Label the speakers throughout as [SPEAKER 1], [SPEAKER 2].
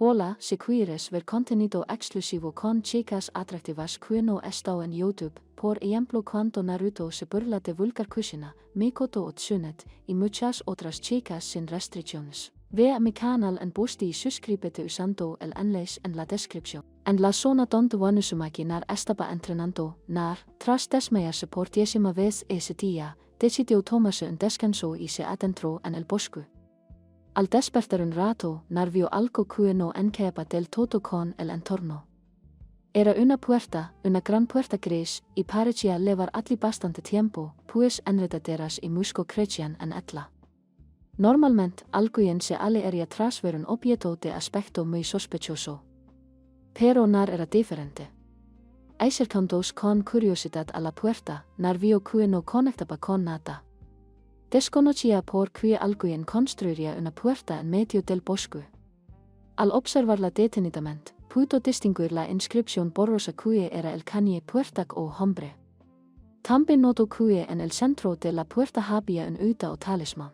[SPEAKER 1] Hola, si quieres ver contenido exclusivo con chicas atractivas que no están en YouTube, por ejemplo cuando Naruto se burla de vulgar Kushina, Mikoto o Tsunet, y muchas otras chicas sin restricciones. Ve a mi canal en post y suscríbete usando el enlace en la descripción. En la zona donde Wanuzumaki nar estaba entrenando, tras desmayarse por 10ª vez ese día, decidió tomarse un descanso y se adentró en el bosque. Al despertar un rato, vio algo que no encajaba del todo con el entorno. Era una gran puerta gris, y parecía llevar allí bastante tiempo, pues enredaderas y musgo crecían en ella. Normalmente, alguien se alearía tras ver un objeto de aspecto muy sospechoso. Pero era diferente. Acercándose con curiosidad a la puerta, vio que no conectaba con nada. Desconocía por qué alguien construiría una puerta en medio del bosque. Al observarla detenidamente, pudo distinguir la inscripción borrosa que era el cañe puerta o hombre. También notó que en el centro de la puerta había un uta o talismán.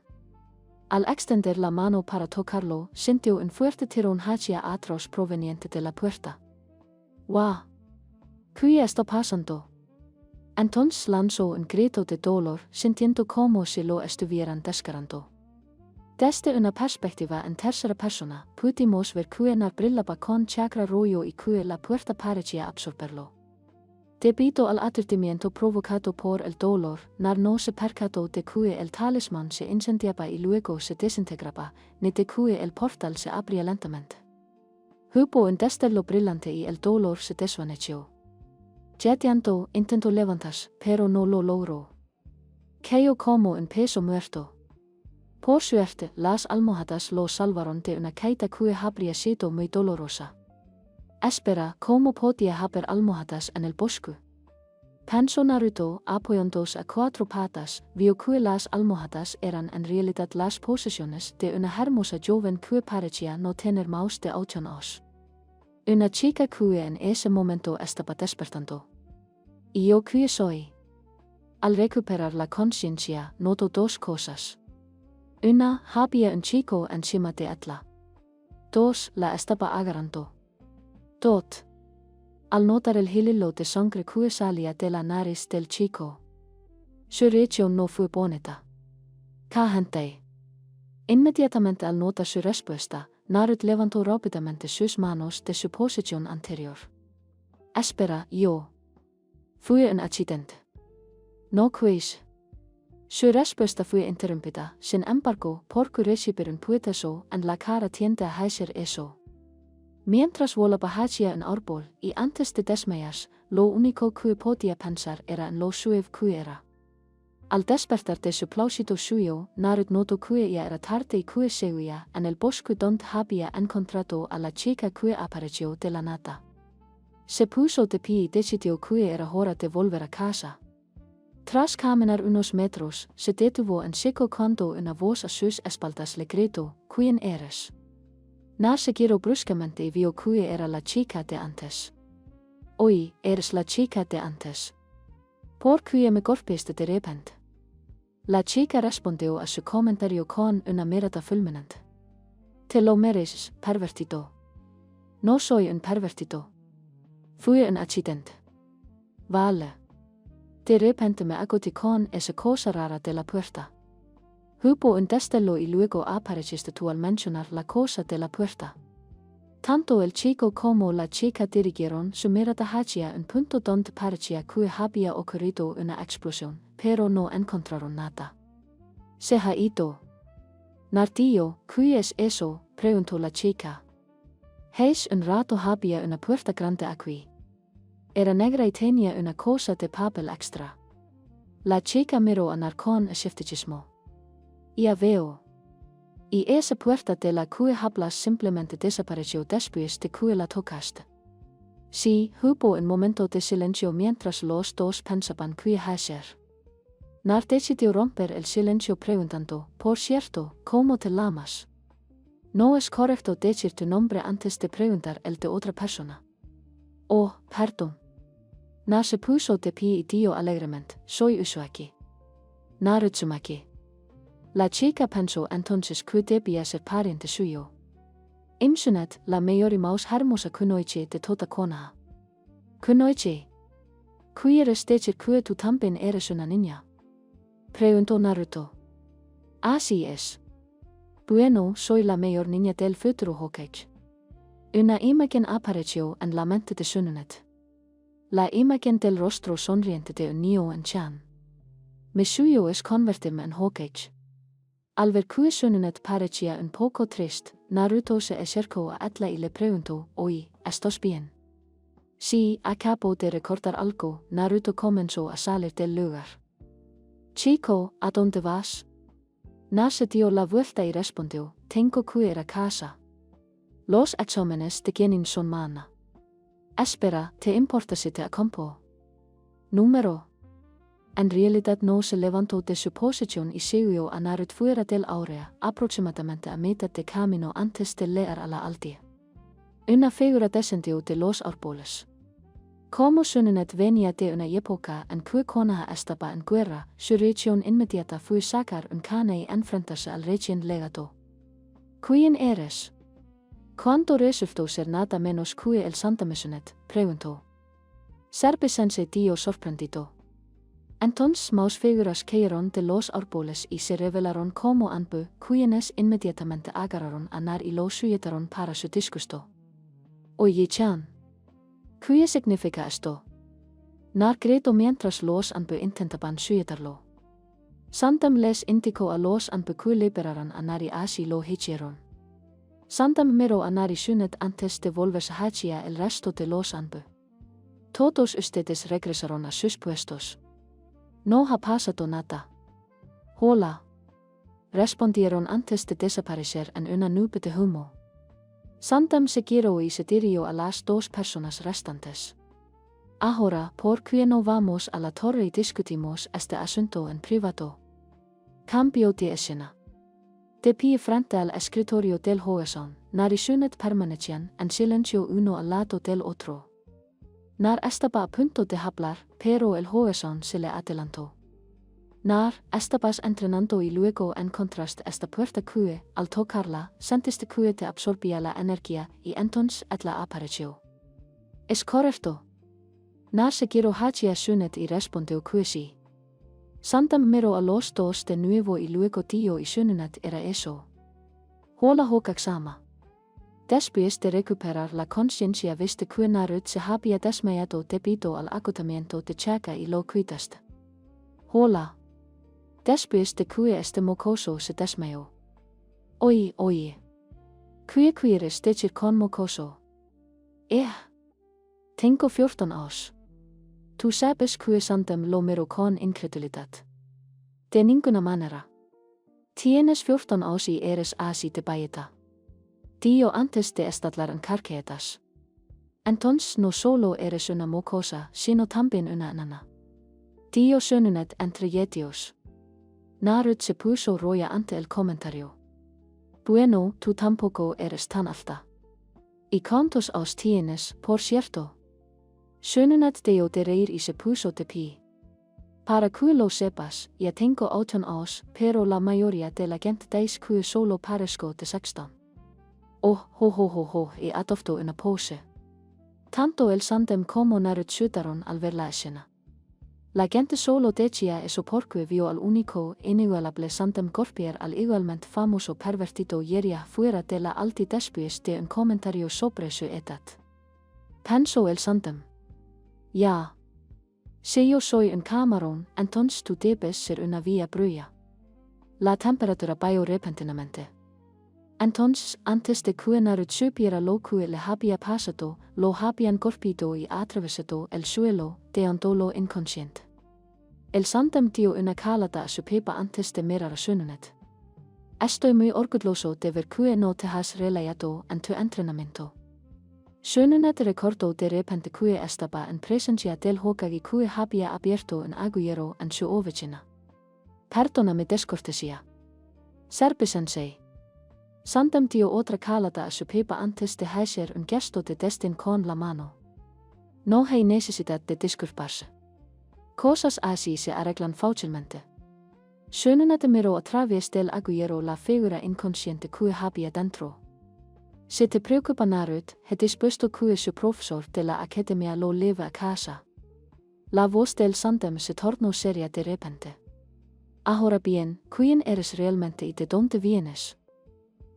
[SPEAKER 1] Al extender la mano para tocarlo, sintió un fuerte tirón hacia atrás proveniente de la puerta. ¡Wow! ¿Qué está pasando? Entonces lanzó un grito de dolor, sintiendo como si lo estuvieran desgarrando. Desde una perspectiva en tercera persona, pudimos ver que brillaba con chakra rollo y que la puerta parecía absorberlo. Debido al aturdimiento provocado por el dolor, no se percató de que el talismán se incendiaba y luego se desintegraba, ni de que el portal se abría lentamente. Hubo un destello brillante y el dolor se desvaneció. Jadeando, intentó levantarse, pero no lo logró. Cayó como un peso muerto. Por suerte, las almohadas lo salvaron de una caída que habría sido muy dolorosa. Espera, ¿cómo podía haber almohadas en el bosque? Pensó Naruto, apoyándose a 4 patas, vio que las almohadas eran en realidad las posesiones de una hermosa joven que parecía no tener más de 8 años. Una chica que en ese momento estaba despertando. ¿Y yo qué soy? Al recuperar la conciencia, notó 2 cosas. Una, había un chico encima de ella. 2, la estaba agarrando. 2. Al notar el hilillo de sangre que salía de la nariz del chico, su reacción no fue bonita. Cajante. Inmediatamente al notar su respuesta, Naruto levantó rápidamente sus manos de su posición anterior. Espera, yo. Fue un accidente. No pues. Su respuesta fue interrumpida, sin embargo, porque recibir un puetazo en la cara tiende a hacer eso. Mientras volaba hacia un árbol, y antes de desmayarse, lo único que podía pensar era en lo suave que era. Al despertar de su plácido sueño, Naruto notó que ya era tarde y que seguía en el bosque donde había encontrado a la chica que apareció de la nada. Se puso de pie y decidió que era hora de volver a casa. Tras caminar unos metros, se detuvo en seco cuando una voz a sus espaldas le gritó: ¿Quién eres? Se giró bruscamente y vio que era la chica de antes. Oye, eres la chica de antes. ¿Por qué me golpeaste de repente? La chica respondió a su comentario con una mirada fulminante. Te lo mereces, pervertido. No soy un pervertido. Fue un accidente. Vale. De repente me agotí con esa cosa rara de la puerta. Hubo un destello y luego apareciste tú al mencionar la cosa de la puerta. Tanto el chico como la chica dirigieron su mirada hacia un punto donde parecía que había ocurrido una explosión, pero no encontraron nada. ¿Se ha ido? Nardillo, ¿qué es eso?, preguntó la chica. Hace un rato había una puerta grande aquí. Era negra y tenía una cosa de papel extra. La chica miró a Nar con escepticismo. Ya veo. Y esa puerta de la que hablas simplemente desapareció después de que la tocaste. Sí, hubo un momento de silencio mientras los dos pensaban qué hacer. Nar decidió romper el silencio preguntando: por cierto, ¿cómo te llamas? No es correcto decir tu nombre antes de preguntar el de otra persona. Oh, perdón. Nar se puso de pie y dijo alegremente: soy Uzumaki. Narutsumaki. La chica pensó entonces que debía ser pariente suyo. Imsunet la meiori maus hermosa kunoiche de tota konaha. Kunoiche. Kuiere stechir kue tu tampin eresuna ninja. Pregunto Naruto. Así es. Bueno, soy la mayor niña del futuro Hokage. Una imagen apareció en la mente de Sununet. La imagen del rostro sonriente de un niño en Chan. Me suyo es convertirme en Hokage. Al ver que Sununet parecía un poco triste, Naruto se acercó a ella y le preguntó, «Oye, ¿estás bien?» Sí, acabo de recordar algo. Naruto comenzó a salir del lugar. «Chico, ¿a dónde vas?» Se dio la vuelta y respondió, «Tengo que ir a casa. Los exámenes de tienen son mañana. Espera, ¿te importa si te acompaño?» Número. En realidad no se levantó de su posición y siguió a Naruto fuera del aula, aproximadamente a mitad de camino antes de llegar a la aldea. Una figura descendió de los árboles. Como Sununet venía de una época en que Konoha estaba en guerra, su reacción inmediata fue sacar un cane y enfrentarse al recién legado. ¿Quién eres? ¿Cuánto resultó ser nada menos que el Santam Sununet?, preguntó. Serpi-sensei dio sorprendido. Entonces más figuras cayeron de los árboles y se revelaron como Anbu, quienes inmediatamente agarraron a Nar y lo sujetaron para su disgusto. Oye-chan. ¿Qué significa esto? Nar gritó mientras los Anbu intentaban sujetarlo. Santam les indicó a los Anbu que liberaran a Nar y así lo hicieron. Santam miró a Nar y Sununet antes de volverse hacia el resto de los Anbu. Todos ustedes regresaron a sus puestos. No ha pasado nada. Hola. Respondieron antes de desaparecer en una nube de humo. Santam se giró y se dirigió a las dos personas restantes. Ahora, ¿por qué no vamos a la torre y discutimos este asunto en privado? Cambio de escena. De pie frente al escritorio del Hogason, Nar y Sununet permanecían en silencio uno al lado del otro. Nar estaba a punto de hablar, pero el Hogason se le adelantó. Nar, estabas entrenando y luego encontraste esta puerta que, al tocarla, sentiste que te absorbía la energía y entonces ella apareció. ¿Es correcto? Nar se giró hacia Sununet y respondió que sí. Santam miró a los dos de nuevo y luego dio y Sununet era eso. Hola Hokage-sama. Después de recuperar la conciencia viste que Naruto se había desmayado debido al agotamiento de Chaka y lo cuidaste. Hola. Después de que este mocoso se desmayó. Oye. ¿Qué quieres decir con mocoso? Tengo 14 años. Tú sabes que Santam lo miró con incredulidad. De ninguna manera. Tienes 14 años y eres así de bajita. Dio antes de estar en carquetas. Entonces no solo eres una mocosa, sino también una enana. Dio Sununet entre ellos. Naruto se puso roja ante el comentario. Bueno, tú tampoco eres tan alta. ¿Y cuántos años tienes, por cierto? Sununet dejó de reír y se puso de pie. Para que lo sepas, ya tengo 8 años, pero la mayoría de la gente dice que solo parezco de 16. Y adoptó una pose. Tanto el Santam como Naruto sudaron al ver la escena. La gente solo decía eso porque vio al único, inigualable Santam golpear al igualmente famoso pervertido Jiraiya fuera de la aldea después de un comentario sobre su edad. Pensó el Santam. Ya. Si yo soy un camarón, entonces tú debes ser una vía bruya. La temperatura bajó repentinamente. Entonces, antes de que Naruto supiera lo que le había pasado, lo habían golpeado y atravesado el suelo, dejándolo inconsciente. El Santam dio una calada a su pepa antes de mirar a Sununet. Estoy muy orgulloso de ver que no te has relayado en tu entrenamiento. Sununet recordó de repente que estaba en presencia del Hokage que había abierto un agujero en su oficina. Perdona mi descortesía. Serpi-sensei. Santam dio otra calada a su pepa antes de hacer un gesto de desdén con la mano. No hay necesidad de disculparse. Cosas así se arreglan fácilmente. Sununet miró a través del agujero la figura inconsciente que había dentro. Se te preocupa narut, he dispuesto cui su professor de la Accademia lo leva a casa. La voz del Sandem se tornó seria de repente. Ahora bien, quien eres realmente y de dónde vienes?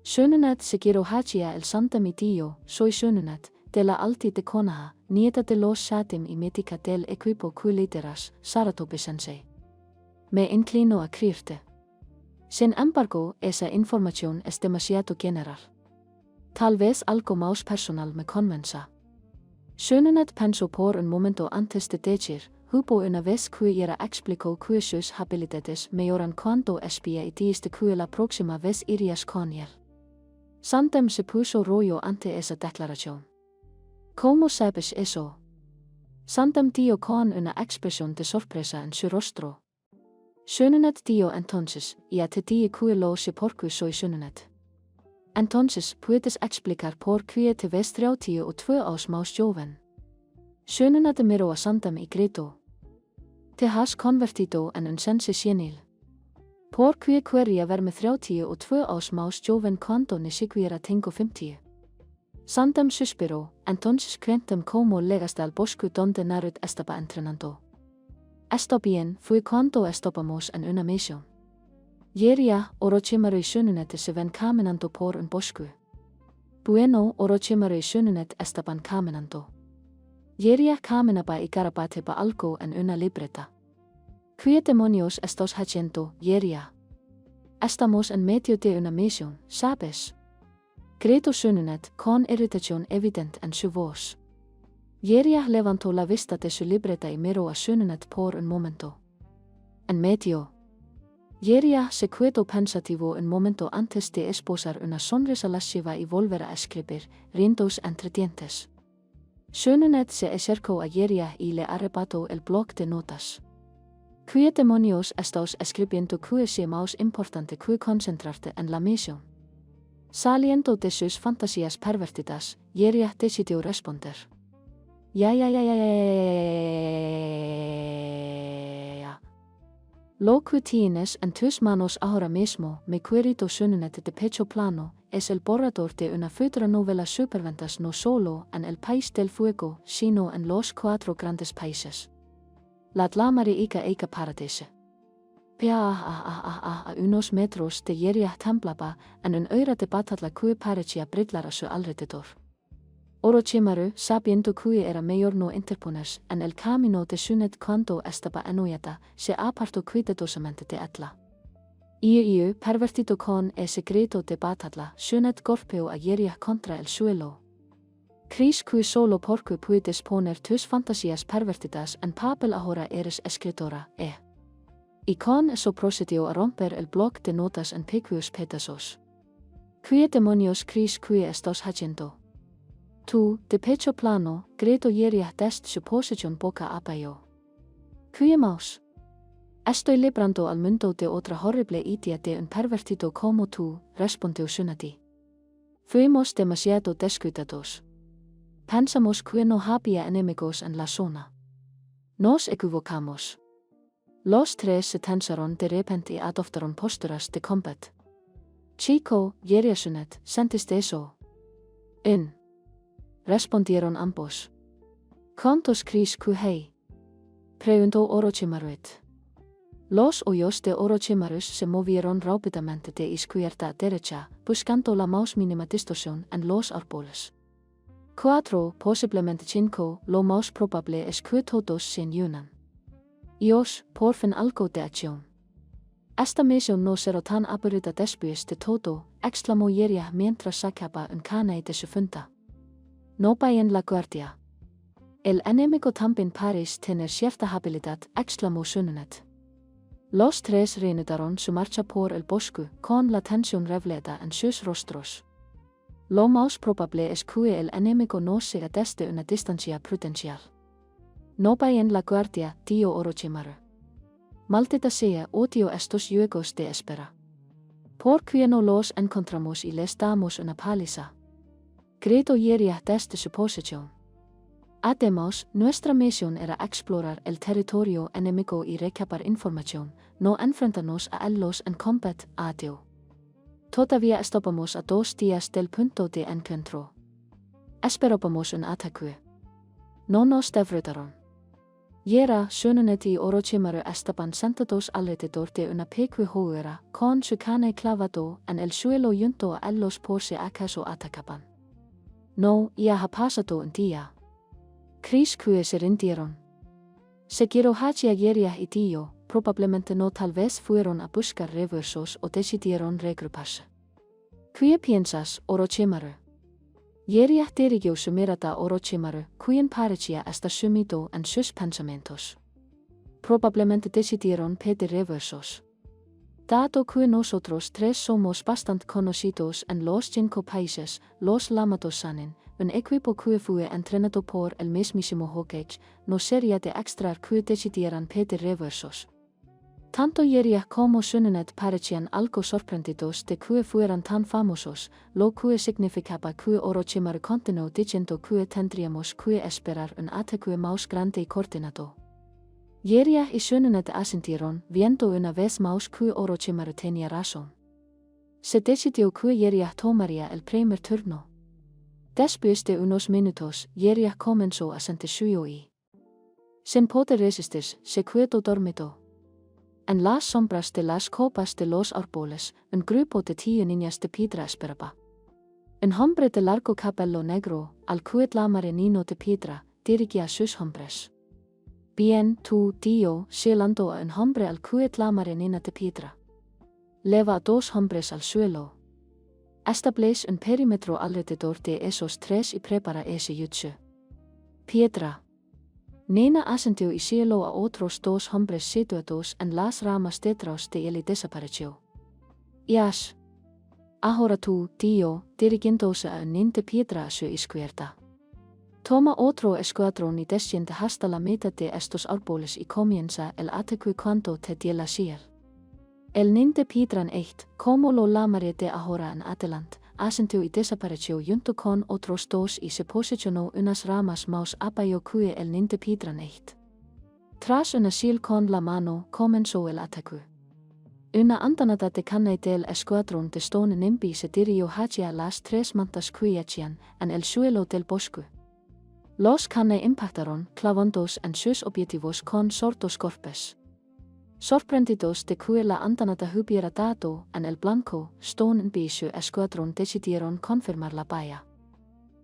[SPEAKER 1] Sönunet seguiro hagia el Sandem y Dio, soy Sönunet, de la alti de conaha, nieta de los shatim y medica del equipo cui lideras, Saratobi sensei. Me inclino a creerte. Sin embargo, esa información es demasiado general. Tal vez algo más personal me convenza. Sönunet pensó por un momento antes de decir, hubo una vez que era explicó que sus habilidades mejoran cuando espía y dijiste que la próxima vez irías con él. Sandem se puso rollo ante esa declaración. ¿Cómo sabes eso? Sandem dio con una expresión de sorpresa en su rostro. Sönunet dio entonces, y te di que lo sé porque soy Sönunet. Entonces puedes explicar por qué te ves 32 años más joven. Sönunet miró a Sandem y gritó. Te has convertido en un sense senil. Por qué quería verme 32 años más joven cuando ni siquiera tengo 50. Sandem suspiró, entonces cuéntame cómo llegaste al bosque donde Narut estaba entrenando. Está bien, fue cuando estopamos en una misión. Yeria, Orochimaru y Sönunet se ven caminando por un bosque. Bueno, Orochimaru y Sönunet estaban caminando. Yeria caminaba y garabate algo en una libreta. ¿Qué demonios estás haciendo, Yeria? Estamos en medio de una misión, ¿sabes? Gritó Sönunet con irritación evidente en su voz. Yeria levantó la vista de su libreta y miró a Sönunet por un momento. En medio. Yeria se quedó pensativo un momento antes de esbozar una sonrisa lasciva y volver a escribir, riéndose entre dientes. Sönunet se acercó a Yeria y le arrebató el bloc de notas. ¿Qué demonios estás escribiendo que es más importante que concentrarte en la misión? Saliendo de sus fantasías pervertidas, Yeria decidió responder. Ya. Lo que tienes en tus manos ahora mismo, mi querido Sönunet de pecho plano, es el borrador de una futura novela superventas no solo en el país del fuego, sino en los 4 grandes países. La Dlamarica Eka Paradise. A unos metros de Yeria templaba en un öra de batalla que parecía brillar a su alrededor. Orochimaru, sabiendo que era mejor no interponerse en el camino de Sönunet cuando estaba enojada, se apartó cuidadosamente de ella. Pervertido con ese grito de batalla, Sönunet golpeó a Yeria contra el suelo. ¿Crees que solo porque puedes poner tus fantasías pervertidas en papel ahora eres escritora, Y con eso procedió a romper el bloc de notas en pequeños pedazos. ¿Qué demonios crees que estás haciendo? Tú, de pecho plano, gritó Yeria desde su posición boca abajo. ¿Qué más? Estoy librando al mundo de otra horrible idea de un pervertido como tú, respondió Tsunade. Fuimos demasiado descuidados. Pensamos que no había enemigos en la zona. Nos equivocamos. Los 3 se tensaron de repente y adoptaron posturas de combate. Chico, Yeria Sönunet, ¿sentiste eso? Respondieron ambos. ¿Cuántos crees que hay? Preguntó Orochimaru. Los ojos de Orochimaru se movieron rápidamente de izquierda a derecha, buscando la más mínima distorsión en los árboles. 4, posiblemente 5, lo más probable es que todos se unan. Dios, por fin algo de acción. Esta misión no será tan aburrida después de todo, exclamó Yeria mientras sacaba un cane de su funda. No vayan la guardia. El enemigo también parece tener cierta habilidad, exclamó Sönunet. Los 3 reanudaron su marcha por el bosque, con la tensión revelada en sus rostros. Lo más probable es que el enemigo no sea desde una distancia prudencial. No vayan la guardia, dijo Orochimaru. Maldita sea, odio estos juegos de espera. ¿Por qué no los encontramos y les damos una paliza? Gritó Yeria desde su posición. Además, nuestra misión era explorar el territorio enemigo y recabar información, no enfrentarnos a ellos en combate, Todavía estopamos a 2 días del punto de encuentro. Esperopamos un ataque. No nos defraudaron. Yera sönuneti orochimaru estaban sentados alrededor de una pequeña con su carne clavado en el suelo junto a los por si acaso atacaban. No, ya ha pasado un día. Chris que se rindieron. Seguiro hacia Yeria y Tío, probablemente no, tal vez fueron a buscar refuerzos o decidieron regruparse. ¿Qué piensas, Orochimaru? Yeria dirigió su mirada a Orochimaru, quien parecía estar sumido en sus pensamientos. Probablemente decidieron pedir refuerzos. Dado que nosotros tres somos bastante conocidos en los 5 países, los Lamados-sanin, un equipo que fue entrenado por el mismísimo Hokage, no sería de extrañar que decidieran pedir refuerzos. Tanto Yeria como Sununet parecían algo sorprendidos de que fueran tan famosos, lo que significaba que Orochimaru continuó diciendo que tendríamos que esperar un ataque más grande y coordinado. Yeria y Sununet asintieron, viendo una vez más que Orochimaru tenía razón. Se decidió que Yeria tomaría el primer turno. Después de unos minutos, Yeria comenzó a sentir suyo y, sin poder resistirse, se quedó dormido. En las sombras de las copas de los árboles, un grupo de 10 niñas de piedra esperaba. Un hombre de largo cabello negro, al que la marinino de piedra, dirigía a sus hombres. Bien, tú, Tío, señalando a un hombre al que la marinina de piedra. Leva a 2 hombres al suelo. Establece un perímetro alrededor de esos 3 y prepara ese jutsu. Piedra. Nena asintió y señaló a otros 2 hombres situados en las ramas detrás de él y desapareció. Yash. Ahora tú, Tío, dirigiéndose a un nin de piedra a su izquierda. Toma otro escuadrón y desciende hasta la mitad de estos árboles y comienza el ataque cuando te dé la señal. El nin de piedra en echt, como lo llamaré de ahora en adelante, asintió y desapareció junto con otros 2 y se posicionó unas ramas más abajo que el nin de piedra en echt. Tras una señal con la mano, comenzó el ataque. Una andanada de carne del escuadrón de Stone Nimbi se dirigió hacia las 3 mantas que yacían en el suelo del bosque. Los carne impactaron, clavándose en sus objetivos con sordos golpes. Sorprendidos de que la andanada hubiera dado en el blanco, Stone Nimbi y su escuadrón decidieron confirmar la batalla.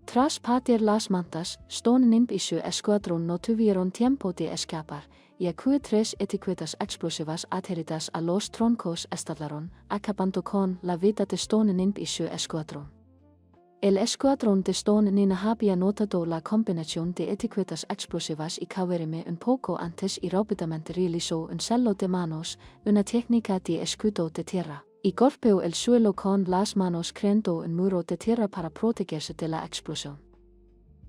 [SPEAKER 1] Tras partir las mantas, Stone Nimbi y su escuadrón no tuvieron tiempo de escapar, y a que 3 etiquetas explosivas adheridas a los troncos estallaron, acabando con la vida de Stone Nimbi y su escuadrón. El escuadrón de Stone Nina había notado la combinación de etiquetas explosivas y caverme un poco antes y rápidamente realizó un celo de manos, una técnica de escudo de tierra, y golpeó el suelo con las manos creando un muro de tierra para protegerse de la explosión.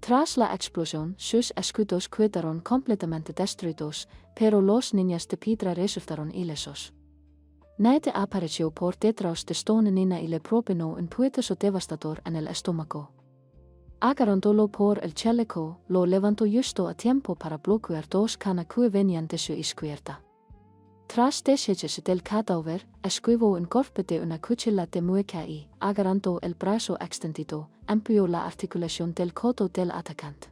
[SPEAKER 1] Tras la explosión, sus escudos quedaron completamente destruidos, pero los niños de piedra resultaron ilesos. Nadie apareció por detrás de Stone Nina y le propinó un puetazo devastador en el estómago. Agarrándolo por el chaleco, lo levantó justo a tiempo para bloquear 2 canas que venían de su izquierda. Tras deshacerse del cadáver, esquivó un golpe de una cuchilla de mueca y, agarrando el brazo extendido, amplió la articulación del codo del atacante.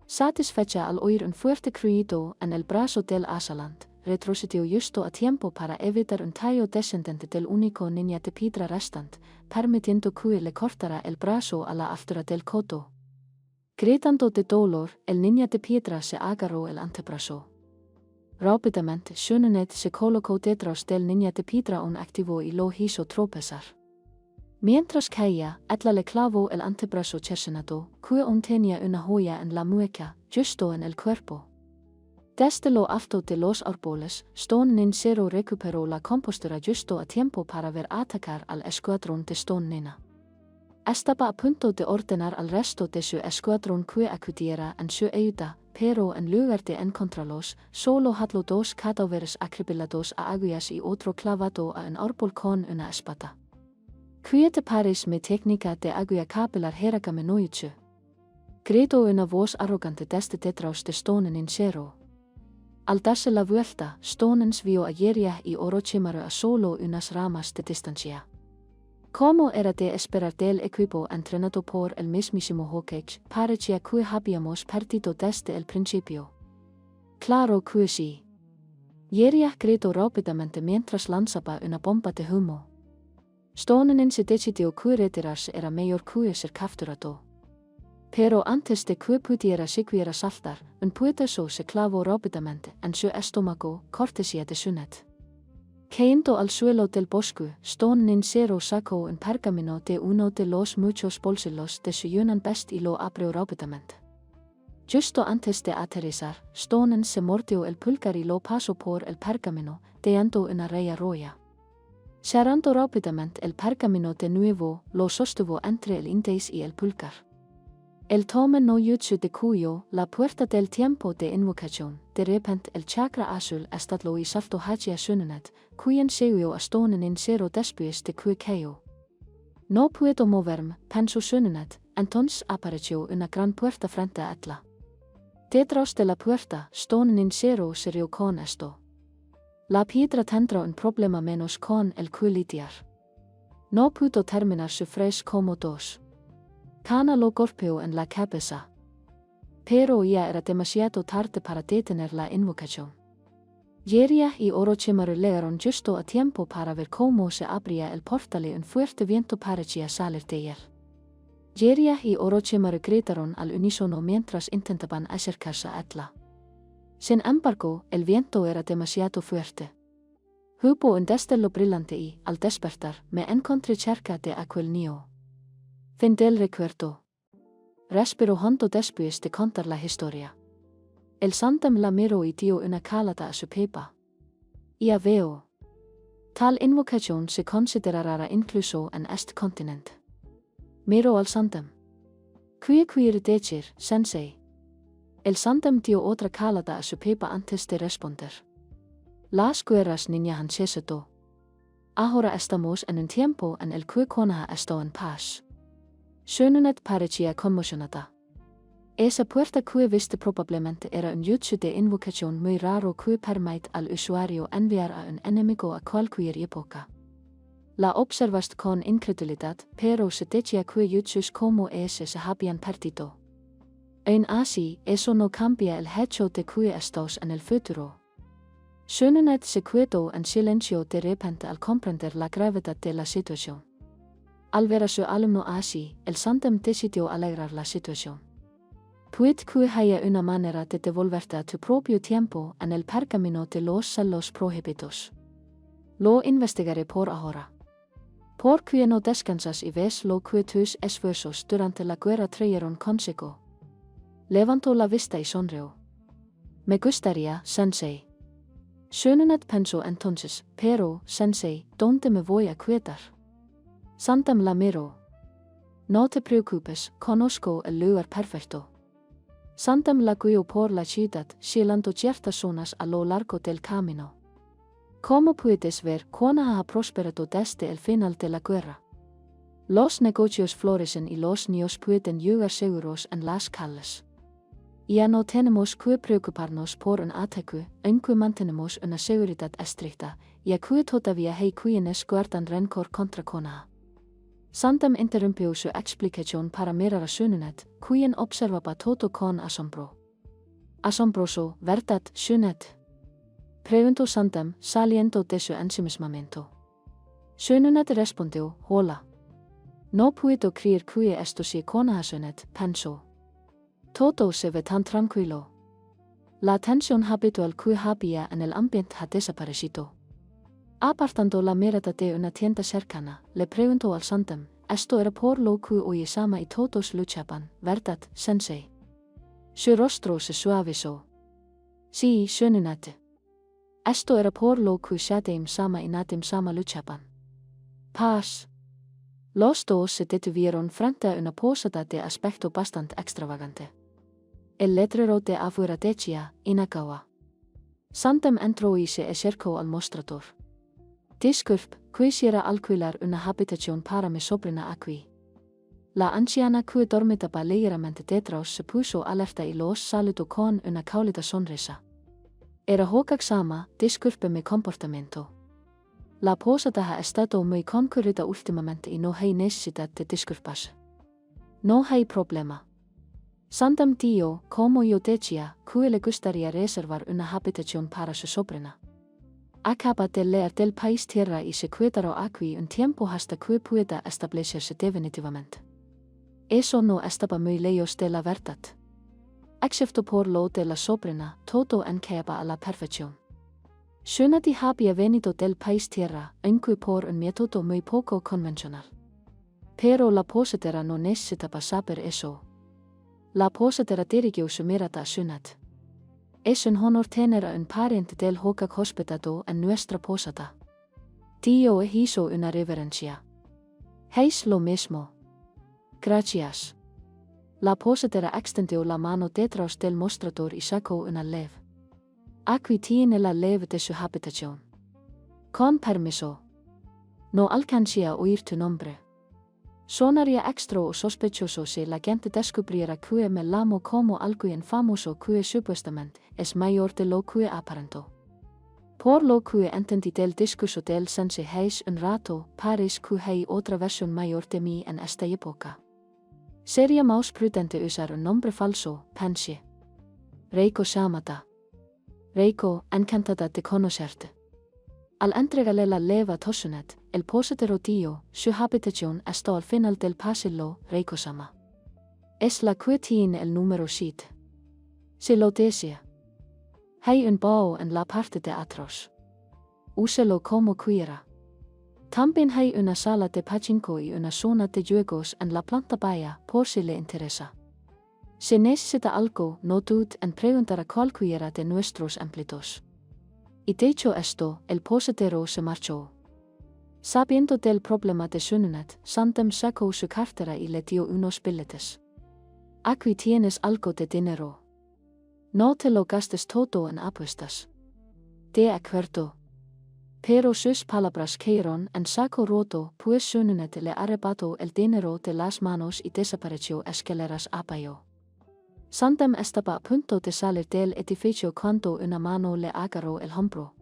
[SPEAKER 1] Satisfecha al oír un fuerte crujido en el brazo del asalante, retrocedió justo a tiempo para evitar un tallo descendente del único niña de piedra restante, permitiendo que le cortara el brazo a la altura del codo. Gritando de dolor, el niña de piedra se agarró el antebrazo. Rápidamente, Sununet se colocó detrás del niña de piedra y activó y lo hizo tropezar. Mientras caía, Atla le clavó el antebrazo cercenado, que tenía una joya en la mueca, justo en el cuerpo. Desde lo alto de los árboles, Stone Nincero recuperó la compostura justo a tiempo para ver atacar al escuadrón de Stone Nina. Estaba a punto de ordenar al resto de su escuadrón que acudiera en su ayuda, pero en lugar de encontrarlos, solo hadlo 2 cadáveres acribilados a agujas y otro clavado a un árbol con una espada. ¿Qué te parece mi técnica de aguja capilar Heragame no Jutsu? Gritó una voz arrogante desde detrás de Stone Nincero. Al darse la vuelta, Stone vio a Yeria y Orochimaru a solo unas ramas de distancia. Como era de esperar del equipo entrenado por el mismísimo Hawkeye, parecía que habíamos perdido desde el principio. Claro que sí. Jerry gritó rápidamente mientras lanzaba una bomba de humo. Stonenin se decidió que retirarse era mejor que ser capturado. Pero antes de que pudiera siquiera saltar, un puetazo se clavó rápidamente en su estómago, cortesía de Sunnet. Cayendo al suelo del bosque, Stonenin Zero sacó un pergamino de uno de los muchos bolsillos de su Yunan Best y lo abrió rápidamente. Justo antes de aterrizar, Stonenin se mordió el pulgar y lo pasó por el pergamino, dejando una raya roja. Cerrando rápidamente el pergamino de nuevo, lo sostuvo entre el índice y el pulgar. El tome no jutsu de Kuyo, la puerta del tiempo de invocación, de repente el chakra azul estalló y saltó hacia Sunnet, quien siguió a Stonenin Zero después de que cayó. No puedo moverme, pensó Sunnet, entonces apareció una gran puerta frente a ella. Detrás de la puerta, Stonenin Zero se rió con esto. La piedra tendrá un problema menos con el que lidiar. No pudo terminar su frase como dos. Kana lo golpeó en la cabeza. Pero ya era demasiado tarde para detener la invocación. Jerry y Orochimaru llegaron justo a tiempo para ver cómo se abría el portal y un fuerte viento parecía salir de él. Jerry y Orochimaru gritaron al unísono mientras intentaban acercarse a ella. Sin embargo, el viento era demasiado fuerte. Hubo un destello brillante y, al despertar, me encontré cerca de aquel niño. Fin del recuerdo. Respiró hondo después de contar la historia. El Santam la miró y dio una calada a su pepa. Ya veo. Tal invocación se considerará incluso en este continente. Miró al Santam. ¿Qué quiere decir, sensei? El Santam dio otra calada a su pepa antes de responder. Las guerras niña han cesado. Ahora estamos en un tiempo en el que Konoha está en paz. Sunnet parecía conmocionada. Esa puerta que viste probablemente era un jutsu de invocación muy raro que permite al usuario enviar a un enemigo a cualquier época. La observaste con incredulidad, pero se decía que jutsus como ese se habían perdido. Aun así, eso no cambia el hecho de que estás en el futuro. Sunnet se quedó en silencio de repente al comprender la gravedad de la situación. Al ver a su alumno así, el Santam decidió alegrar la situación. Puede que haya una manera de devolverte a tu propio tiempo en el pergamino de los celos prohibidos. Lo investigaré por ahora. ¿Por qué no descansas y ves lo que tus esfuerzos durante la guerra trajeron consigo? Levantó la vista y sonrió. Me gustaría, sensei. Sunnet pensó entonces, pero, sensei, ¿dónde me voy a quedar? Santam la miró. No te preocupes, conozco el lugar perfecto. Santam la guió por la ciudad, sealando ciertas zonas a lo largo del camino. Como puedes ver, Konoha ha prosperado desde el final de la guerra. Los negocios florecen y los niños pueden llegar seguros en las calles. Ya no tenemos que preocuparnos por un ataque, aunque mantenemos una seguridad estricta, ya que todavía hay quienes guardan rencor contra Konoha. Santam interrumpió su explicación para mirar a Sunnet, quien observaba todo con asombro. Asombroso, ¿verdad, Sunnet? Preguntó Santam, saliendo de su ensimismamiento. Sunnet respondió, hola. No puedo creer que esto sea Konoha. Sunnet pensó. Todo se ve tan tranquilo. La tensión habitual que había en el ambiente ha desaparecido. Apartando la mirada de una tienda cercana, le preguntó al Santam, esto era por lo que Oye-sama y todos luchaban, ¿verdad, sensei? Su rostro se suavizó. Sí, Sunnet. Esto era por lo que Shadame-sama y Nadim-sama luchaban. Paz. Los dos se detuvieron frente a una posada de aspecto bastante extravagante. El letrero de afuera decía, Inagawa. Santam entró y se acercó al mostrador. Disculpe, quisiera alquilar una habitación para mi sobrina aquí. La anciana que dormitaba ligeramente detrás se puso alerta y los saludó con una cálida sonrisa. Era Hokage-sama, disculpe mi comportamiento. La posata ha estado muy concurrida últimamente y no hay necesidad de disculpas. No hay problema. Sandam tío, como yo decía, que le gustaría reservar una habitación para su sobrina. Acaba de leer del país tierra y se quedará aquí un tiempo hasta que pueda establecerse definitivamente. Eso no estaba muy lejos de la verdad. Excepto por lo de la sobrina, todo encajaba a la perfección. Schönati había venido del país tierra, aunque por un método muy poco convencional. Pero la posadera no necesitaba saber eso. La posadera dirigió su mirada a Schönat. Es un honor tener a un pariente del hogar hospedado en nuestra posada. Tío hizo una reverencia. ¿Heis lo mismo? Gracias. La posadera extendió la mano detrás del mostrador y sacó una llave. Aquí tiene la llave de su habitación. Con permiso. No alcancé a oír tu nombre. Sonaría extra o sospechoso si la gente descubriera que me llamo como alguien famoso que supuestamente es mayor de lo que aparentó. Por lo que entendí del discurso del sense hace un rato, parece que hay otra versión mayor de mí en esta época. Sería más prudente usar un nombre falso, pensé. Reiko Shamata. Reiko, encantada de conocerte. Al entregarle la llave a Schönat, el posadero tío, su habitación está al final del pasillo, Reiko-sama. Es la que tiene el número 7. Se lo desea. Hay un baúl en la parte de atrás. Úselo como quiera. También hay una sala de pachinko y una zona de juegos en la planta baja, por si le interesa. Si necesita algo, no dude en preguntar a cualquiera de nuestros empleados. Y dicho esto, el posadero se marchó. Sabiendo del problema de Schönat, Sandam sacó su cartera y le dio unos billetes. Aquí tienes algo de dinero. No te lo gastes todo en apuestas. De acuerdo. Pero sus palabras cayeron en saco roto, pues Schönat le arrebató el dinero de las manos y desapareció escaleras abajo. Sandam estaba a punto de salir del edificio cuando una mano le agarró el hombro.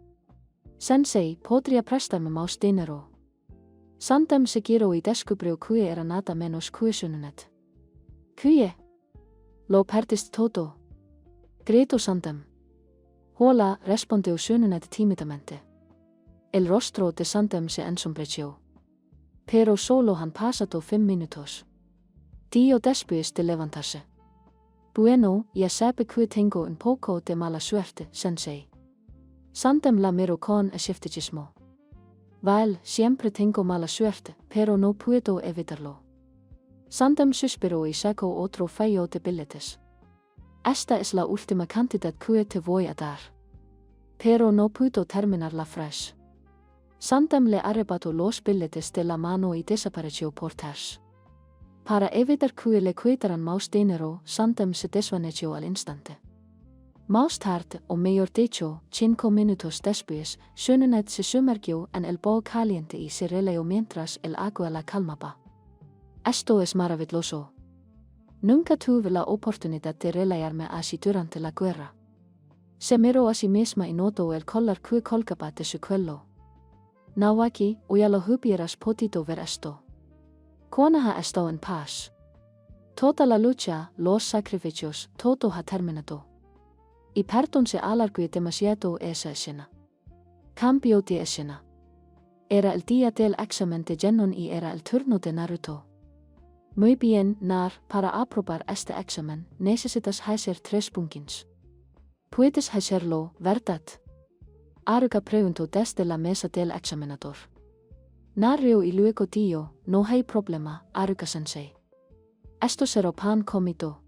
[SPEAKER 1] Sensei, ¿podría prestarme más dinero? Sandam se giró y descubrió que era nada menos que Schönat. ¿Qué? Lo perdiste todo. Gritó Sandam. Hola, respondió Schönat tímidamente. El rostro de Sandam se ensombreció. Pero solo han pasado 5 minutos. Dio después de levantarse. Bueno, ya sabe que tengo un poco de mala suerte, sensei. Sandam la miró con escepticismo. Val, siempre tengo mala suerte, pero no puedo evitarlo. Sandam suspiró y sacó otro fallo de billetes. Esta es la última cantidad que te voy a dar. Pero no pudo terminar la frase. Sandam le arrebató los billetes de la mano y desapareció por tras. Para evitar que le quitaran más dinero, Sandam se desvaneció al instante. Más tarde, o mejor dicho, 5 minutos después, Schönat se sumergió en el bol caliente y se relajó mientras el agua la calmaba. Esto es maravilloso. Nunca tuve la oportunidad de relajarme así durante la guerra. Se miró a sí misma y notó el color que colgaba de su cuello. Nawaki, o ya lo hubieras podido ver esto. Cuando ha estado en paz. Toda la lucha, los sacrificios, todo ha terminado. Y perdón se alargó demasiado esa escena. Cambió de escena. Era el día del examen de Genon y era el turno de Naruto. Muy bien, Nar, para aprobar este examen, necesitas hacer 3 puntins. Puedes hacerlo, ¿verdad? Aruka preguntó desde la mesa del examinador. Nario y luego dijo, no hay problema, Aruka-sensei. Esto será pan comido.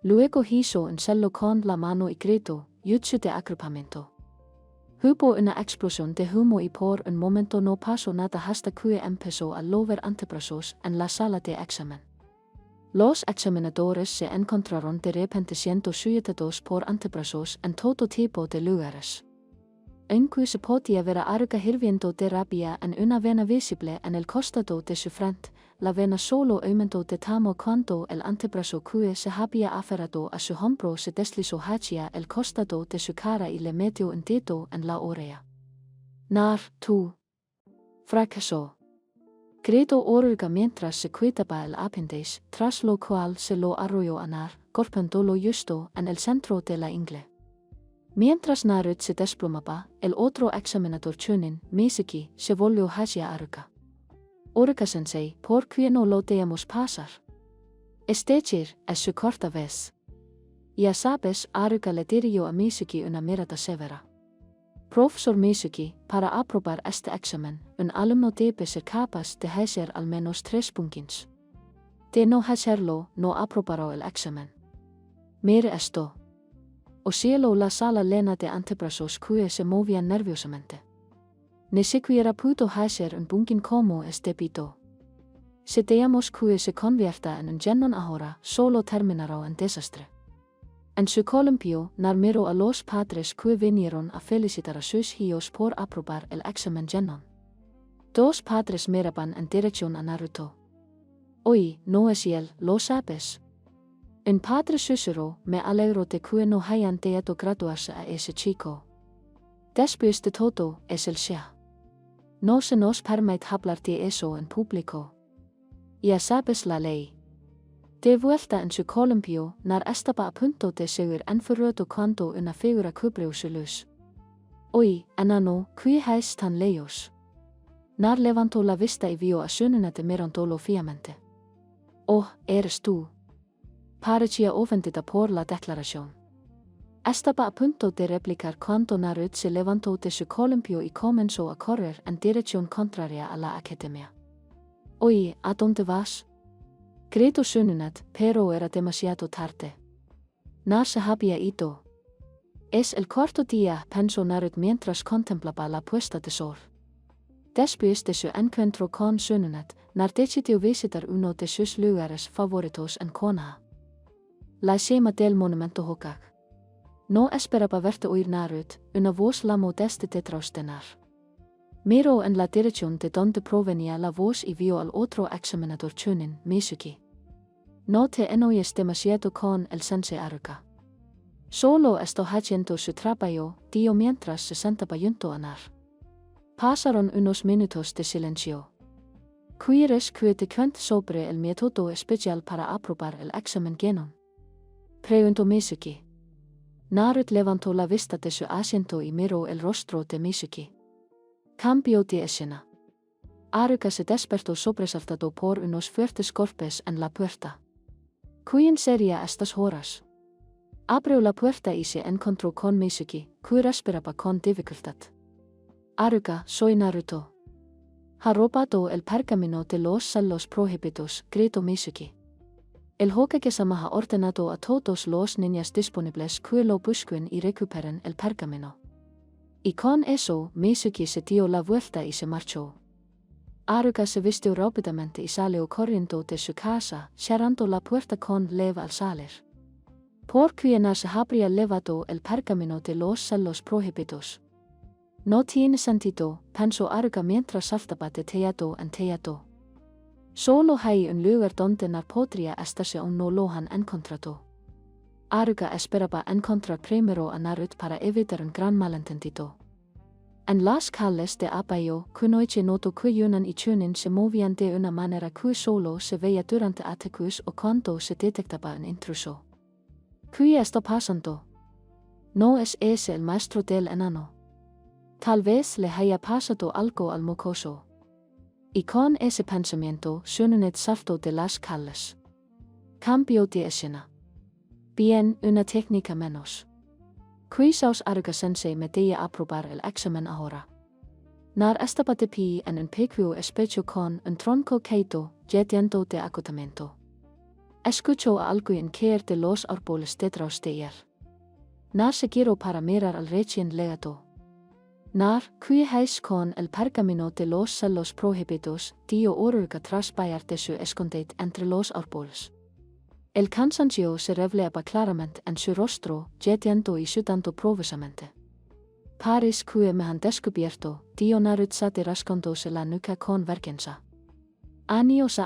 [SPEAKER 1] Luego hizo un celo con la mano y gritó, jutsu de agrupamiento. Hubo una explosión de humo y por un momento no pasó nada hasta que empezó a llover antebrazos en la sala de examen. Los examinadores se encontraron de repente siendo sujetados por antebrazos en todo tipo de lugares. Aunque se podía ver a Aruka hirviendo de rabia en una vena visible en el costado de su frente, la vena solo aumentó de tamaño cuando el antebrazo que se había aferrado a su hombro se deslizó hacia el costado de su cara y le metió un dedo en la oreja. Nar, tú. Fracaso. Credo oruga mientras se cuitaba el apéndice, tras lo cual se lo arrolló a Nar, golpeándolo justo en el centro de la ingle. Mientras Narut se desplomaba, el otro examinador Chunin, Mizuki, se volvió hacia Aruka. Aruka-sensei, ¿por qué no lo dejamos pasar? Es decir, es su cuarta vez. Ya sabes, Aruka le dirigió a Mizuki una mirada severa. Profesor Mizuki, para aprobar este examen, un alumno debe ser capaz de hacer al menos 3 puntos. De no hacerlo, no aprobará el examen. Mire esto. O cielo, la sala llena de antebrazos que se movían nerviosamente. Ni siquiera pudo hacer un punkin como es debito. Si dejamos que se convierta en un genon ahora, solo terminará un desastre. En su columpio, Nar miró a los padres que vinieron a felicitar a sus hijos por aprobar el examen genon. Dos padres miraban en dirección a Naruto. Oye, no es él, lo sabes. Un padre susurró, me alegro de que no hayan dejado graduarse a ese chico. Después de todo, es el Shia. No se nos permite hablar de eso en público. Ya sabes la ley. De vuelta en su columpio, Nar estaba a punto de seguir enferrado cuando una figura cubrió su luz. Oye, enano, ¿qué es tan lejos? Nar levantó la vista y vio a Sununete mirándolo fijamente. Oh, eres tú. Parecía ofendida por la declaración. Estaba a punto de replicar cuando Narut se levantó de su columpio y comenzó a correr en dirección contraria a la academia. Oye, ¿a dónde vas? Gritó Sununet, pero era demasiado tarde. Nar se había ido. Es el cuarto día, pensó Narut mientras contemplaba la puesta de sol. Después de su encuentro con Sununet, Nar decidió visitar uno de sus lugares favoritos en Konoha. La cima del monumento Hokage. No esperaba verte oír Narut, una voz la modeste detrás de Nar. Miró en la dirección de donde provenía la voz y vio al otro examinador Chunin, Mizuki. No te enojes demasiado con el sensei Aruka. Solo estoy haciendo su trabajo, dijo mientras se sentaba junto a Nar. Pasaron unos minutos de silencio. ¿Quieres que te cuente sobre el método especial para aprobar el examen genon? Preguntó Mizuki. Narut levantó la vista de su asiento y miró el rostro de Mizuki. Cambió de escena. Aruka se despertó sobresaltado por unos fuertes golpes en la puerta. ¿Quién sería estas horas? Abrió la puerta y se encontró con Mizuki, que respiraba con dificultad. Aruka, soy Naruto. Ha robado el pergamino de los celos prohibidos, gritó Mizuki. El Hokage-sama ha ordenado a todos los niños disponibles que lo busquen y recuperen el pergamino. Y con eso, Mizuki se dio la vuelta y se marchó. Aruka se vistió rápidamente y salió corriendo de su casa, cerrando la puerta con leva al salir. ¿Por qué no se habría llevado el pergamino de los celos prohibidos? No tiene sentido, pensó Aruka mientras saltaba de tellado en tellado. Solo hay un lugar donde Nar podría estarse aún no lo han encontrado. Aruka esperaba encontrar primero a Narut para evitar un gran malentendido. En las calles de Abayo, Kunoichi notó que Yunan y Chunin se movían de una manera que solo se veía durante ataques o cuando se detectaba un intruso. ¿Qué está pasando? ¿No es ese el maestro del enano? Tal vez le haya pasado algo al mocoso. Y con ese pensamiento, Sununet saltó de las calles. Cambió de escena. Bien, una técnica menos. Quizás Aruka-sensei me debía aprobar el examen ahora. Nar estaba de pie en un pequeño espejo con un tronco caído, lleno de agotamiento. Escuchó a alguien caer de los árboles detrás de él. Nar se giró para mirar al recién llegado. Nar, ¿qué es con el pergamino de los celos prohibidos? Dijo Aruka tras bailar de su escondite entre los árboles. El cansancio se revelaba claramente en su rostro, yendo y sudando profusamente. Parece que me han descubierto, dijo Narut rascándose la nuca con vergüenza. Años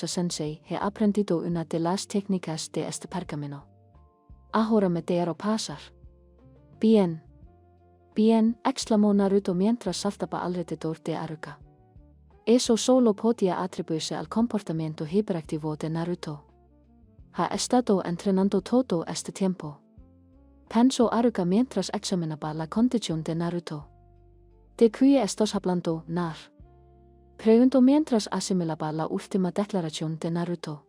[SPEAKER 1] sensei, he aprendido una de las técnicas de este pergamino. Ahora me dejaré pasar. Bien. Bien, exclamó Naruto mientras saltaba alrededor de Aruka. Eso solo podía atribuirse al comportamiento hiperactivo de Naruto. Ha estado entrenando todo este tiempo. Pensó Haruka mientras examinaba la condición de Naruto. ¿De qué estás hablando, Nar? Preguntó mientras asimilaba la última declaración de Naruto.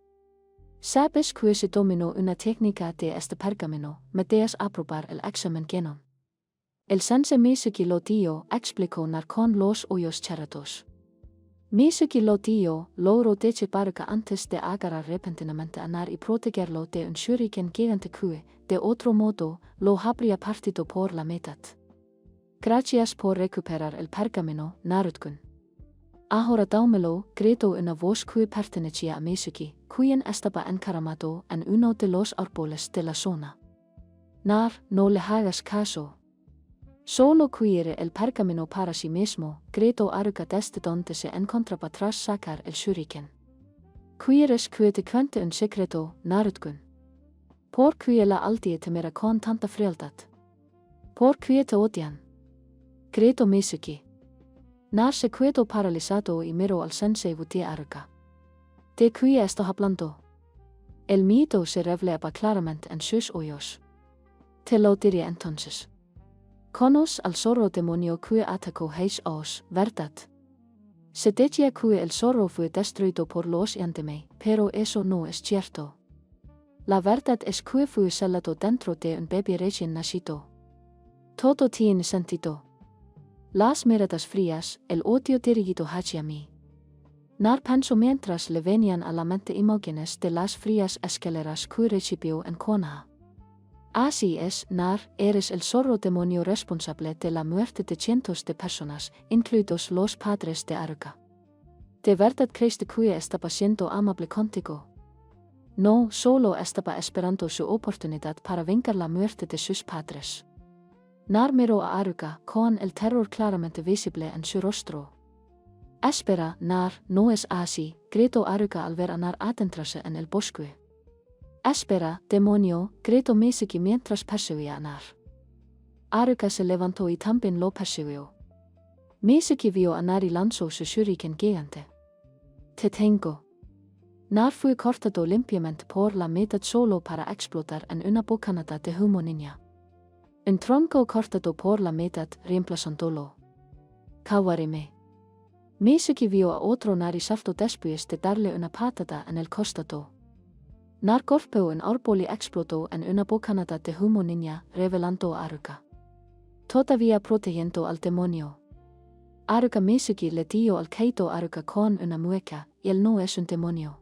[SPEAKER 1] ¿Sabes que se dominó una técnica de este pergamino, medias aprobar el examen genom? El sensei Mizuki lo dio, explicó Nar con los ojos cerrados. Mizuki lo dio, logró decir que antes de agarrar repentinamente a Nar y protegerlo de un shuriken gigante que, de otro modo, lo habría partido por la mitad. Gracias por recuperar el pergamino, Naruto-kun. Ahora dámelo, gritó una voz que pertenecía a Mizuki, quien estaba encaramado en uno de los árboles de la zona. Nar, no le hagas caso. Solo quiere el pergamino para sí mismo, gritó Haruka desde donde se encontraba tras sacar el shuriken. ¿Quieres que te cuente un secreto, Naruto-kun? ¿Por qué la aldea te mira con tanta frialdad? ¿Por qué te odian? Gritó Mizuki. Nar se quedó paralizado y miró al sensei de Haruka. ¿De qué está hablando? El miedo se revelaba claramente en sus ojos. Te lo diré entonces. Conos al zorro demonio que atacó os, ¿verdad? Se decía que el zorro fue destruido por los Yandeme, pero eso no es cierto. La verdad es que fue celado dentro de un bebé recién nacido. Todo tiene sentido. Las miradas frías, el odio dirigido hacia mí. Nar pensó mientras le venían a la mente imágenes de las frías escaleras que recibió en Konoha. Así es, Nar, eres el zorro demonio responsable de la muerte de cientos de personas, incluidos los padres de Haruka. ¿De verdad crees que estaba siendo amable contigo? No, solo estaba esperando su oportunidad para vengar la muerte de sus padres. Nar miró a Haruka con el terror claramente visible en su rostro. Espera, Nar, no es así, gritó Haruka al ver a Nar adentrarse en el bosque. Espera, demonio, gritó Mizuki mientras perseguía a Nar. Haruka se levantó y también lo persiguió. Mizuki vio a Nar y lanzó su shuriken gigante. Te tengo. Nar fue cortado limpiamente por la mitad solo para explotar en una bocanada de humo ninja. Un tronco cortado por la mitad, reemplazándolo. Kawarime. Mizuki vio a otro Nar y saltó después de darle una patada en el costado. Nar golpeó un árbol y explotó en una bocanada de humo ninja, revelando a Haruka. Todavía protegiendo al demonio. Haruka Mizuki le dio al Kaito Haruka con una mueca, y él no es un demonio.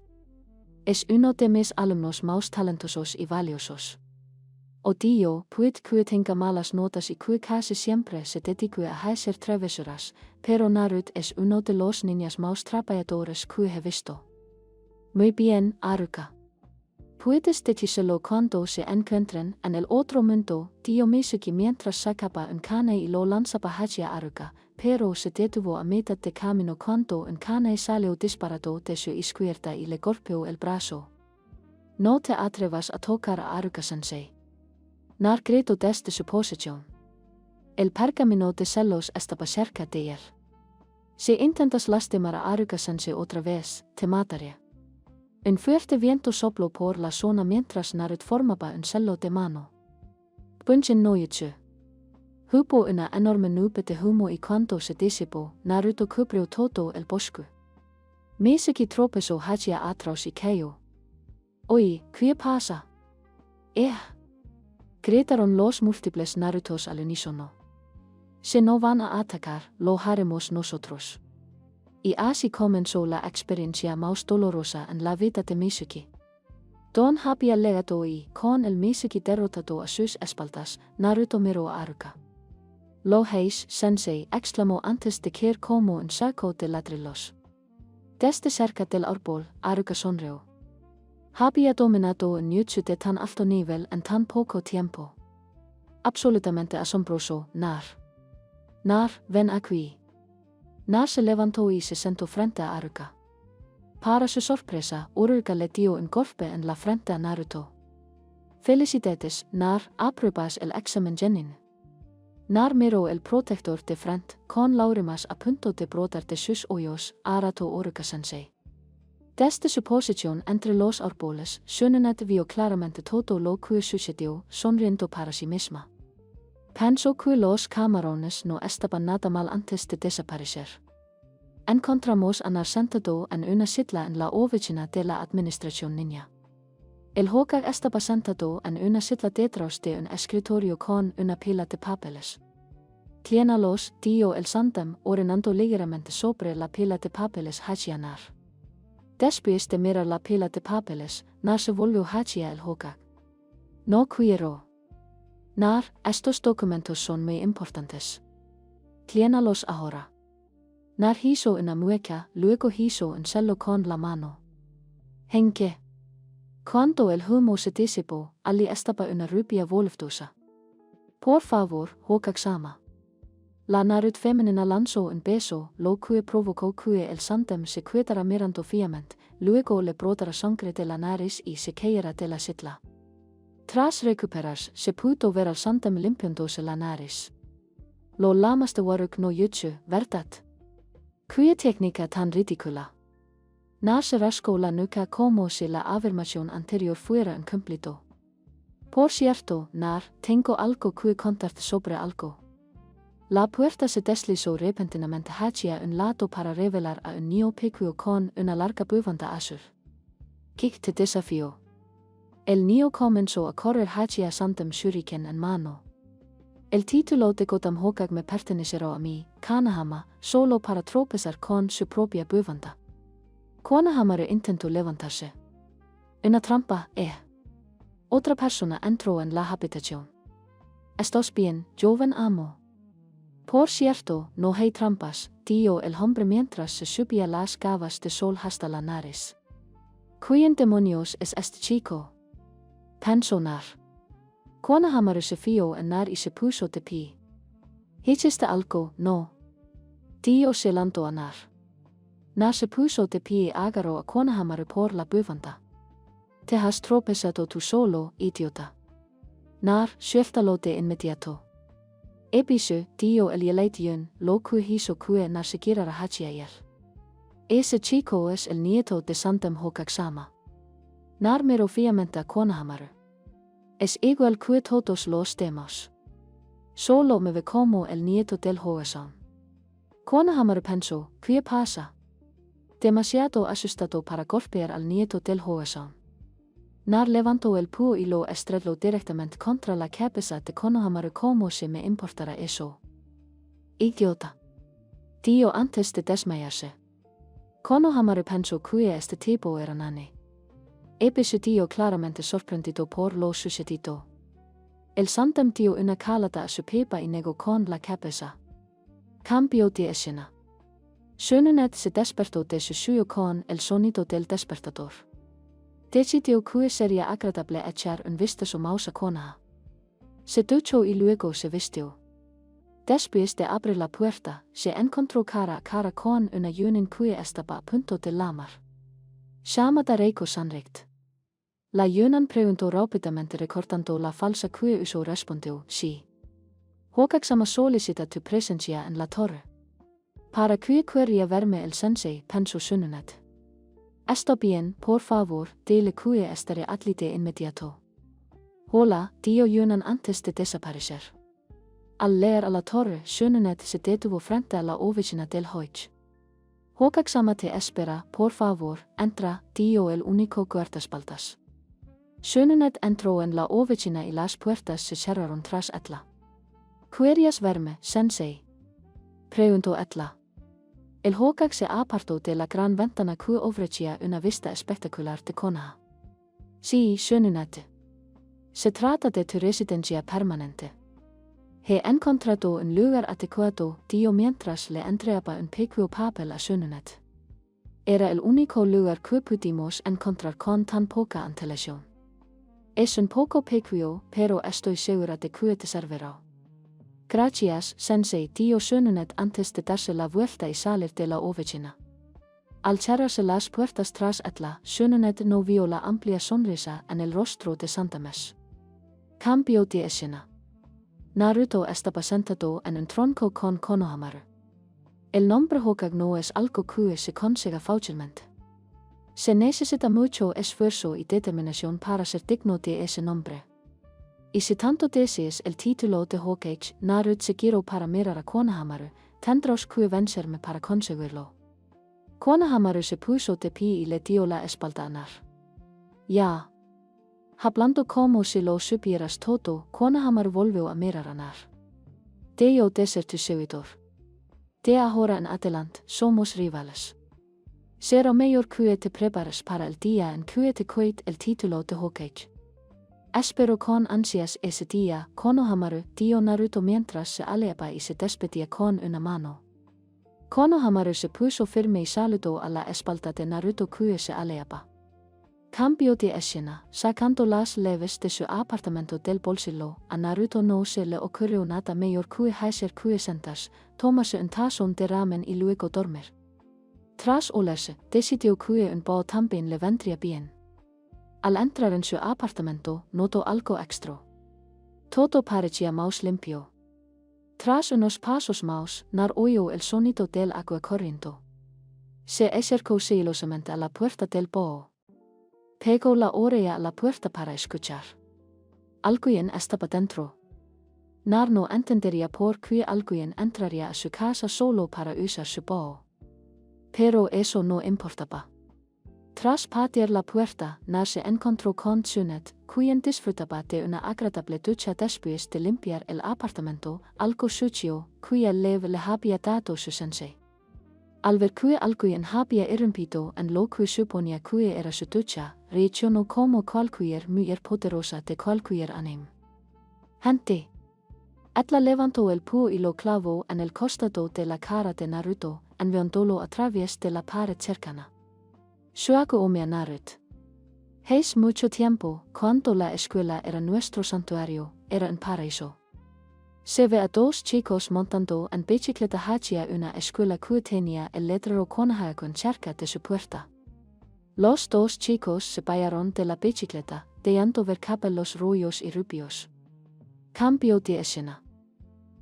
[SPEAKER 1] Es uno de mis alumnos más talentosos y valiosos. Odio, puede que tenga malas notas y que casi siempre se dedique a hacer travesuras, pero Naruto es uno de los niños más trabajadores que he visto. Muy bien, Haruka. Puedes decírselo cuando se encuentren en el otro mundo, dio Mizuki mientras sacaba un cane y lo lanzaba hacia Haruka, pero se detuvo a mitad de camino cuando un cane salió disparado de su izquierda y le golpeó el brazo. No te atrevas a tocar a Haruka-sensei. Nar gritó desde su posición. El pergamino de celos estaba cerca de él. Si intentas lastimar a Haruka-sensei otra vez, te mataré. Un fuerte viento sopló por la zona mientras Naruto formaba un celo de mano. Bunjin no Jutsu. Hubo una enorme nube de humo y cuando se disipó, Naruto cubrió todo el bosque. Mizuki tropezó hacia atrás y cayó. Oye, ¿qué pasa? Gritaron los múltiples Narutos al unísono. Si no van a atacar, lo haremos nosotros. Y así comenzó la experiencia más dolorosa en la vida de Mizuki. Don había llegado y, con el Mizuki derrotado a sus espaldas, Naruto miró a Haruka. Lo veis, sensei, exclamó antes de caer como un saco de ladrillos. Desde cerca del árbol, Haruka sonrió. Había dominado un jutsu de tan alto nivel en tan poco tiempo. Absolutamente asombroso, Nar. Nar, ven aquí. Nar se levantó y se sentó frente a Haruka. Para su sorpresa, Haruka le dio un golpe en la frente a Naruto. Felicidades, Nar, apruebas el examen genin. Nar miro el protector de frente, con laurimas a punto de brotar de sus hoyos, arato oruca sensei. Desde su posición entre los árboles, Sjönenet vio claramente todo lo que sucedió, sonriendo para sí misma. Pensó que los camarones no estaban nada mal antes de desaparecer. Encontramos a Nar sentado en una silla en la oficina de la administración niña. El joven estaba sentado en una silla detrás de un escritorio con una pila de papeles. Tiene los dio el Sandem orinando ligeramente sobre la pila de papeles hacia Nar. Después de mirar la pila de papeles, Nar se volvió hacia el joven. No quiero. Nar, estos documentos son muy importantes. Tiénalos ahora. Nar hizo una mueca, luego hizo un celo con la mano. ¿En qué? Cuando el humo se disipó, allí estaba una rubia voluptuosa. Por favor, Hokagsama. La narut femenina lanzó un beso, lo que provocó que el Sandem se quedara mirando fijamente, luego le brotara sangre de la nariz y se cayera de la silla. Tras recuperarse, se pudo ver al Sandem limpiándose la nariz. Lo lamas de waruk no yuchu, verdad. Qué técnica tan ridícula. Nar se rascó la nuca como si la afirmación anterior fuera un cumplido. Por cierto, Nar, tengo algo que contarte sobre algo. La puerta se deslizó repentinamente hacia un lado para revelar a un niño pequeño con una larga bufanda azul. Kick te desafío. El niño comenzó a correr hacia Sandem shuriken en mano. El título de Godam Hokage me pertenecerá a mí, Konohama, solo para tropezar con su propia bufanda. Konohamaru intentó levantarse. Una trampa, Otra persona entró en la habitación. ¿Estás bien, joven amo? Por cierto, no hay trampas, dijo el hombre mientras se subía las gafas de sol hasta la nariz. ¿Quién demonios es este chico? Pensó Nar. Konohamaru se fió en Nar y se puso de pie. ¿Hiciste algo? No. Dijo celando a Nar. Nar se puso de pie y agarró a Konohamaru por la bufanda. Te has tropezado tú solo, idiota. Nar, suéltalo de inmediato. Episu, dijo el Yeleitiun, lo que hizo que Nar se girara hacia él. Ese chico es el nieto de Sandem Hokagsama. Nar miró fijamente a Konohamaru. Es igual que todos los demás. Solo me ve como el nieto del Hogasan. Konohamaru pensó, ¿qué pasa? Demasiado asustado para golpear al nieto del Hogasan. Nar levantó el puño y lo estrelló directamente contra la cabeza de Konohamaru como si me importara eso. Idiota. Dijo antes de desmayarse. Konohamaru pensó que este tipo era Nani. Episodio claramente sorprendido por lo sucedido. El Sandem dio una calada a su pepa y negó con la cabeza. Cambió de escena. Sjönenet se despertó de su sueño con el sonido del despertador. Decidió que sería agradable echar un vistazo más a Konoha. Se duchó y luego se vistió. Después de abrir la puerta, se encontró cara a cara con una yunin que estaba a punto de lamar. Llamada Reiko Sanrikt. La yunan preguntó rápidamente recordando la falsa que usó respondió, sí. Hokagsama solicita tu presencia en la torre. Para que quería verme el sensei, pensó Sjönenet. Está bien, por favor, dile que estaré allí de inmediato. Hola, dijo yunan antes de desaparecer. Al leer a la torre, Sjönenet se detuvo frente a la oficina del Hoich. Hokagsama te espera, por favor, entra, dijo el único guardaespaldas. Sjönenet entró en la oficina y las puertas se cerraron tras ella. ¿Querías verme, sensei? Preguntó ella. El Hokage se apartó de la gran ventana que ofrecía una vista espectacular de Konoha. Sí, Sjönenet. Se trata de tu residencia permanente. He encontrado un lugar adecuado, dijo mientras le entregaba un pequeño papel a Sjönenet. Era el único lugar que pudimos encontrar con tan poca antelación. Es un poco pequeño, pero estoy segura de que te servirá. Gracias, sensei, dijo Sjönenet antes de darse la vuelta y salir de la oficina. Al cerrarse las puertas tras ella, Sjönenet no vio la amplia sonrisa en el rostro de Sandemes. Cambió de escena. Naruto estaba sentado en un tronco con Konohamaru. El nombre Hokage no es algo que se consiga fácilmente. Se necesita mucho esfuerzo y determinación para ser digno de ese nombre. Y si tanto deseas el título de Hokage, Naruto seguirá para mirar a Konohamaru, tendrás que vencerme para conseguirlo. Konohamaru se puso de pie y le dio la espalda a Nar. Ya. Hablando como si lo supieras todo, Konohamaru volvió a mirar a Nar. Debo de ser tu seguidor. De ahora en adelante, somos rivales. Será mejor que te prepares para el día en que te quite el título de Hokage. Espero con ansias ese día, Konohamaru dio Naruto mientras se alejaba y se despedía con una mano. Konohamaru se puso firme y saludó a la espalda de Naruto que se alejaba. Cambio de escena, sacando las llaves de su apartamento del bolsillo, a Naruto no se le ocurrió nada mejor que hacer que sentarse, tomarse un tazón de ramen y luego dormir. Tras olerse, decidió que un bo también le vendría bien. Al entrar en su apartamento, notó algo extra. Todo parecía más limpio. Tras unos pasos más, Nar oyó el sonido del agua corriendo. Se acercó sigilosamente a la puerta del boho. Pegó la oreja a la puerta para escuchar. Alguien estaba dentro. Nar no entendería por qué alguien entraría a su casa solo para usar su boho. Pero eso no importaba. Tras patear la puerta, Nar se encontró con Tsunade, quien disfrutaba de una agradable ducha después de limpiar el apartamento, algo sucio, cuya leve le había dado su sensei. Al ver que alguien había irrumpido en lo que suponía que era su ducha, reaccionó como cualquier mujer poderosa de cualquier anime. Gente. Ella levantó el puño y lo clavó en el costado de la cara de Naruto, enviándolo a través de la pared cercana. Shuaku Omi a Naruto. Hace mucho tiempo, cuando la escuela era nuestro santuario, era un paraíso. Se ve a dos chicos montando en bicicleta hacia una escuela que tenía el letrero Konohagakuen cerca de su puerta. Los dos chicos se bajaron de la bicicleta, dejando ver cabellos rubios y rubios. Cambio de escena.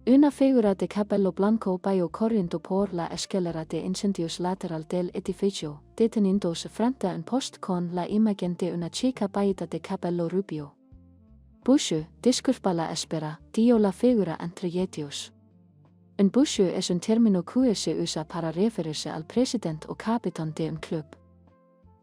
[SPEAKER 1] Una figura de cabello blanco bajó corriendo por la escalera de incendios lateral del edificio, deteniéndose frente a un post con la imagen de una chica bajita de cabello rubio. Bushu, disculpa la espera, dio la figura entre ellos. Un bushu es un término que se usa para referirse al presidente o capitán de un club.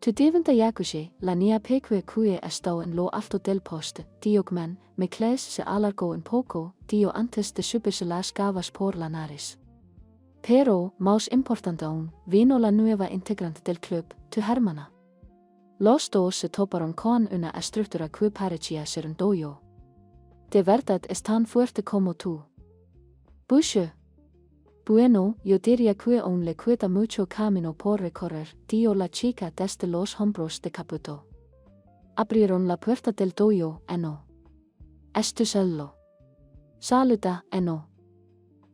[SPEAKER 1] Tu deventa Yakushi, la nia peque que estaba en lo alto del poste, Diogman, Mekles se alargó un poco, dio antes de subirse las gafas por la nariz. Pero, más importante aún, vino la nueva integrante del club, tu hermana. Los dos se toparon con una estructura que parecía ser un dojo. De verdad es tan fuerte como tú. Bushu. Bueno, yo diría que aún le queda mucho camino por recorrer, dio la chica desde los hombros de Kabuto. Abrieron la puerta del dojo, no. ¿Es tu solo? Saluda, no.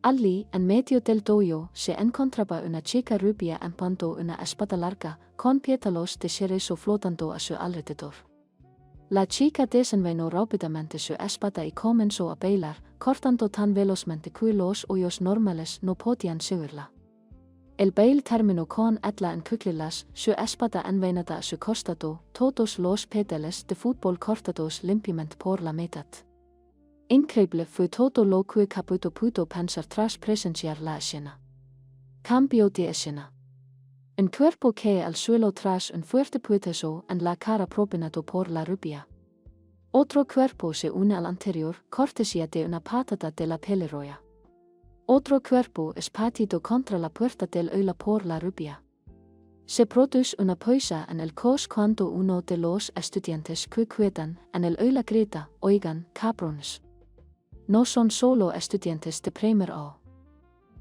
[SPEAKER 1] Allí, en medio del dojo, se encontraba una chica rubia empando una espada larga, con pétalos de cerezo flotando a su alrededor. La chica desenvainó rápidamente su espada y comenzó a bailar, cortando tan velozmente que los ojos normales no podían seguirla. El baile terminó con ella en cuclillas, su espada envainada a su costado, todos los pétales de fútbol cortados limpiamente por la mitad. Increíble fue todo lo que Kabuto pudo pensar tras presenciar la escena. Cambio de escena. Un cuerpo cae al suelo tras un fuerte puñetazo en la cara propinado por la rubia. Otro cuerpo se une al anterior, cortesía de una patada de la pelirroja. Otro cuerpo es partido contra la puerta del aula por la rubia. Se produce una pausa en el cos cuando uno de los estudiantes que quedan en el aula grita, oigan, cabrones. No son solo estudiantes de primer A.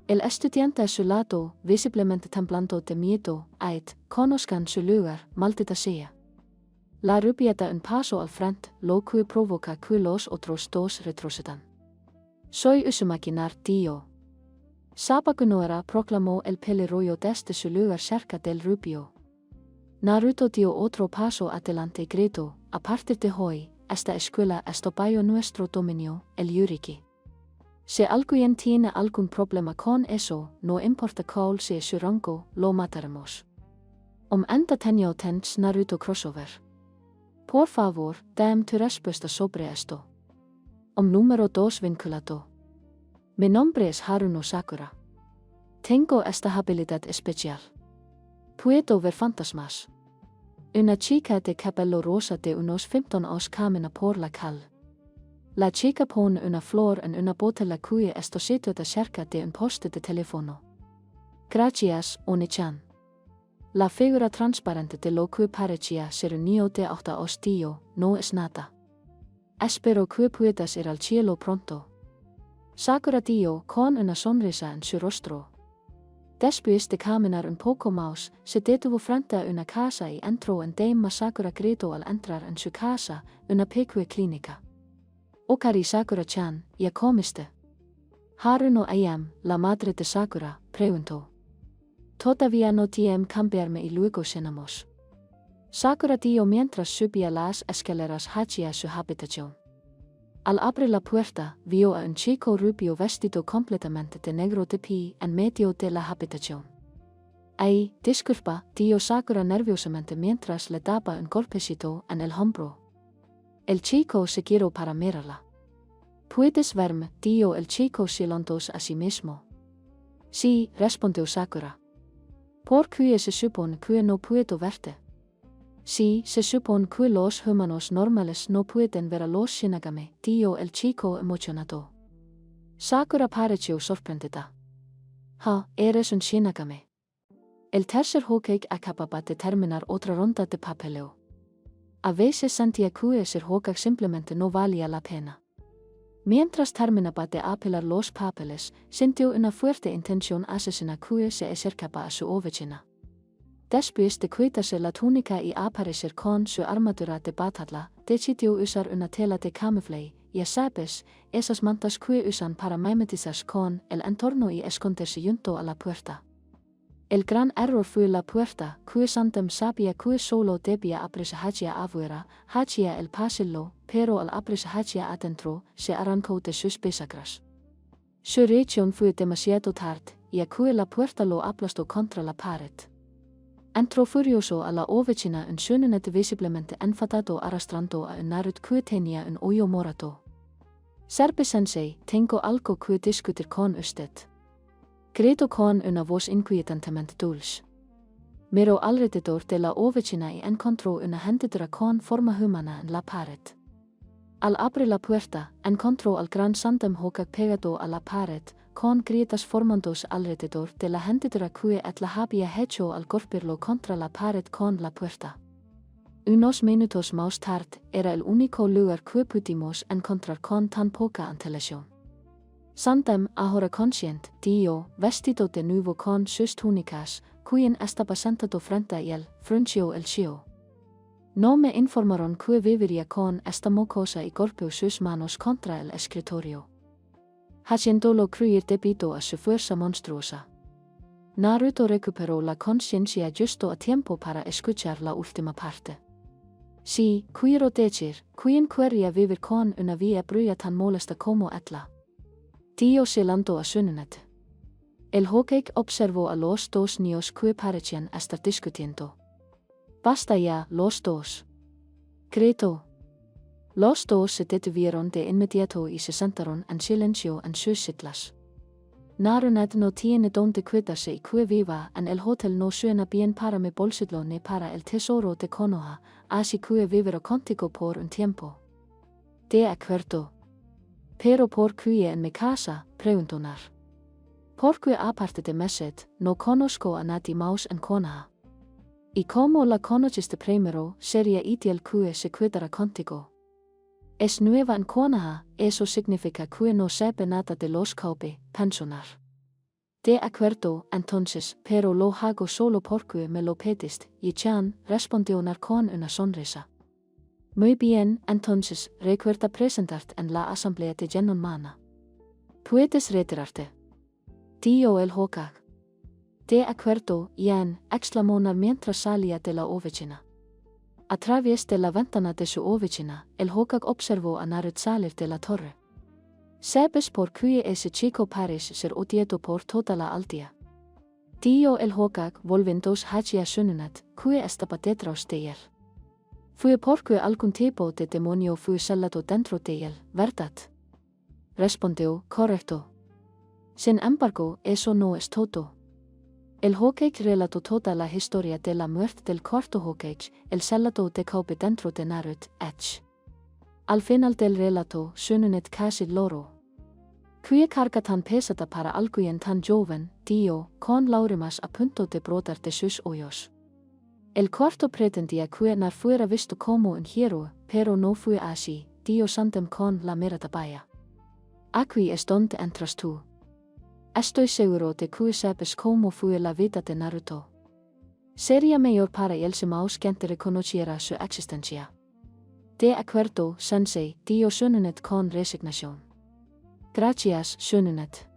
[SPEAKER 1] El estudiante a su lado, visiblemente temblando de miedo, conozcan su lugar, maldita sea. La rubia da un paso al frente, lo que provoca que los otros dos retrocedan. Soy Uzumaki Dio. Sabakunora proclamó el pelirrojo desde su lugar cerca del rubio. Naruto dio otro paso adelante y gritó, a partir de hoy, esta escuela está bajo nuestro dominio, el Yuriki. Se alguien tiene algún problema con eso, no importa cuál sea su rango, lo mataremos. Entertainio tens Naruto crossover. Por favor, dame tu respuesta sobre esto. Número 2 vinculado. Mi nombre es Haruno Sakura. Tengo esta habilidad especial. Puedo ver fantasmas. Una chica de cabello rosa de unos 15 años camina por la calle. La chica pone una flor en una botella que está situada cerca de un poste de teléfono. Gracias, Oni-chan. La figura transparente de lo que parecía ser un niño de 8 años no es nada. Espero que puedas ir al cielo pronto. Sakura dio con una sonrisa en su rostro. Después de caminar un poco más, se detuvo frente a una casa y entró en Dame Sakura gritó al entrar en su casa, una pequeña clínica. Okari Sakura-chan, ¿ya comiste? Haruno Ayam, la madre de Sakura, preguntó. Todavía no tiem cambiarme y luego cenamos. Sakura dio mientras subía las escaleras hacia su habitación. Al abrir la puerta, vio a un chico rubio vestido completamente de negro de pie en medio de la habitación. Ay, disculpa, dijo Sakura nerviosamente mientras le daba un golpecito en el hombro. El chico se giró para mirarla. ¿Puedes verme?, dijo el chico silencioso a sí mismo. Sí, respondió Sakura. ¿Por qué se supone que no puedo verte? Sí, se supone que los humanos normales no pueden ver a los Shinigami, dijo el chico emocionado. Sakura pareció sorprendida. Eres un Shinigami. El tercer Hokage acababa de terminar otra ronda de papeleo. A veces sentía que ser Hokage simplemente no valía la pena. Mientras terminaba de apilar los papeles, sintió una fuerte intención asesina que se acercaba a su oficina. Después de quitarse la túnica y aparecer con su armadura de batalla, decidió usar una tela de camuflaje, ya sabes, esas mantas que usan para mimetizar con el entorno y esconderse junto a la puerta. El gran error fue la puerta, que Santem sabía que solo debía abrirse hacia afuera, hacia el pasillo, pero al abrirse hacia adentro, se arrancó de sus bisagras. Su reacción fue demasiado tarde, ya que la puerta lo aplastó contra la pared. Entró furioso a la oficina en su net visiblemente enfadado arrastrando a un Naruto que tenía un hoyo morado. Serpe-sensei, tengo algo que discutir con usted. Gritó con una voz inquietantemente dulce. Miró alrededor de la oficina y encontró una hendidura con forma humana en la pared. Al abrir la puerta, encontró al gran Santem Hokage pegado a la pared, con grietas formándose alrededor de la hendidura que la había hecho al golpearlo contra la pared con la puerta. Unos minutos más tarde, era el único lugar que pudimos encontrar con tan poca antelación. Santem, ahora consciente, dijo, vestido de nuevo con sus túnicas, quien estaba sentado frente a él, frunció el ceño. No me informaron que viviría con esta mocosa y golpeó sus manos contra el escritorio. Haciéndolo creer debido a su fuerza monstruosa. Naruto recuperó la conciencia justo a tiempo para escuchar la última parte. Sí, quiero decir, quien quería vivir con una vía bruya tan molesta como ella. Dio se lanzó a su net. El Hokage observó a los dos niños que parecían estar discutiendo. Basta ya, los dos. Gritó. Los dos se detuvieron de inmediato y se sentaron en silencio en sus sillas. Naruto no tiene donde quedarse y que viva en el hotel no suena bien para mi bolsillo ni para el tesoro de Konoha, así que viviré contigo por un tiempo. De acuerdo. Pero ¿por qué en mi casa?, preguntó Nar. Porque aparte de Mesed, no conozco a nadie más en Konoha. Y como la conociste primero, sería ideal que se quedara contigo. Es nueva en Konoha, eso significa que no sabe nada de los Kobe, pensó Nar. De acuerdo, entonces, pero lo hago solo porque me lo pediste, Yi-chan, respondió Nar con una sonrisa. Muy bien, entonces, recuerda presentarte en la asamblea de Genon Mana. Puedes retirarte. Dijo el Hokage. De acuerdo, Yan, exclamó Nar mientras salía de la oficina. A través de la ventana de su oficina, el Hokage observó a Naruto salir de la torre. Sabes por qué ese chico parece ser odioso por toda la aldea. Dio el hogak volvendos hacia sununat, que estaba detrás de él. Fue porque algún tipo de demonio fue salado dentro de él, ¿verdad? Respondió, correcto. Sin embargo, eso no es todo. El hogak relató toda la historia de la muerte del cuarto hogak, el salado de Kobe dentro de Narut, H. Al final del relato, sununet casi loro. Que carga tan pesada para alguien tan joven, Dio, con lágrimas a punto de brotar de sus ojos. El cuarto pretendía que no fuera visto como un héroe, pero no fue así, Dio santam con la mirada baya. Aquí es donde entras tú. Estoy seguro de que sabes cómo fue la vida de Naruto. Sería mejor para él si más gente reconociera su existencia. De acuerdo, sensei, Dio sununet con resignación. Gracias, sununet.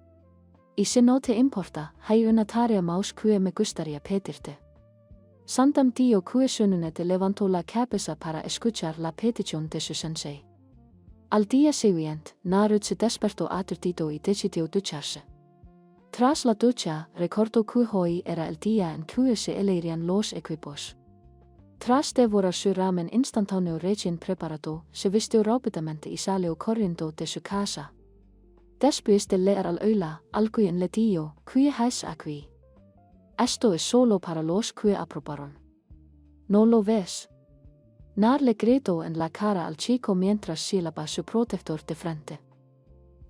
[SPEAKER 1] Y si no te importa, hay una tarea más que me gustaría pedirte. Santam Dio que sununet levantó la cabeza para escuchar la petición de su sensei. Al día siguiente, Naruto se despertó aturdido y decidió ducharse. Tras la ducha, recordó que hoy era el día en que se elegirían los equipos. Tras devorar su ramen instantáneo recién preparado, se vistió rápidamente y salió corriendo de su casa. Después de leer al aula, alguien le dijo, ¿qué es aquí? Esto es solo para los que aprobaron. ¿No lo ves? Nar le gritó en la cara al chico mientras silaba su protector de frente.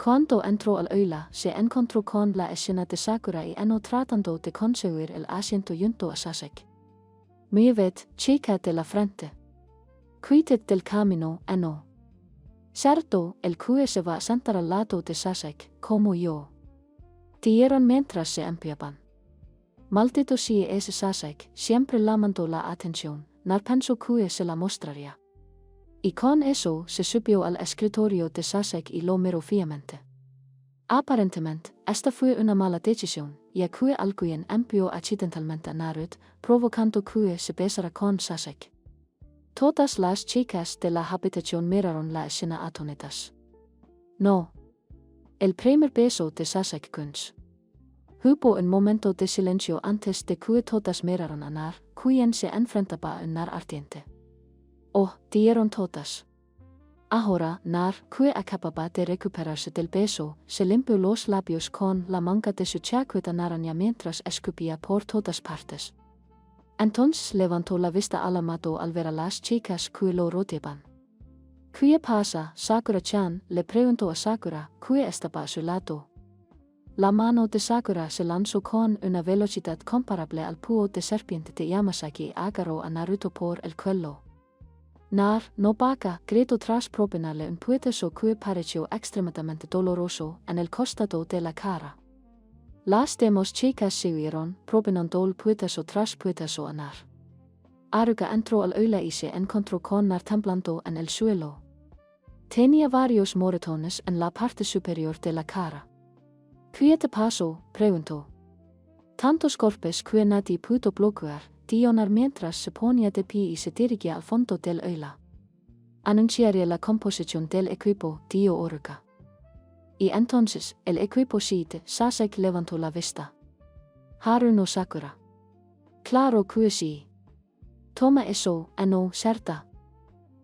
[SPEAKER 1] Cuando entró al aula, se encontró con la escena de Sakura y Eno tratando de conseguir el asiento junto a Sasuke. Muéved, chica de la frente. Quítate del camino, Eno. Cierto, el que se va a sentar al lado de Sasuke, como yo. Dijeron mientras se empujaban. Maldito sea ese Sasuke, siempre llamando la atención, no pensó que se la mostraría. Y con eso se subió al escritorio de Sasuke y lo miró fijamente. Aparentemente, esta fue una mala decisión, ya que alguien empujó accidentalmente a Naruto, provocando que se besara con Sasuke. Todas las chicas de la habitación miraron la escena atónitas. No. El primer beso de Sasuke Guns. Hubo un momento de silencio antes de que todas miraron a Nar, quien se enfrentaba a un Nar ardiente. Oh, dijeron todas. Ahora, Nar, que acababa de recuperarse del beso, se limpió los labios con la manga de su chaqueta naranja mientras escupía por todas partes. Entonces levantó la vista alarmado al ver a las chicas que lo rodeaban. ¿Qué pasa, Sakura-chan? Le preguntó a Sakura, que estaba a su lado. La mano de Sakura se lanzó con una velocidad comparable al púo de serpiente de Yamasaki y agarró a Naruto por el cuello. Nar, no vaca, gritó tras propinarle un puñetazo que pareció extremadamente doloroso en el costado de la cara. Las demás chicas siguieron, propinando el puñetazo tras puñetazo a Nar. Aruga entró al aula y se encontró con Nar temblando en el suelo. Tenía varios moretones en la parte superior de la cara. ¿Qué te pasó?, preguntó. Tantos golpes que nadie pudo bloquear, dijo Nar mientras se ponía de pie y se dirigía al fondo del aula. Anunciaré la composición del equipo, dijo Aruga. Y entonces, el equipo siete, Sasuke levantó la vista. Haruno Sakura. Claro que sí. Toma eso, Eno, ¿cierta?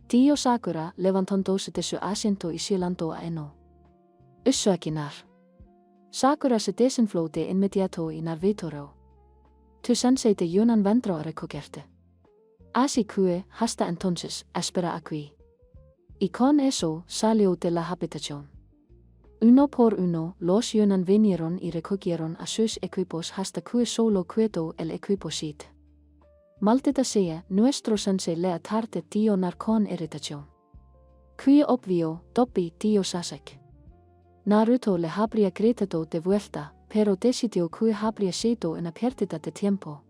[SPEAKER 1] Dijo Sakura, levantándose de su asiento y silando a Eno. Usaki Nar. Sakura se desinfló de inmediato y Nar vitoró. Tu sensei de Yunan vendrá a recogerte. Así que, hasta entonces, espera aquí. Y con eso, salió de la habitación. Uno por uno, los Yunan vinieron y recogieron a sus equipos hasta que solo quedó el equipo 7. Maldita sea, nuestro sensei le tarde dijo Nar con irritación. Que obvio, Dobby, dijo Sasuke. Naruto le habría gritado de vuelta, pero decidió que habría sido una pérdida de tiempo.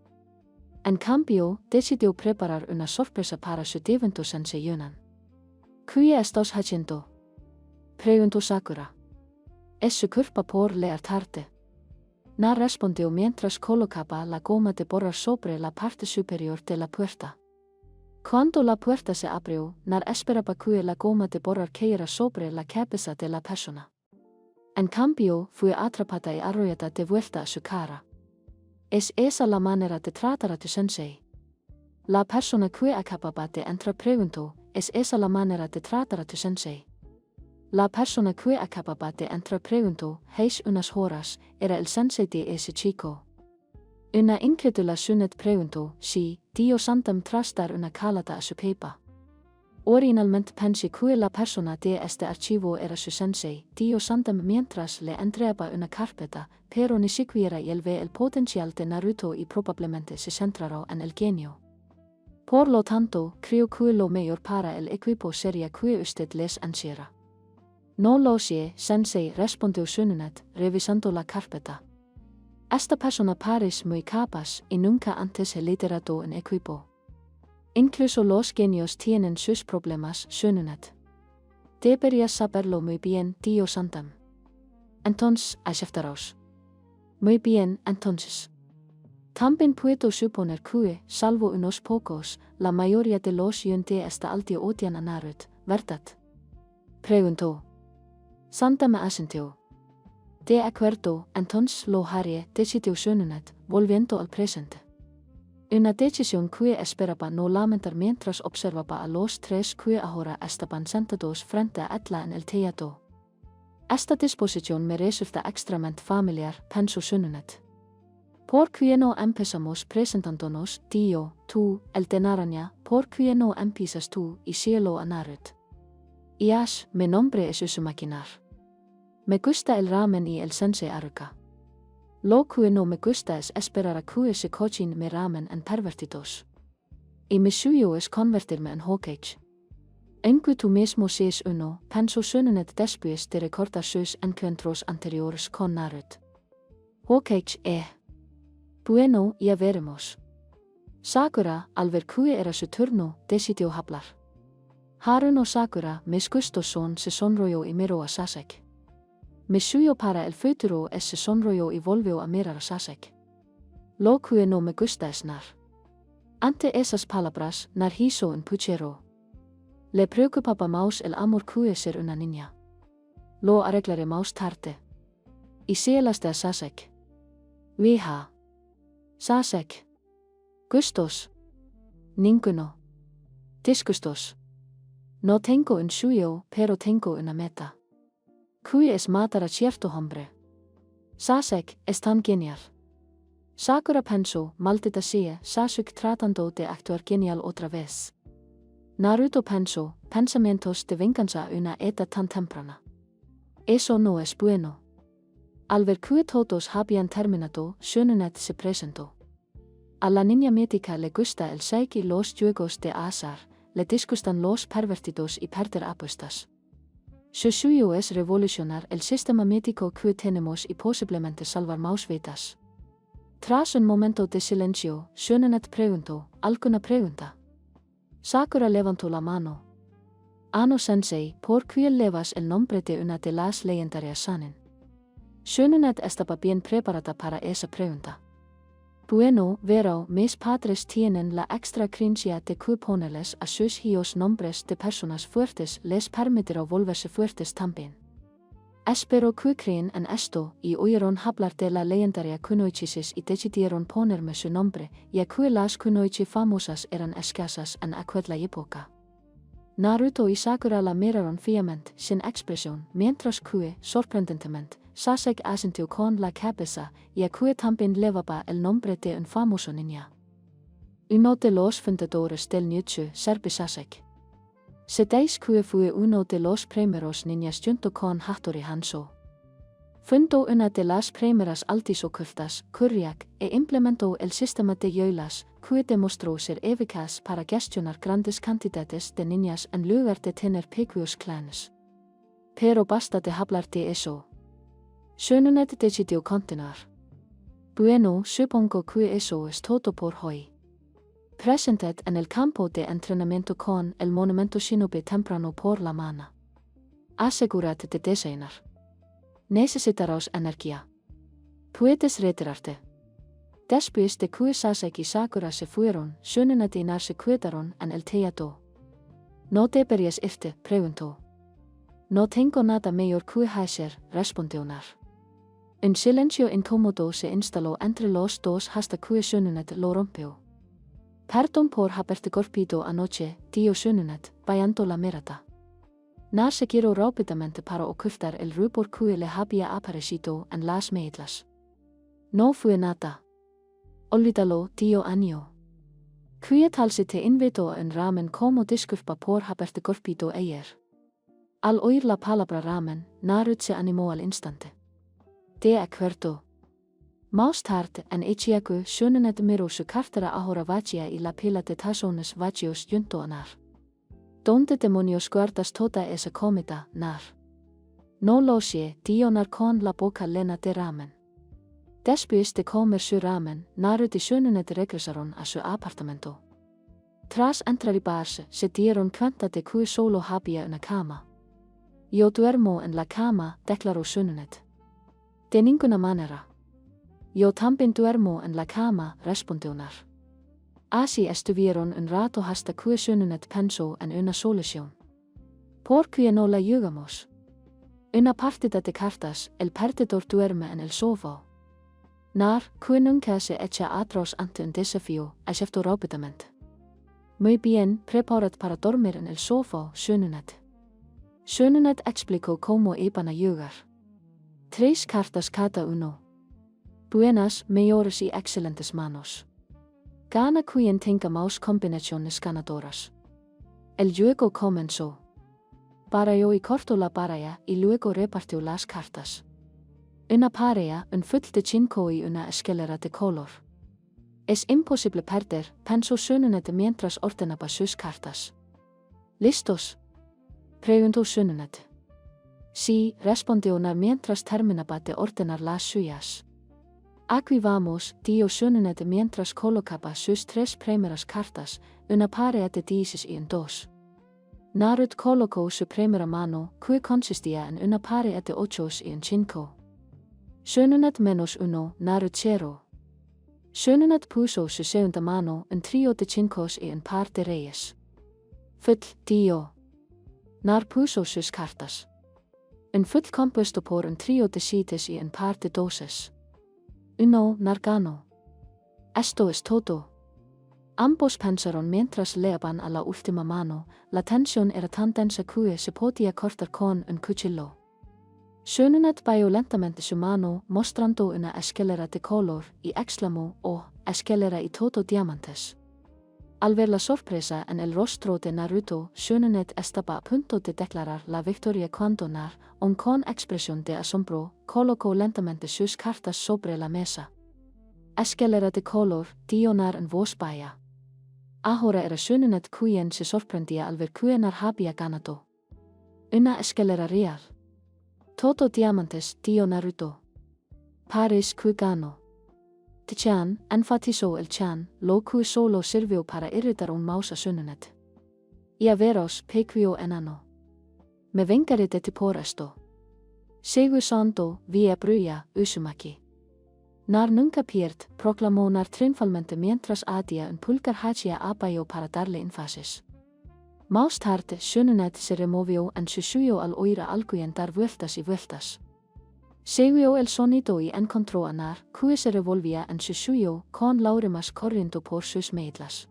[SPEAKER 1] En cambio, decidió preparar una sorpresa para su divino sensei Yunan. ¿Qué estás haciendo?, preguntó Sakura. Es su culpa por leer tarde. Nar respondió mientras colocaba la goma de borrar sobre la parte superior de la puerta. Cuando la puerta se abrió, Nar esperaba que la goma de borrar cayera sobre la cabeza de la persona. En cambio, fue atrapada y arrollada de vuelta a su cara. Es esa la manera de tratar a tu sensei. La persona que acababa de entrar preguntó, ¿es esa la manera de tratar a tu sensei? La persona que acababa de entrar preguntó, ¿heis unas horas, era el sensei de ese chico? Una incrédula Sunet preguntó, sí, Dio santam trastar una calata a su pepa. Originalmente pensé que la persona de este archivo era su sensei, Dio santam mientras le entregaba una carpeta, pero ni siquiera él ve el potencial de Naruto y probablemente se centrará en el genio. Por lo tanto, creo que lo mejor para el equipo sería que usted les encierra. No lo sé, sensei, respondió Sunet, revisando la carpeta. Esta persona parece muy capaz y nunca antes he liderado un equipo. Incluso los genios tienen sus problemas, Sunet. Deberías saberlo muy bien, Dio santam. Entonces, aceptaros. Muy bien, entonces. También puedo suponer que, salvo unos pocos, la mayoría de los yunte esta alti odian a Naruto, ¿verdad? Preguntó. Santam asintió. De acuerdo, entonces lo haré, decidió Sunet, volviendo al presente. Una decisión que esperaba no lamentar mientras observaba a los tres que ahora estaban sentados frente a Atla en el teatro. Esta disposición me resulta extremadamente familiar, pensó Sunet. ¿Por qué no empezamos presentándonos, Dio, tú, el de Naranja, por qué no empiezas tú y cielo a Naruto? Yash, mi nombre es Usumakinar. Me gusta el ramen y el sensei Aruka. Lo que no me gusta es esperar a que se cocinen mi ramen en pervertidos. Y mi suyo es convertirme en Hokage. En que tú mismo seas uno, pensó Sunet después de recordar sus encuentros anteriores con Naruto. Hokage, Bueno, ya veremos. Sakura, al ver que era su turno, decidió hablar. Haruno Sakura, mis gustos se sonroyó y miró a Sasuke. Mi suyo para el futuro es se sonroyó y volvió a mirar a Sasuke. Lo que no me gusta es Nar. Ante esas palabras, Nar hizo un puchero. Le preocupaba más el amor que ser una niña. Lo arreglaré más tarde. Y cielaste a Sasuke. Vieja. Sasuke. Gustos. Ninguno. Disgustos. No tengo un suyo, pero tengo una meta. Que es matar a cierto hombre. Sasuke es tan genial. Sakura pensó, maldita sea, Sasuke tratando de actuar genial otra vez. Naruto pensó, pensamientos de venganza a una edad tan temprana. Eso no es bueno. Al ver que todos habían terminado, Sunet se presentó. A la niña mítica le gusta el sake y los juegos de azar, le disgustan los pervertidos y perder apuestas. Su suyo es revolucionar el sistema médico que tenemos y posiblemente salvar más vidas. Tras un momento de silencio, Sunet preguntó, ¿alguna pregunta? Sakura levantó la mano. Ano sensei, ¿por qué llevas el nombre de una de las legendarias Sannin? Sunet estaba bien preparada para esa pregunta. Bueno, verá, mis padres tienen la extra creencia de que ponerles a sus hijos nombres de personas fuertes les permitirá volverse fuertes también. Espero que creen en esto y oyeron hablar de la legendaria kunoichi y decidieron ponerme su nombre, ya que las kunoichi famosas eran escasas en aquella época. Naruto y Sakura la miraron fijamente, sin expresión, mientras que, sorprendentemente, Sasuke asintió con la cabeza, ya que también llevaba el nombre de un famoso ninja. Uno de los fundadores del ninjutsu, Serbi Sasuke. ¿Sabéis que fue uno de los primeros ninjas junto con Hattori Hanzo? Fundó una de las primeras artes ocultas, Kuryak, e implementó el sistema de yolas, que demostró ser eficaz para gestionar grandes cantidades de ninjas en lugar de tener pequeños clanes. Pero basta de hablar de eso. Sunet decidió continuar. Bueno, supongo que eso es todo por hoy. Presented en el campo de entrenamiento con el monumento Shinobi temprano por la mañana. Asegúrate de desayunar. Necesitarás energía. Puedes retirarte. Después de que Sasuke y Sakura se fueron, Sunet y Nar se quedaron en el teatro. ¿No deberías irte?, preguntó. No tengo nada mayor que hacer, respondió Nar. Un silencio incómodo se instaló entre los dos hasta que Sununet lo rompió. Perdón por haberte golpeado anoche, tío Sununet, vallando la mirada. Nar se giró rápidamente para ocultar el rubor que le había aparecido en las medias. No fue nada. Olvídalo, tío Año. ¿Qué tal si te invito en ramen como disculpa por haberte golpeado ayer? Al oír la palabra ramen, Narut se animó al instante. De acuerdo. Más tarde en Echiaku Sununet miró su cartera ahora vacía y la pila de tazones vacíos junto a Nar. ¿Dónde demonios guardas toda esa comida, Nar? No lo sé, tío Nar con la boca llena de ramen. Después de comer su ramen, Narut y Sununet regresaron a su apartamento. Tras entrar y barse, se dieron cuenta de que solo había una cama. Yo duermo en la cama, declaró Sununet. De ninguna manera. Yo también duermo en la cama, respondió Nar. Así estuvieron un rato hasta que Sununet pensó en una solución. ¿Por qué no la jugamos? Una partida de cartas, el perdedor duerme en el sofá. Nar, que nunca se echa atrás ante un desafío, aceptó rápidamente. Muy bien, preparad para dormir en el sofá, Sununet. Sununet explicó cómo iban a jugar. 3 cartas cada uno. Buenas, mejores y excelentes manos. Gana quien tenga más combinaciones ganadoras. El juego comenzó. Barajó y cortó la baraja y luego repartió las cartas. Una pareja, un full de 5 y una escalera de color. Es imposible perder, pensó Sununet mientras ordenaba sus cartas. ¿Listos? Preguntó Sununet. Sí, respondió Nar mientras terminaba de ordenar las suyas. Aquí vamos, tío Sununet mientras colocaba sus 3 primeras cartas, una pareja de 10 y un 2. Narut colocó su primera mano, que consistía en una pareja de 8 y un 5. Sununet -1, Narut 0. Sununet puso su segunda mano, un trío de 5 y un par de reyes. Full, tío. Nar puso sus cartas. Un full compuesto por un trío de 7 y un par de 2. Uno, Nar ganó. Esto es todo. Ambos pensaron mientras leaban a la última mano, la tensión era tan densa que se podía cortar con un cuchillo. Sununet bajó lentamente su mano, mostrando una escalera de color, y exclamó, oh, escalera y todo diamantes. Al ver la sorpresa en el rostro de Naruto, Sununet estaba a punto de declarar la victoria cuando Nar, con expresión de asombro, colocó lentamente sus cartas sobre la mesa. Escalera de color, tío Nar en voz baja. Ahora era Sununet quien se sorprendía al ver que Nar había ganado. Una escalera real. Todo diamantes, tío Naruto. Paris que ganó. Chan, enfatizó el Chan, lo que solo sirvió para irritar un mouse a Sununet. Y a veros, pequio enano. Me vengaré de ti por esto. Segu santo, via bruya, Uzumaki. Nar nunca pierde, proclamó Nar triunfalmente mientras adía un pulgar hacia abajo para darle énfasis. Más tarde, Sununet se removió en su suyo al oír a alguien dar vueltas y vueltas. Siguió el sonido y encontró a Nar, que se revolvía en su suyo, con lágrimas corriendo por sus mejillas.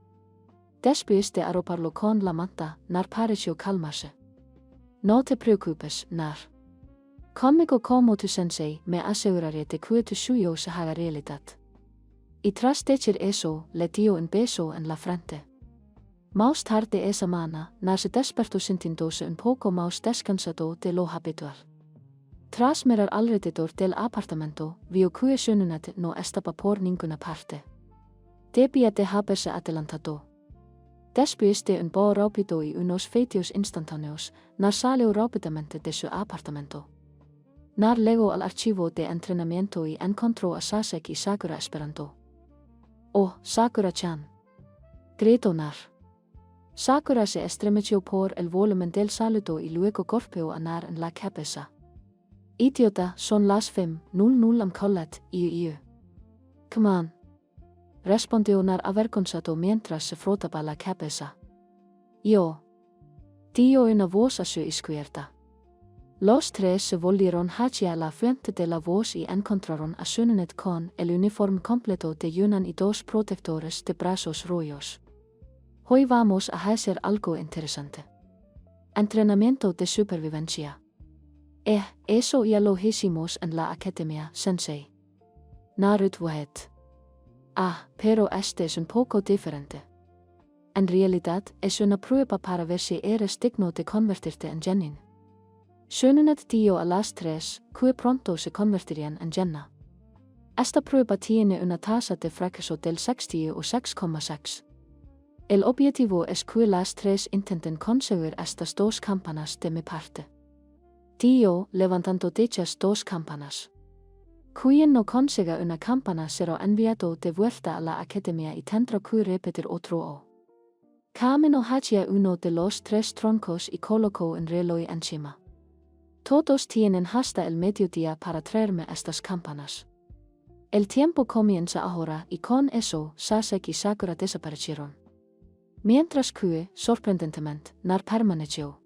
[SPEAKER 1] Después de arroparlo con la manta, Nar pareció calmarse. No te preocupes, Nar. Conmigo como tu sensei, me aseguraré de que tu suyo se haga realidad. Y tras decir eso, le dio un beso en la frente. Más tarde esa mañana, Nar se despertó sintiéndose un poco más descansado de lo habitual. Tras mirar alrededor del apartamento, vio que Sununet no estaba por ninguna parte. Debía de haberse adelantado. Después de un bo rápido y unos fetios instantáneos, Nar salió rápidamente de su apartamento. Nar llegó al archivo de entrenamiento y encontró a Saseki y Sakura esperando. Oh, Sakura-chan. Gritó Nar. Sakura se estremeció por el volumen del saludo y luego golpeó a Nar en la cabeza. Idiota, son las 5:00 am collet, Come on. Respondió Nar avergonzado mientras se frotaba la cabeza. Yo. Dio una voz a su izquierda. Los tres se volvieron hacia la fuente de la voz y encontraron a Sunanet con el uniforme completo de Yunan y dos protectores de brazos rollos. Hoy vamos a hacer algo interesante. Entrenamiento de supervivencia. Eso ya lo hicimos en la academia, sensei. Naruto. Pero este es un poco diferente. En realidad, es una prueba para ver si eres digno de convertirte en genin. Sunanet dio a las tres, que pronto se convertirían en Jenna. Esta prueba tiene una tasa de fracaso del 66,6. El objetivo es que las tres intenten conseguir estas dos campanas de mi parte. Dio, levantando dichas dos campanas. Quien no consiga una campana será enviado de vuelta a la academia y tendrá que repetir otro. Camino hacia uno de los tres troncos y colocó un reloj encima. Todos tienen hasta el mediodía para traerme estas campanas. El tiempo comienza ahora y con eso Saseki y Sakura desaparecieron. Mientras que, sorprendentemente, Nar permaneció.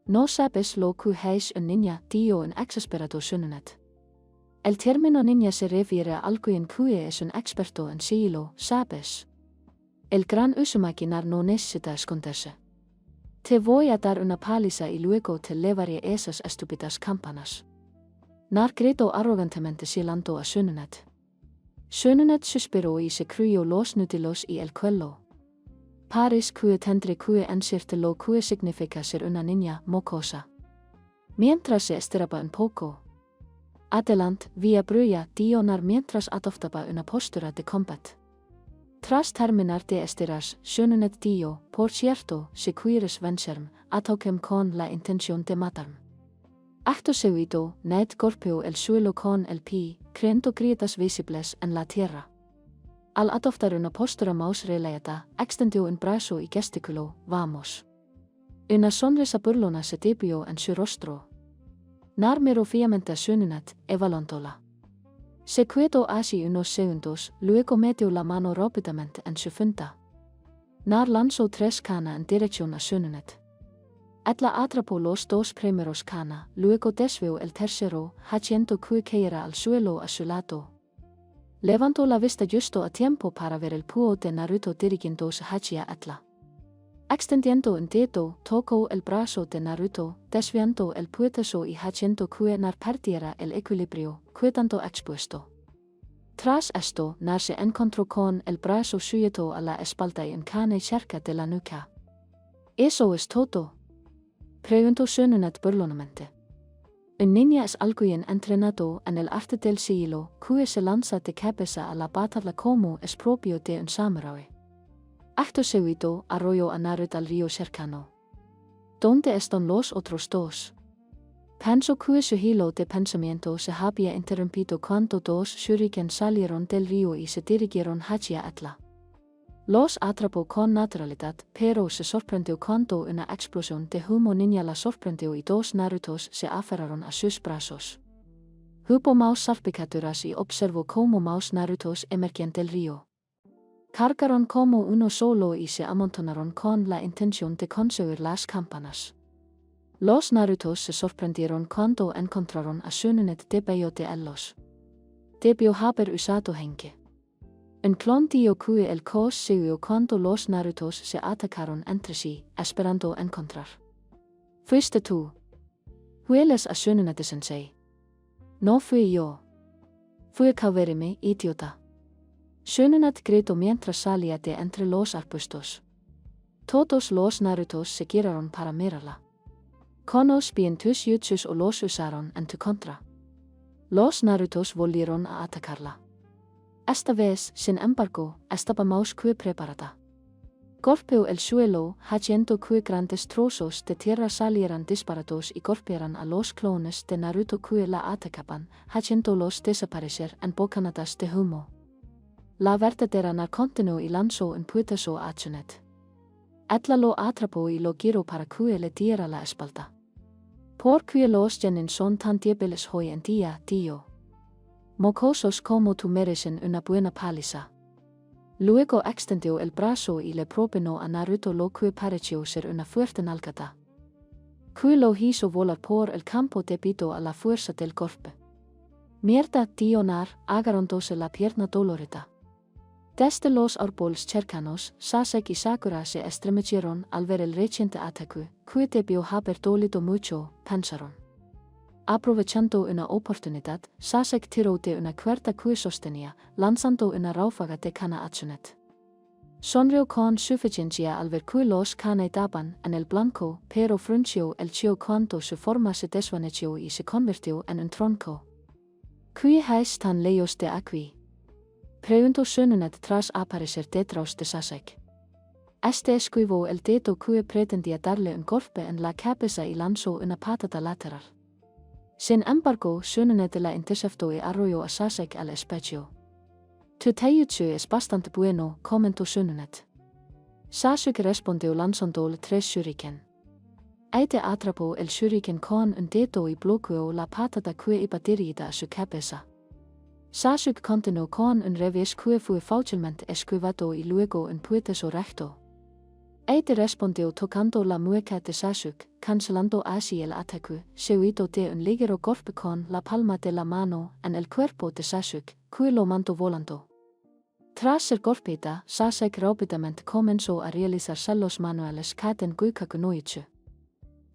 [SPEAKER 1] No sabes lo que es un ninja, dio un exasperado Sunanet. El término ninja se refiere a alguien que es un experto en sigilo, ¿sabes? El gran Uzumaki Nar no necesita esconderse. Te voy a dar una paliza y luego te llevaré esas estúpidas campanas. Nar gritó arrogantemente silando a Sunanet. Sunanet suspiró y se creyó los nútilos y el cuello. Paris que tendré que encirte lo que significa ser una niña mocosa. Mientras se estiraba un poco. Adelante, via brulla, dio Nar mientras adoptaba una postura de combate. Tras terminar de estirarse, Sunanet dio, por cierto, si quieres vencerme, ataquem con la intención de matarme. Acto seguido, Ned golpeó el suelo con el pie, creando grietas visibles en la tierra. Al adoptar una postura más relajada, extendió un brazo y gesticuló, vamos. Una sonrisa burlona se debió en su rostro. Nar miró fijamente a Sunanet, evaluándola. Se quedó así unos segundos, luego metió la mano rápidamente en su cinta. Nar lanzó tres canas en dirección a Sunanet. Ella atrapó los dos primeros canas, luego desvió el tercero, haciendo que cayera al suelo a su lado. Levantó la vista justo a tiempo para ver el puño de Naruto dirigiéndose hacia ella. Extendiendo un dedo, tocó el brazo de Naruto, desviando el puñetazo y haciendo que Nar perdiera el equilibrio, quedando expuesto. Tras esto, Nar se encontró con el brazo sujeto a la espalda y un cane cerca de la nuca. ¿Eso es todo?, preguntó Sunanet burlonamente. Un ninja es alguien entrenado en el arte del sigilo, que se lanza de cabeza a la batalla como es propio de un samurái. Acto seguido, arrolló a Naruto al río cercano. ¿Dónde están los otros dos? Pensó que su hilo de pensamiento se había interrumpido cuando dos shuriken salieron del río y se dirigieron hacia ella. Los atrapó con naturalidad, pero se sorprendió cuando una explosión de humo ninja la sorprendió y dos Narutos se aferraron a sus brazos. Hubo más salpicaduras y observó cómo más Narutos emergían del río. Cargaron como uno solo y se amontonaron con la intención de conseguir las campanas. Los Narutos se sorprendieron cuando encontraron a Sunanet debajo de ellos. Debió haber usado Henke. Un clon dio que el caos siguió cuando los Narutos se atacaron entre sí, esperando encontrar. ¿Fuiste tú? ¿Hueles a Sunanet sensei? No fui yo. Fui a verme, idiota. Sunanet gritó mientras salía de entre los arbustos. Todos los Narutos se giraron para mirarla. Conocían tus jutsus o los usaron en tu contra. Los Narutos volvieron a atacarla. Esta vez, sin embargo, estaba más que preparada. Golpeó el suelo, haciendo que grandes trozos de tierra salieran disparados y golpearan a los clones de Naruto que la atacaban, haciéndolos desaparecer en bocanadas de humo. La verdadera Nar continuó y lanzó un puñetazo a Sunanet. Ella lo atrapó y lo giró para que le diera la espalda. ¿Por qué los genin son tan débiles hoy en día, tío? Mocosos como tú merecen una buena paliza. Luego extendió el brazo y le propinó a Naruto lo que pareció ser una fuerte nalgada. Cui lo hizo volar por el campo debido a la fuerza del golpe. Mierda Dionar agarrándose la pierna dolorida. Desde los árboles cercanos, Sasek y Sakura se estremecieron al ver el reciente ataque, que debió haber dolido mucho, pensaron. Aprovechando una oportunidad, Sasek tiró de una cuerda que sostenía, lanzando una ráfaga de cana a Tsunet. Sonrió con suficiencia al ver que los canes daban en el blanco, pero frunció el ceño cuando su forma se desvaneció y se convirtió en un tronco. ¿Qué es tan lejos de aquí? Preguntó Sununet tras aparecer detrás de Sasek. Este esquivó el dedo que pretendía darle un golpe en la cabeza y lanzó una patada lateral. Sin embargo, Sununet la interceptó y arrolló a Sasek al pecho. Tu taijutsu es bastante bueno, comentó Sununet. Sasek respondió lanzando 3 shuriken. Aite atrapó el shuriken con un dedo y bloqueó la patada que iba dirigida a su cabeza. Sasek continuó con un revés que fue fácilmente esquivado y luego un puñetazo recto. Aite respondió tocando la mueca de Sasek, cancelando así el ataque, seguido de un ligero golpe con la palma de la mano en el cuerpo de Sasek, que lo mandó volando. Tras ser golpeada, Sasek rápidamente comenzó a realizar saltos manuales cada Guikaku noichi.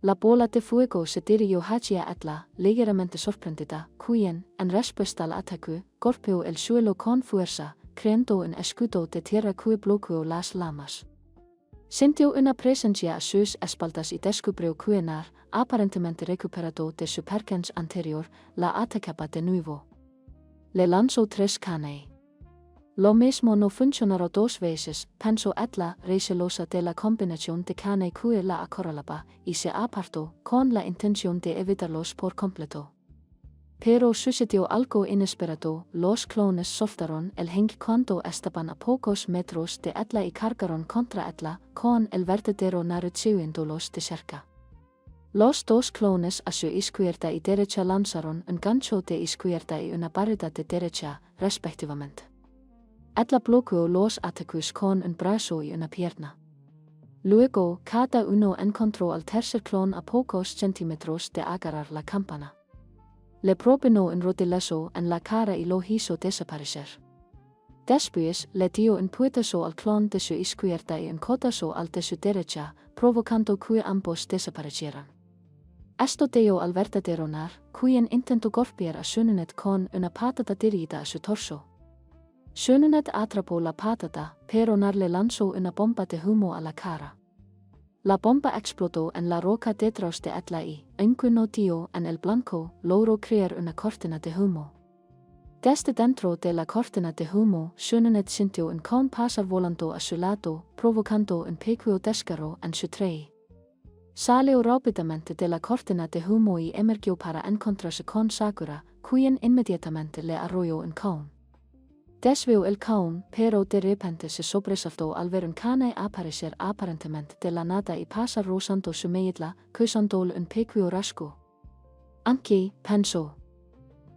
[SPEAKER 1] La bola de fuego se dirigió hacia Atla, ligeramente sorprendida, quien, en respuesta al ataque, golpeó el suelo con fuerza, creando un escudo de tierra que bloqueó las lamas. Sintió una presencia a sus espaldas y descubrió que Nar, aparentemente recuperado de su percance anterior, la atacaba de nuevo. Le lanzó 3 canes. Lo mismo no funcionará 2 veces, pensó Atla, recelosa de la combinación de canes que la acorralaba, y se apartó, con la intención de evitarlos por completo. Pero sucedió algo inesperado, los clones soltaron el hink cuando estaban a pocos metros de Atla y cargaron contra Atla, con el verdadero Naruto viéndolos de cerca. Los 2 clones a su izquierda y derecha lanzaron un gancho de izquierda y una barrida de derecha, respectivamente. Atla bloqueó los ataques con un brazo y una pierna. Luego, cada uno encontró al tercer clon a pocos centímetros de agarrar la campana. Le propinó un rodillazo en la cara y lo hizo desaparecer. Después, le dio un puñetazo al clon de su izquierda y un codazo al de su derecha, provocando que ambos desaparecieran. Esto dio al verdadero Nar, quien intentó golpear a Sununet con una patada dirigida a su torso. Sununet atrapó la patada, pero Nar le lanzó una bomba de humo a la cara. La bomba explotó en la roca detrás de Atla y, aunque no dio en el blanco, logró crear una cortina de humo. Desde dentro de la cortina de humo, Sununet sintió un con pasar volando a su lado, provocando un pequeño desgarro en su traje. Salió rápidamente de la cortina de humo y emergió para encontrarse con Sakura, quien inmediatamente le arrolló un con. Desvió el con, pero de repente se sobresaltó al ver un cane aparecer aparentemente de la nada y pasar rozando su medla, causándole un pequeño rasgo. Anki, pensó.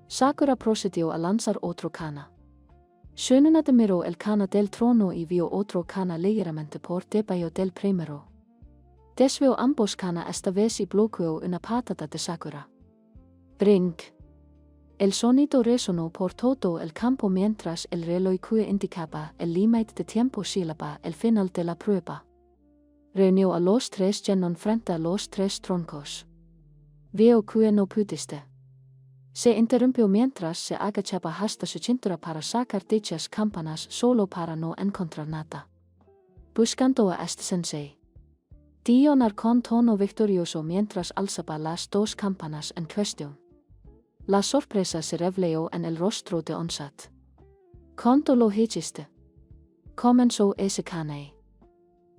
[SPEAKER 1] Sakura procedió a lanzar otro kana. Sununet miró el kana del trono y vio otro kana ligeramente por debajo del primero. Desvió ambos kana esta vez y bloqueó una patada de Sakura. Brink. El sonido resonó por todo el campo mientras el reloj que indicaba el límite de tiempo sílaba el final de la prueba. Reunió a los 3 Genon frente a los 3 troncos. Veo que no pudiste. Se interrumpió mientras se agachaba hasta su cintura para sacar dichas campanas solo para no encontrar nada. Buscando a este sensei. Dionar con tono victorioso mientras alzaba las 2 campanas en cuestión. La sorpresa se reveló en el rostro de Onsat. ¿Cuánto lo hiciste? Comenzó ese cane.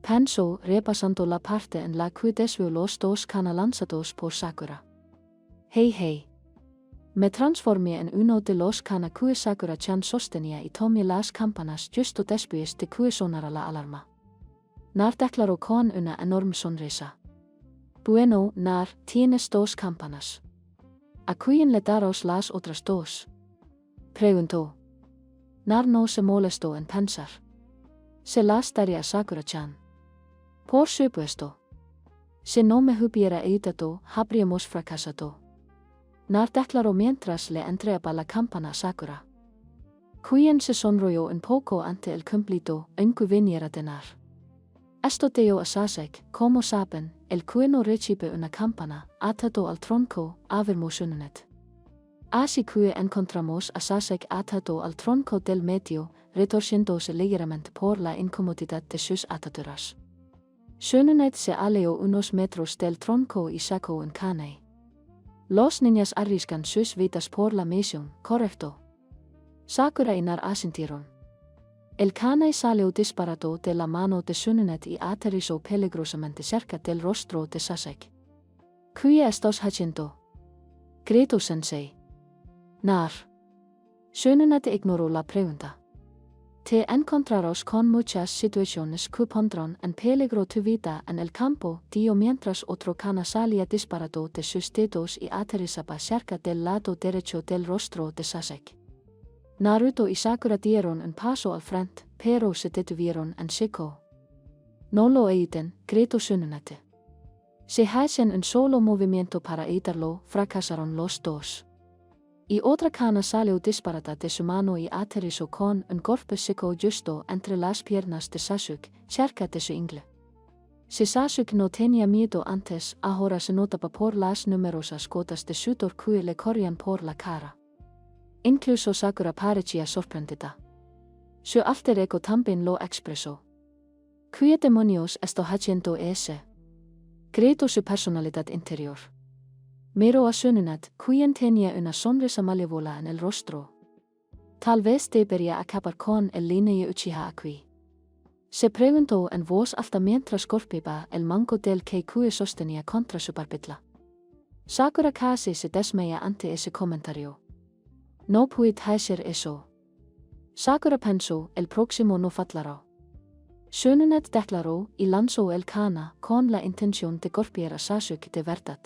[SPEAKER 1] Pensó, repasando la parte en la que desvió los 2 kana lanzados por Sakura. Hey. Me transformé en uno de los kana que Sakura-chan sostenía y tomé las campanas justo después de que sonara la alarma. Nar declaró con una enorme sonrisa. Bueno, Nar, tienes 2 campanas. ¿A quién le darás las otras 2? Preguntó. Nar no se molestó en pensar. Se las daría a Sakura-chan. Por supuesto. se no me hubiera ayudado, habríamos fracasado. Nar declaró mientras le entregaba la campana a Sakura. Quien se sonrió un poco ante el cumplido, aunque viniera de Nar. Esto dio a Sasuke, como saben, el que no recibe una campana, atado al tronco, avermocionet. Así que encontramos a Sasuke atado al tronco del medio, retorciéndose ligeramente por la incomodidad de sus ataduras. Shonunet se alejó unos metros del tronco y sacó un cane. Los niños arriesgan sus vidas por la misión, correcto. Sakura y Nar asintieron. El cane salió disparado de la mano de Shonunet y aterrizó peligrosamente cerca del rostro de Sasuke. ¿Qué estás haciendo? Gritó Sensei. Nar. Shonunet ignoró la pregunta. Te encontrarás con muchas situaciones que pondrán en peligro tu vida en el campo, dijo mientras otro cane salía disparado de sus dedos y aterrizaba cerca del lado derecho del rostro de Sasuke. Naruto y Sakura dieron un paso al frente, pero se detuvieron en seco. No lo ayuden, gritó Shonunet. Si hacen un solo movimiento para ayudarlo, fracasaron los dos. Y otra cane salió disparada de su mano y aterrizó con un golpe seco justo entre las piernas de Sasuke, cerca de su ingle. Si Sasuke no tenía miedo antes, ahora se notaba por las numerosas gotas de sudor que le corrían por la cara. Incluso Sakura parecía sorprendida. Su alter ego también lo expresó. ¿Qué demonios está haciendo ese? Gritó su personalidad interior. Miró a Shonunet, quien tenía una sonrisa malévola en el rostro. Tal vez debería acabar con el línea Uchiha aquí. Se preguntó en voz alta mientras golpeaba el mango del que sostenía contra su barbilla. Sakura casi se desmaya ante ese comentario. No puede hacer eso. Sakura pensó, el próximo no fallará. Shonunet declaró y lanzó el kana con la intención de golpear a Sasuke de verdad.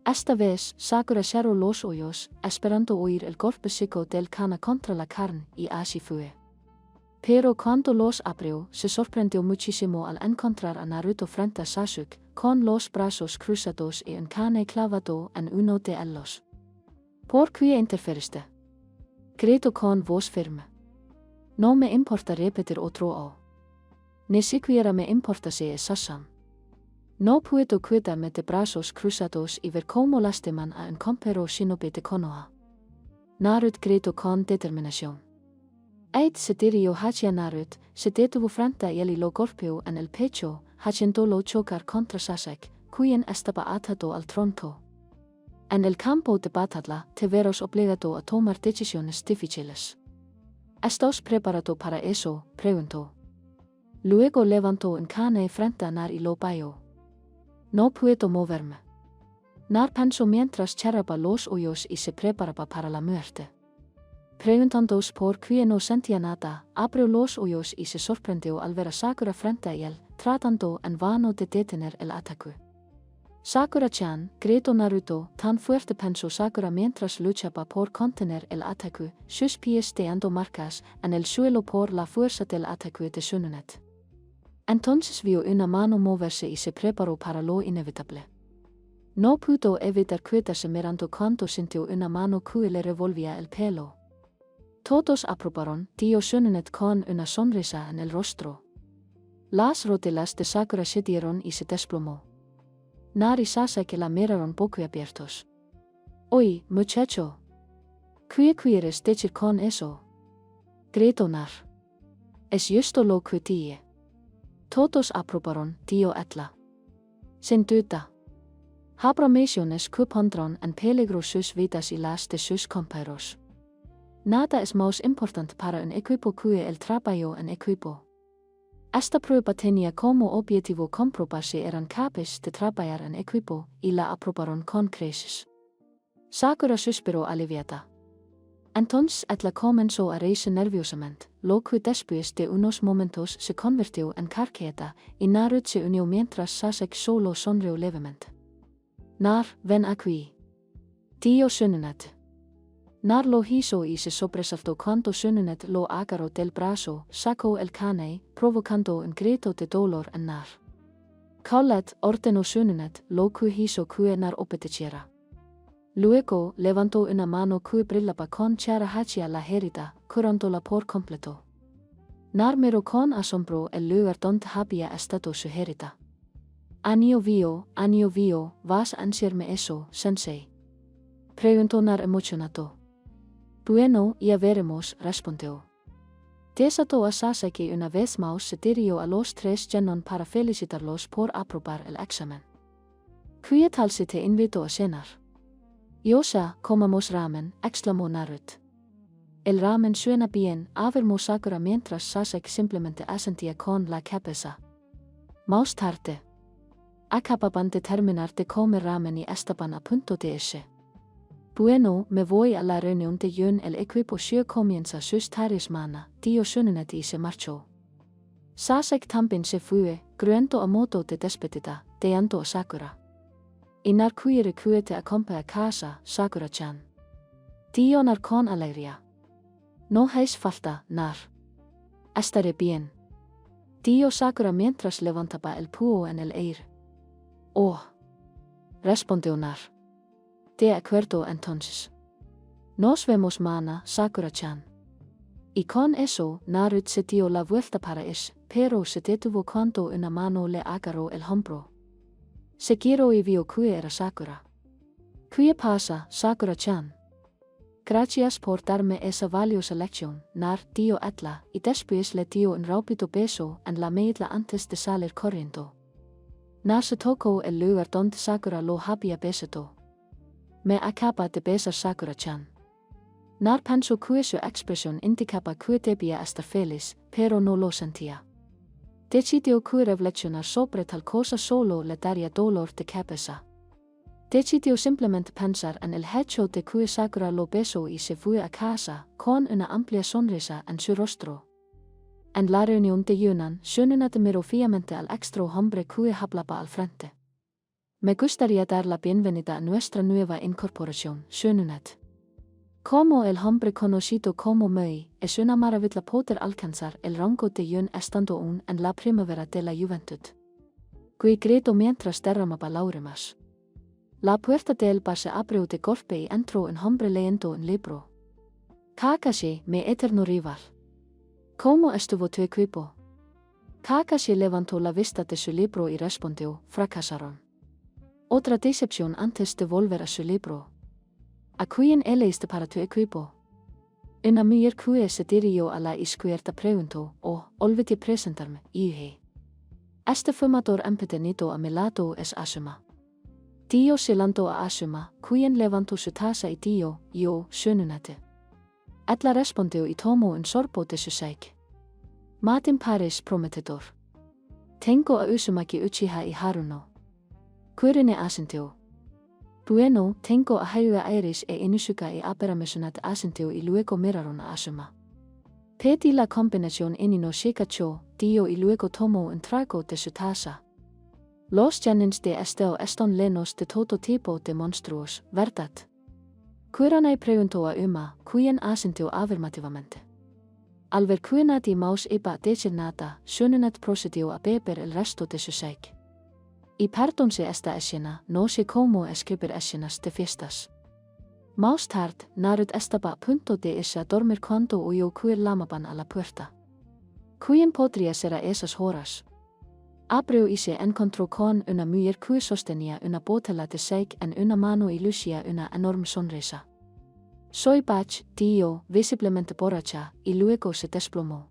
[SPEAKER 1] Esta vez, Sakura cerró los ojos, esperando oír el golpe seco del kana contra la carne, y así fue. Pero cuando los abrió, se sorprendió muchísimo al encontrar a Naruto frente a Sasuke, con los brazos cruzados y un cane clavado en uno de ellos. ¿Por qué interferiste? Gritó con voz firme. No me importa repetir otro o. Ni siquiera me importa si es Sasam. No puedo quedarme de brazos cruzados y ver cómo lastiman a un compañero shinobi de Konoha. Naruto gritó con determinación. Eid se dirigió hacia Naruto, se detuvo frente a él y lo golpeó en el pecho, haciéndolo chocar contra Sasuke, quien estaba atado al tronco. En el campo de batalla, te verás obligado a tomar decisiones difíciles. ¿Estás preparado para eso?, preguntó. Luego levantó un cane frente a Nar y lo bajó. No puedo moverme. Nar pensó mientras cerraba los ojos y se preparaba para la muerte. Preguntándose por qué no sentía nada, abrió los ojos y se sorprendió al ver a Sakura frente a él, tratando en vano de detener el ataque. Sakura-chan, gritó Naruto, tan fuerte pensó Sakura mientras luchaba por contener el ataque, sus pies dejando marcas en el suelo por la fuerza del ataque de Shonunet. Entonces vio una mano moverse y se preparó para lo inevitable. No pudo evitar quedarse mirando cuando sintió una mano que le revolvía el pelo. Todos aprobaron, dijo Shonunet con una sonrisa en el rostro. Las rodillas de Sakura se dieron y se desplomó. Nar y Sasuke la miraron boquiabiertos. «Oye, muchacho. ¿Qué quieres decir con eso?» gritó Nar. «Es justo lo que dije». Todos aprobaron, dijo Etla. Sin duda. Habrá misiones que pondrán en peligro sus vidas y las de sus compañeros. Nada es más importante para un equipo que el trabajo en equipo. Esta prueba tenía como objetivo comprobar si eran capaces de trabajar en equipo, y la aprobaron con creces. Sakura suspiró aliviada. Entonces Etla comenzó a reírse nerviosamente, lo que después de unos momentos se convirtió en carcajada, y Naruto se unió mientras Sasuke solo sonrió levemente. «Nar, ven aquí», dijo Shonunet. Nar lo hizo y se sobresaltó cuando Shonunet lo agarró del brazo, sacó el cane, provocando un grito de dolor en Nar. Kaulet, orten sununet, lo kui hiso kue nar opeticiera. Luego, levantó una mano cui brillaba con chiara hacia la herida, curándola por completo. Nar miró con asombro el lugar donde había estado su herida. Anio vio, vas a decirme eso, sensei. Preguntó nar emocionado. Bueno, ya veremos, respondió. Desató a Sasaki una vez más se dirigió a los tres genon para felicitarlos por aprobar el examen. Cuya tal se te invitó a cenar. Yosa, comamos ramen, exclamó Naruto. El ramen suena bien, afirmó Sakura mientras Sasaki simplemente asentía con la cabeza. Más tarde. Acababan de terminar de comer ramen y estaban a punto de irse. Bueno, me voy a la reunión de Yun, el equipo sure comienza sus tareas mañana, Dio Sununet y se marchó. Sasaki también se fue, cruento a modo de despedida, dejando a Sakura. Y nar cuire te acompa a casa, Sakura-chan. Dio nar con alegría. No hace falta, nar. Estaré bien. Dio Sakura mientras levantaba el puño en el aire. Oh. Respondió nar. De acuerdo entonces. Nos vemos mañana, Sakura-chan. Y con eso, Naruto se dio la vuelta para irse, pero se detuvo cuando una mano le agarró el hombro. Se giró y vio que era Sakura. ¿Qué pasa, Sakura-chan? Gracias por darme esa valiosa lección, nar, dio Atla, y después le dio un rápido beso en la medla antes de salir corriendo. Nar se tocó el lugar donde Sakura lo había besado. Me acaba de besar Sakura-chan. Nar pensó que su expresión indicaba que debía estar feliz, pero no lo sentía. Decidió que reflexionar sobre tal cosa solo le daría dolor de cabeza. Decidió simplemente pensar en el hecho de que Sakura lo besó y se fue a casa, con una amplia sonrisa en su rostro. En la reunión de Yunnan, Sununet miró fijamente al extra hombre que hablaba al frente. Me gustaría dar la bienvenida a nuestra nueva incorporación, Sununet. Como el hombre conocido como Mei, es una maravilla poder alcanzar el rango de Yun estando aún en la primavera de la juventud. Gui gritó mientras derramaba lágrimas. La puerta del bar se abrió de golpe y entró un hombre leyendo un libro. Kakashi, mi eterno rival. ¿Cómo estuvo tu equipo? Kakashi levantó la vista de su libro y respondió, fracasaron. Otra decepción antes de volver a su libro. ¿A quién elegiste para tu equipo? Una mujer que se dirigió a la izquierda preguntó, olvidé presentarme, Yuhei. Este fumador empedernido a mi lado es Asuma. Dio se lanzó a Asuma, quien levantó su taza y dio, yo, Sununet. Atla respondió y tomó un sorbo de su sake. Martin parece prometedor. Tengo a Uzumaki Uchiha y Haruno. Kurine asintió. Bueno, tengo a Hayua Iris e Inusuka y Aperamisonat asintió y luego miraron a Asuma. Pedí la combinación no Shikacho, dio y luego tomó un trago de su taza. Los jennings de Estelle están llenos de todo tipo de monstruos, ¿verdad? Kuranai preguntó a Uma, quien asintió afirmativamente. Al ver que nadie más iba a decir nada, Sununet procedió a beber el resto de su sake. Y perdónse esta escena, no sé cómo escribir escenas de fiestas. Más tarde, Naruto estaba a punto de irse a dormir cuando oyó que llamaban a la puerta. ¿Quién podría ser a esas horas? Abrió y se encontró con una mujer que sostenía una botella de sake en una mano y lucía una enorme sonrisa. Soy Bach, dio, visiblemente borracha, y luego se desplomó.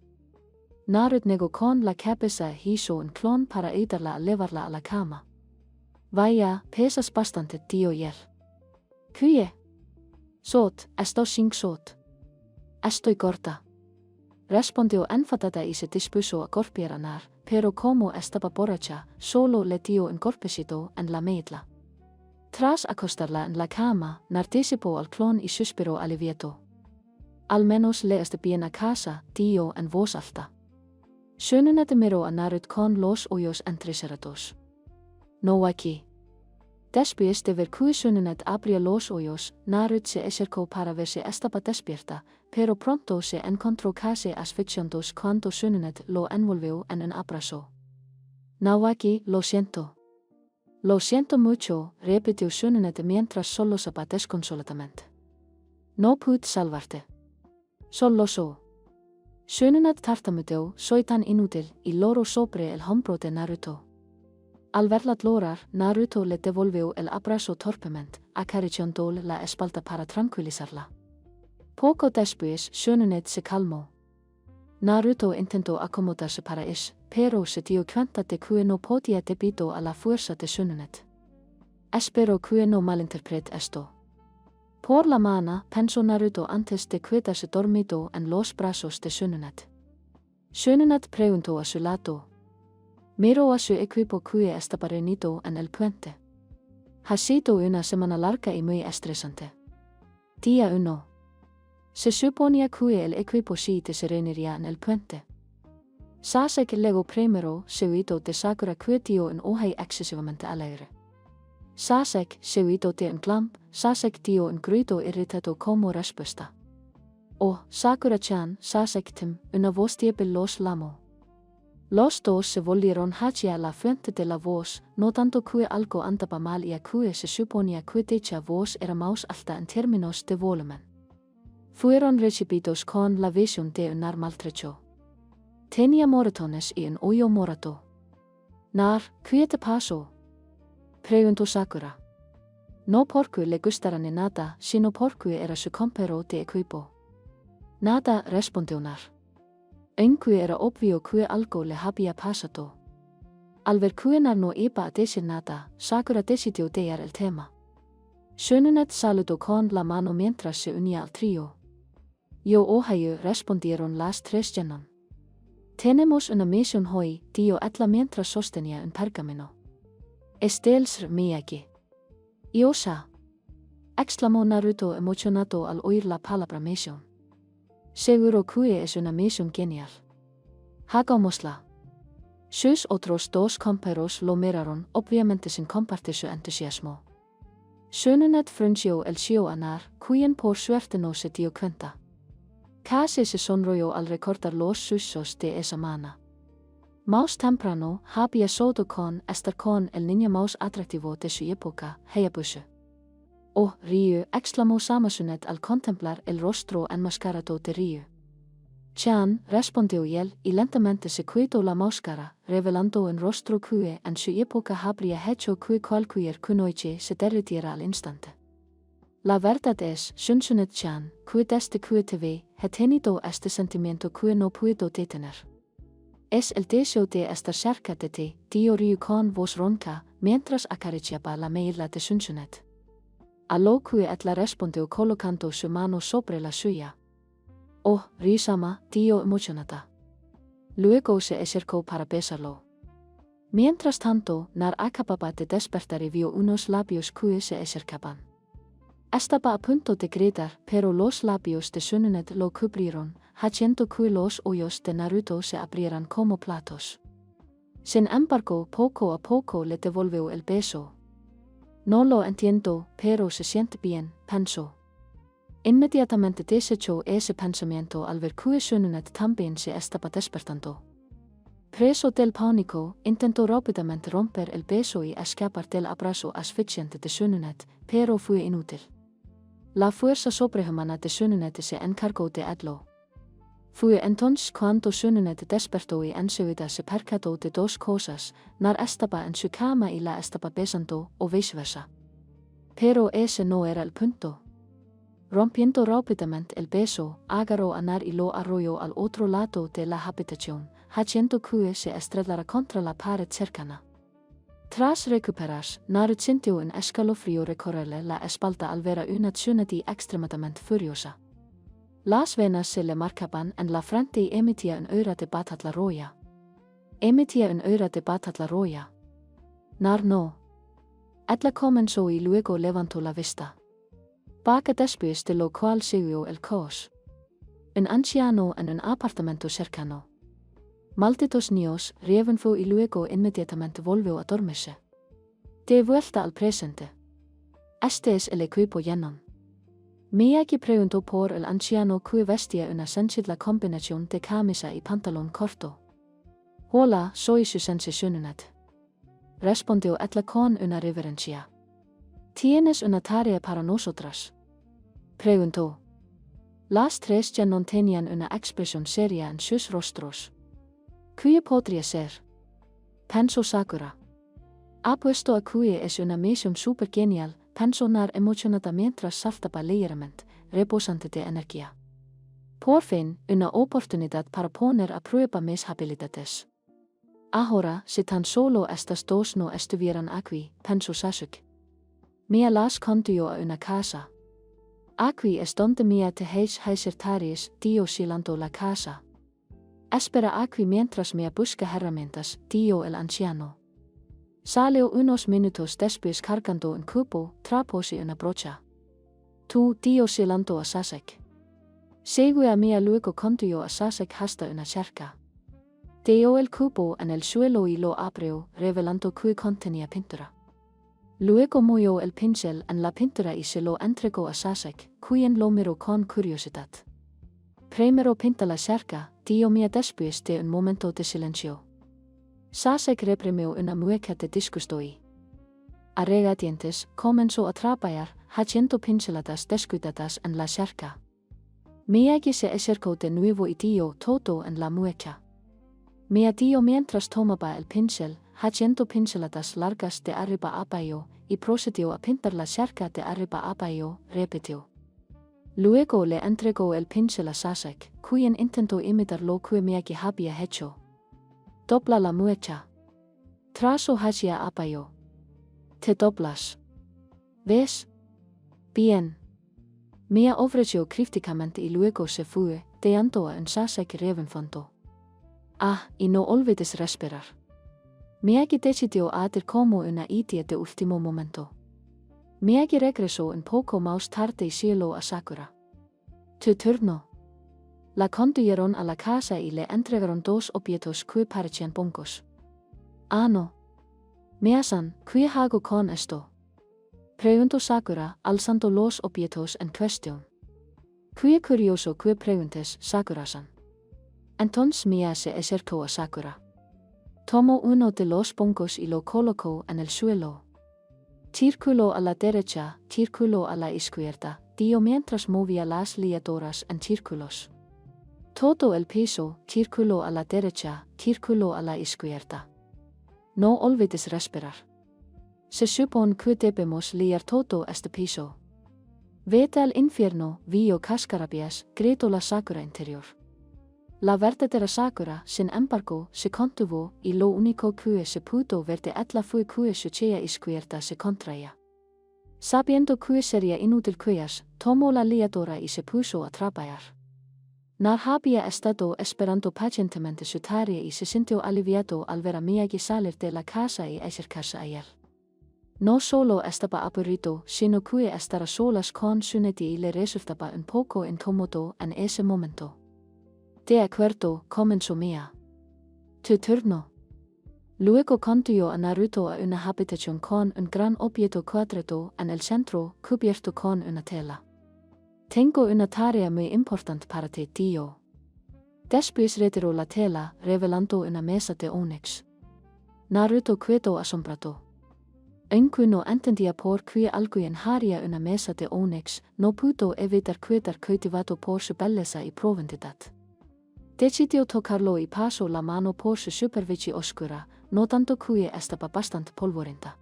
[SPEAKER 1] Naruto negó con la cabeza y hizo un clon para ayudarla a llevarla a la cama. Vaya, pesas bastante, dio él. ¿Qué? Sot, estoy sin sot. Estoy corta. Respondió enfadada y se dispuso a golpear a Nar, pero como estaba borracha, solo le dio un golpecito en la medla. Tras acostarla en la cama, Nar disipó al clon y suspiró aliviado. Al menos le está bien a casa, dio en voz alta. Sununet miró a Naruto con los ojos entrecerrados. No aquí. Después de ver que Sununet abrió los ojos, Naruto se acercó para ver si estaba despierta, pero pronto se encontró casi asfixiándose cuando Sununet lo envolvió en un abrazo. Nawaki, lo siento. Lo siento mucho, repitió Sununet mientras sollozaba desconsolatamente. No pude salvarte. Solo so. Sununet tartamudeó, soy tan inútil, y loro sobre el hombro de Naruto. Al verla llorar, Naruto le devolvió el abrazo torpemente, acariciándole la espalda para tranquilizarla. Poco después, Sununet se calmó. Naruto intentó acomodarse para eso, pero se dio cuenta de que no podía debido a la fuerza de Sununet. Espero que no malinterprete esto. Por la mañana, pensó Naruto antes de quedarse dormido en los brazos de Sununet. Sununet preguntó a su lado. Miró a su equipo que estaba reunido en el puente. Ha sido una semana larga y muy estresante. Día 1. Se suponía que el equipo se reuniría en el puente. Sasuke llegó primero, seguido de Sakura que dio un oje excesivamente alegre. Sasuke, seguido de un clamp, Sasuke dio un grito irritado como respuesta. Oh, Sakura-chan, Sasuke-tim, una voz débil los llamó. Los dos se volvieron hacia la fuente de la voz, notando que algo andaba mal y que se suponía que dicha voz era más alta en términos de volumen. Fueron recibidos con la visión de un nar maltrecho. Tenía moratones y un hoyo morato. Nar, ¿qué te pasó? Preguntó Sakura. No porque le gustara ni nada, sino porque era su compañero de equipo. Nada, respondió Nar. Aunque era obvio que algo le había pasado. Al ver que Nar no iba a decir nada, Sakura decidió dejar el tema. Sununet saludó con la mano mientras se unía al trío. Yo ohayo, respondieron las tres llenas. Tenemos una misión hoy, dio Atla mientras sostenía un pergamino. Estels Miyagi. Yosa. Exclamó Naruto emocionado al oír la palabra misión. Seguro que es una misión genial. Hagámosla. Sus otros dos compañeros lo miraron, obviamente sin compartir su entusiasmo. Sununet frunció el ceño a Nar, quien por suerte no se dio cuenta. Casi se sonrió al recordar los sucesos de esa mañana. Más temprano, había sodo con estar con el niño más atractivo de su época, Hayabusa. Oh, Ryu, exclamó Samasunet al contemplar el rostro enmascarado de Ryu. Chan, respondió él, y lentamente se quitó la máscara, revelando un rostro que en su época habría hecho que cualquier kunoichi se derritiera al instante. La verdad es, Sunsunet-chan, que desde que te vi, he tenido este sentimiento que no puedo detener. Es el deseo de estar cerca de ti, dio Ryu con voz ronca, mientras acariciaba la mejilla de Sunsunet. A lo que Atla respondió colocando su mano sobre la suya. Oh, Ryu-sama, dio emocionada. Luego se acercó para besarlo. Mientras tanto, Nar acababa de despertar y vio unos labios que se acercaban. Estaba a punto de gritar, pero los labios de Sununet lo cubrieron, haciendo que los ojos de Naruto se abrieran como platos. Sin embargo, poco a poco le devolvió el beso. No lo entiendo, pero se siente bien, pensó. Inmediatamente desechó ese pensamiento al ver que Sununet también se estaba despertando. Preso del pánico, intentó rápidamente romper el beso y escapar del abrazo asfixiante de Sununet, pero fue inútil. La fuerza sobrehumana de Sununet se encargó de Atlo. Fue entonces cuando Sununet despertó y enseguida se percató de dos cosas, Nar estaba en su cama y la estaba besando, o viceversa. Pero ese no era el punto. Rompiendo rápidamente el beso, agarró a Nar y lo arrolló al otro lado de la habitación, haciendo que se estrellara contra la pared cercana. Tras recuperarse, Naruto sintió un escalofrío recorrerle la espalda al ver a una Tsunade extremadamente furiosa. Las venas se le marcaban en la frente y emitía un aura de batalla roja. Nar no. Atla comenzó y luego levantó la vista. Poco después de lo cual siguió el caos. Un anciano en un apartamento cercano. Malditos niños, revenfó y luego inmediatamente volvió a dormirse. De vuelta al presente. Este es el equipo lleno. Miyagi preguntó por el anciano que vestía una sencilla combinación de camisa y pantalón corto. Hola, soy su sensei Shununet. Respondió etla con una reverencia. ¿Tienes una tarea para nosotras? Preguntó. Las tres ya no tenían una expresión seria en sus rostros. ¿Qué podría ser? Pensó Sakura. Apuesto a que es una misión super genial, pensó Nar emocionada mientras saltaba ligeramente, reposante de energía. Por fin, una oportunidad para poner a prueba mis habilidades. Ahora, si tan solo estas dos no estuvieran aquí, pensó Sasuke. Me las condujo a una casa. Aquí es donde me tenéis tareas, silando la casa. Espera aquí mientras me busca herramientas, dijo el anciano. Salió unos minutos después cargando un cubo, trapos y una brocha. Tú, silando a Sasuke. Seguí a mí luego condujo a Sasuke hasta una cerca. Dejó el cubo en el suelo y lo abrió, revelando que contenía pintura. Luego movió el pincel en la pintura y se lo entregó a Sasuke, quien lo miró con curiosidad. Primero pinta la cerca, dijo me después de un momento de silencio. Sasuke reprimió una mueca de disgusto y, a regañadientes, comenzó a trabajar, haciendo pinceladas descuidadas en la cerca. Miyagi se acercó de nuevo y dio todo en la mueca. Miyagi mientras tomaba el pincel, haciendo pinceladas largas de arriba abajo, y procedió a pintar la cerca de arriba abajo, repitió. Luego le entregó el pincel a Sasuke, quien intentó imitar lo que Miyagi había hecho. Dobla la mueca. Trazo hacia abajo. Te doblas. ¿Ves? Bien. Mia ofreció crípticamente y luego se fue, dejando a un Sasuke revenfondo. Ah, y no olvides respirar. Miyagi decidió hacer como una idea de último momento. Miyagi regresó un poco más tarde y cielo a Sakura. Tu turno. La condujeron a la casa y le entregaron dos objetos que parecían bongos. Ah no. Mia-san, ¿qué hago con esto? Preguntó Sakura, alzando los objetos en cuestión. Qué curioso que preguntes, Sakura-san. Entonces Mia se acercó a Sakura. Tomó uno de los bongos y lo colocó en el suelo. Círculo a la derecha, círculo a la izquierda, dijo mientras movía las liadoras en círculos. Todo el piso, círculo a la derecha, círculo a la izquierda. No olvides respirar. Se supone que debemos liar todo este piso. Vete al infierno, vio cascarabias, gritó la Sakura interior. La verdadera Sakura, sin embargo, se contuvo y lo único que se pudo ver de ella fue que su chea izquierda se contraía. Sabiendo que sería inútil cuellas, tomó la liadora y se puso a trabajar. Nar había estado esperando pacientemente su tarea y se sintió aliviado al ver a Miyagi salir de la casa y acercarse a él. No solo estaba aburrido, sino que estar a solas con Tsunade le resultaba un poco incómodo en ese momento. De acuerdo, comenzó Mia. Tu turno. Luego condujo a Naruto a una habitación con un gran objeto cuadrado en el centro, cubierto con una tela. Tengo una tarea muy importante para ti, tío. Después retiró la tela, revelando una mesa de ónix. Naruto quedó asombrado. Aunque no entendía por qué alguien haría una mesa de ónix, no pudo evitar quedar cautivado por su belleza y profundidad. Decidió tocarlo y pasó la mano por su superficie oscura, notando que estaba bastante polvorienta.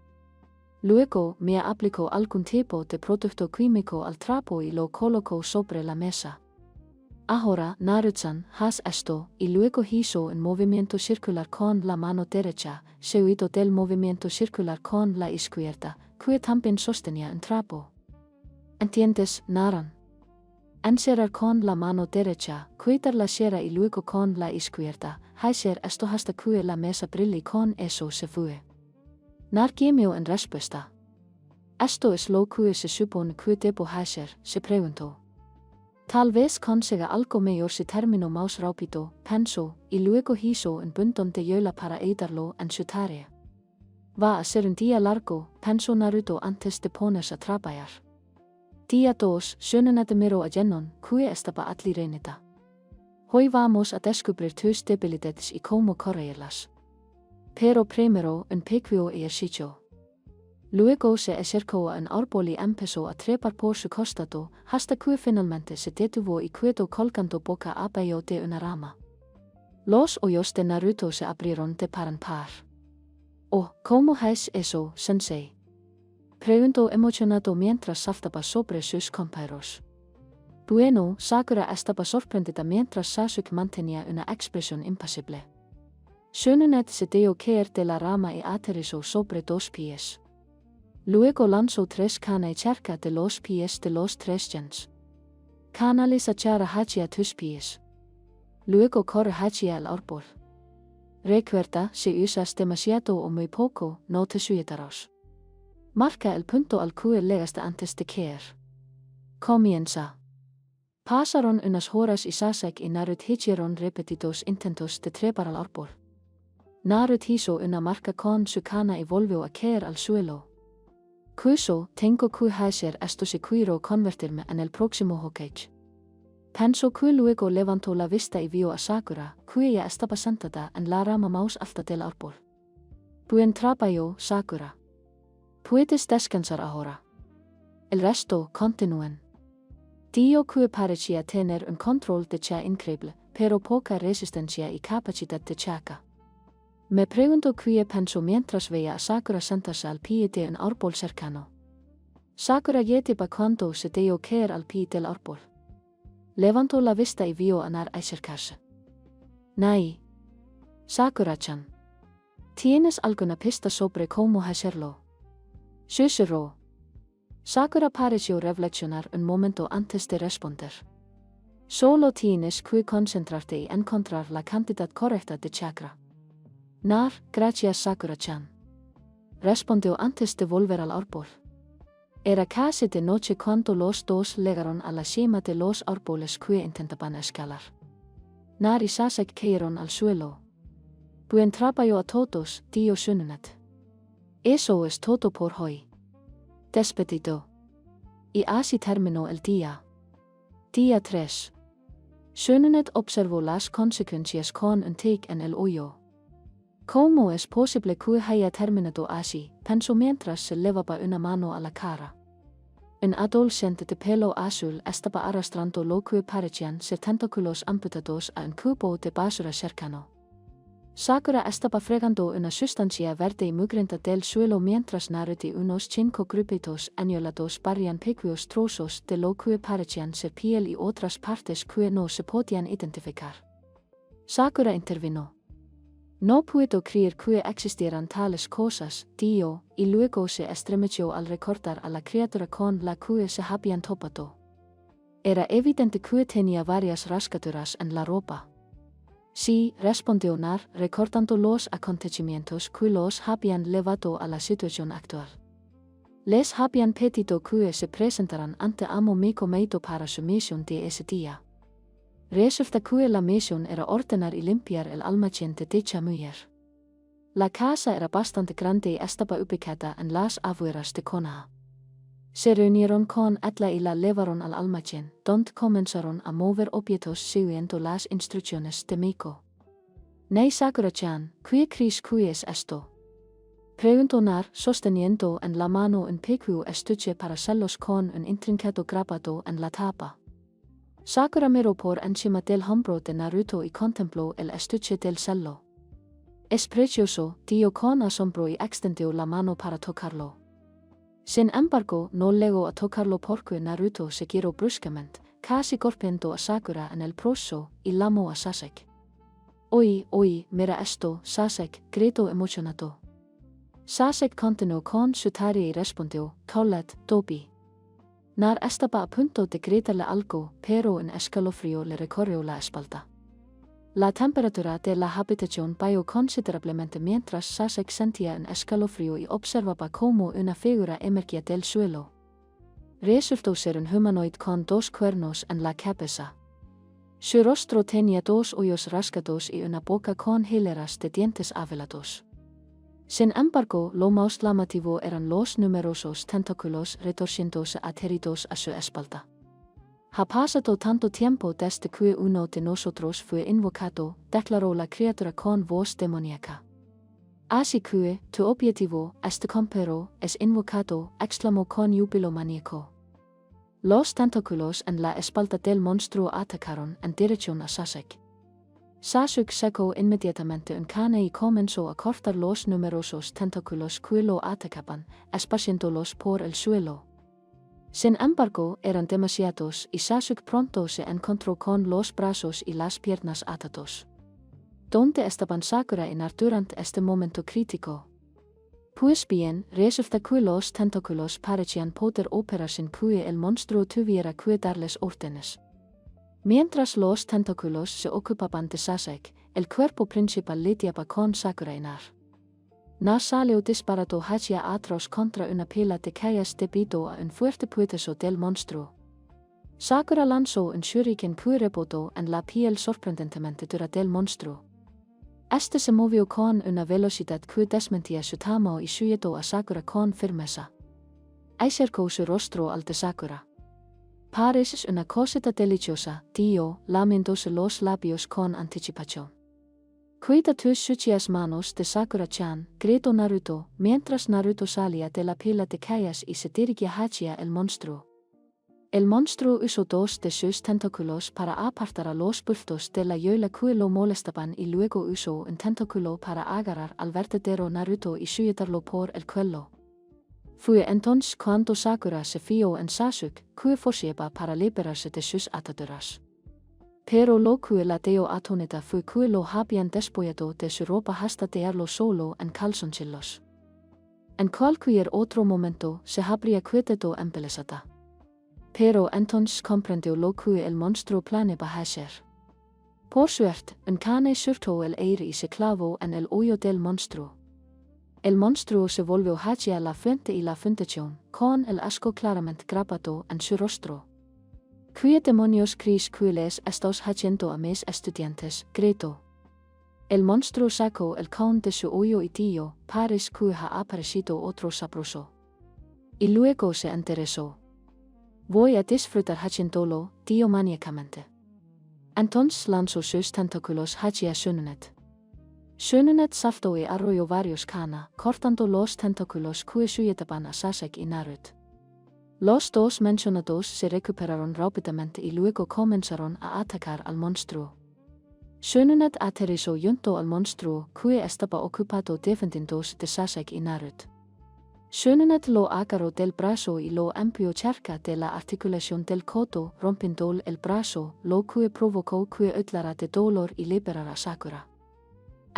[SPEAKER 1] Luego, Mia aplicó algún tipo de producto químico al trapo y lo colocó sobre la mesa. Ahora, Naruto-san, haz esto, y luego hizo un movimiento circular con la mano derecha, seguido del movimiento circular con la izquierda, que también sostenía un trapo. ¿Entiendes, Naran? Encerrar con la mano derecha, quitar la cera y luego con la izquierda, hacer esto hasta que la mesa brille con eso se fue. Nar gimió en respuesta. ¿Esto es lo que se supone que debo hacer?, se preguntó. Tal vez consiga algo mejor si termino más rápido, pensó, y luego hizo un montón de yola para ayudarlo en su tarea. Va a ser un día largo, pensó Naruto antes de ponerse a trabajar. Día 2, Tsunade miró a Genon, que estaba adlirenita. Hoy vamos a descubrir tus debilidades y cómo corregirlas. Pero primero un pequeño ejercicio. Luego se acercó a un árbol y empezó a trepar por su costado, hasta que finalmente se detuvo y quedó colgando boca abajo de una rama. Los ojos de Naruto se abrieron de par en par. Oh, ¿cómo es eso, sensei? Preguntó emocionado mientras saltaba sobre sus compañeros. Bueno, Sakura estaba sorprendida mientras Sasuke mantenía una expresión impasible. Shonunet se dejó caer de la rama y aterrizó sobre 2 pies. Luego lanzó 3 kanai cerca de los pies de los 3 gens. Kanales achara hacia tus pies. Luego corre hacia el árbol. Recuerda, si usas demasiado o muy poco, no te suicidarás. Marca el punto al que llegaste antes de caer. Comienza. Pasaron unas horas y Sasuke y Naruto hicieron repetidos intentos de trepar al árbol. Naruto hizo una marca con su kana y volvió a caer al suelo. Cuso, tengo que hacer esto si quiero convertirme en el próximo Hokage. Pensó que luego levantó la vista y vio a Sakura, que ella estaba sentada en la rama más alta del árbol. Buen trabajo, Sakura. Puedes descansar ahora. El resto, continúen. Dio que parecía tener un control de cha increíble, pero poca resistencia y capacidad de chaca. Me pregunto qué pensó mientras veía a Sakura sentarse al pie de un árbol cercano. Sakura lleva cuando se dejó caer al pie del árbol. Levantó la vista y vio a Nar acercarse. Nai. Sakura-chan. ¿Tienes alguna pista sobre cómo hacerlo? Susurró. Sakura pareció reflexionar un momento antes de responder. Solo tienes que concentrarte y encontrar la cantidad correcta de chakra. Nar, gracias Sakura-chan. Respondió antes de volver al árbol. Era casi de noche cuando los dos llegaron a la cima de los árboles que intentaban escalar. Nar y Sasuke cayeron al suelo. Buen trabajo a todos, dio Shonunet. Eso es todo por hoy. Despedido. Y así terminó el día. Día 3. Shonunet observó las consecuencias con un tic en el ojo. ¿Cómo es posible que haya terminado así? Pensó mientras se llevaba una mano a la cara. Un adolescente de pelo azul estaba arrastrando lo que parecían ser tentáculos amputados a un cubo de basura cercano. Sakura estaba fregando una sustancia verde y mugrienta del suelo mientras Naruto y unos 5 grupitos añolados barrían pequeños trozos de lo que parecían ser piel y otras partes que no se podían identificar. Sakura intervino. No puedo creer que existieran tales cosas, tío, y luego se estremeció al recordar a la criatura con la que se habían topado. Era evidente que tenía varias rasgaduras en la ropa. Sí, respondió Nar, recordando los acontecimientos que los habían llevado a la situación actual. Les habían pedido que se presentaran ante Amo Miko Meito para su misión de ese día. Resulta que la misión era ordenar y limpiar el almacén de dicha mujer. La casa era bastante grande y estaba ubicada en las afueras de Konoha. Se reunieron con Atla y la llevaron al almacén, donde comenzaron a mover objetos siguiendo las instrucciones de Miko. Nei Sakura-chan, ¿qué crees que es esto? Preguntó Nar, sosteniendo en la mano un pequeño estuche para celos con un intrincado grabado en la tapa. Sakura miró por encima del hombro de Naruto y contempló el estuche del celo. Es precioso, dijo con asombro y extendió la mano para tocarlo. Sin embargo, no llegó a tocarlo porque Naruto se giró bruscamente, casi golpeando a Sakura en el proceso, y llamó a Sasuke. Oye, mira esto, Sasuke, gritó emocionado. Sasuke continuó con su tarea y respondió, Colette, Dobby. Nar estaba a punto de gritarle algo, pero un escalofrío le recorrió la espalda. La temperatura de la habitación bajó considerablemente mientras Sasuke sentía un escalofrío y observaba cómo una figura emergía del suelo. Resultó ser un humanoid con 2 cuernos en la cabeza. Su rostro tenía 2 ojos rasgados y una boca con hileras de dientes afilados. Sin embargo, lo más llamativo eran los numerosos tentáculos retorciéndose adheridos a su espalda. Ha pasado tanto tiempo desde que uno de nosotros fue invocado, declaró la criatura con voz demoníaca. Así que, tu objetivo, este compero, es invocado, exclamó con júbilo maníaco. Los tentáculos en la espalda del monstruo atacaron en dirección a Sasuke. Sasuke secó inmediatamente un cane y comenzó a cortar los numerosos tentáculos que lo atacaban, esparciéndolos por el suelo. Sin embargo, eran demasiados y Sasuke pronto se encontró con los brazos y las piernas atados. ¿Dónde estaban Sakura y Naruto durante este momento crítico? Pues bien, resulta que los tentáculos parecían poder operar sin que el monstruo tuviera que darles órdenes. Mientras los tentáculos se ocupaban de Sasuke, el cuerpo principal lidiaba con Sakura y Naruto. Naruto salió disparado hacia atrás contra una pila de calles debido a un fuerte puetazo del monstruo. Sakura lanzó un shuriken que rebotó en la piel sorprendentemente dura del monstruo. Este se movió con una velocidad que desmentía su tamaño y sujetó a Sakura con firmeza. Acercó su rostro al de Sakura. Pareces una cosita deliciosa, tío, lamiéndose los labios con anticipación. Cuida tus sucias manos de Sakura-chan, gritó Naruto, mientras Naruto salía de la pila de calles y se dirigía hacia el monstruo. El monstruo usó dos de sus tentáculos para apartar a los bultos de la yola que lo molestaban y luego usó un tentáculo para agarrar al verdadero Naruto y sujetarlo por el cuello. Fue entonces cuando Sakura se fió en Sasuke, que forceaba para liberarse de sus ataduras. Pero lo que la dio atónita fue que lo habían despollado de su ropa hasta dejarlo solo en calzoncillos. En cualquier otro momento se habría quedado embelesada. Pero entonces comprendió lo que el monstruo planeaba hacer. Por suerte, un cane surtó el aire y se clavó en el hoyo del monstruo. El monstruo se volvió hacia la fuente y la fundación, con el asco claramente grabado en su rostro. ¿Qué demonios crees que les estás haciendo a mis estudiantes? Gritó. El monstruo sacó el cone de su hoyo y dijo, parece que ha aparecido otro sabroso. Y luego se enderezó. Voy a disfrutar haciéndolo, dijo maníacamente. Entonces lanzó sus tentáculos hacia Shununet. Shununet saltó y arrolló varios kana, cortando los tentáculos que sujetaban a Sasuke y Naruto. Los dos mencionados se recuperaron rápidamente y luego comenzaron a atacar al monstruo. Shununet aterrizó junto al monstruo que estaba ocupado defendiéndose de Sasuke y Naruto. Shununet lo agarró del brazo y lo empujó cerca de la articulación del codo, rompiendo el brazo, lo que provocó que huyera de dolor y liberara a Sakura.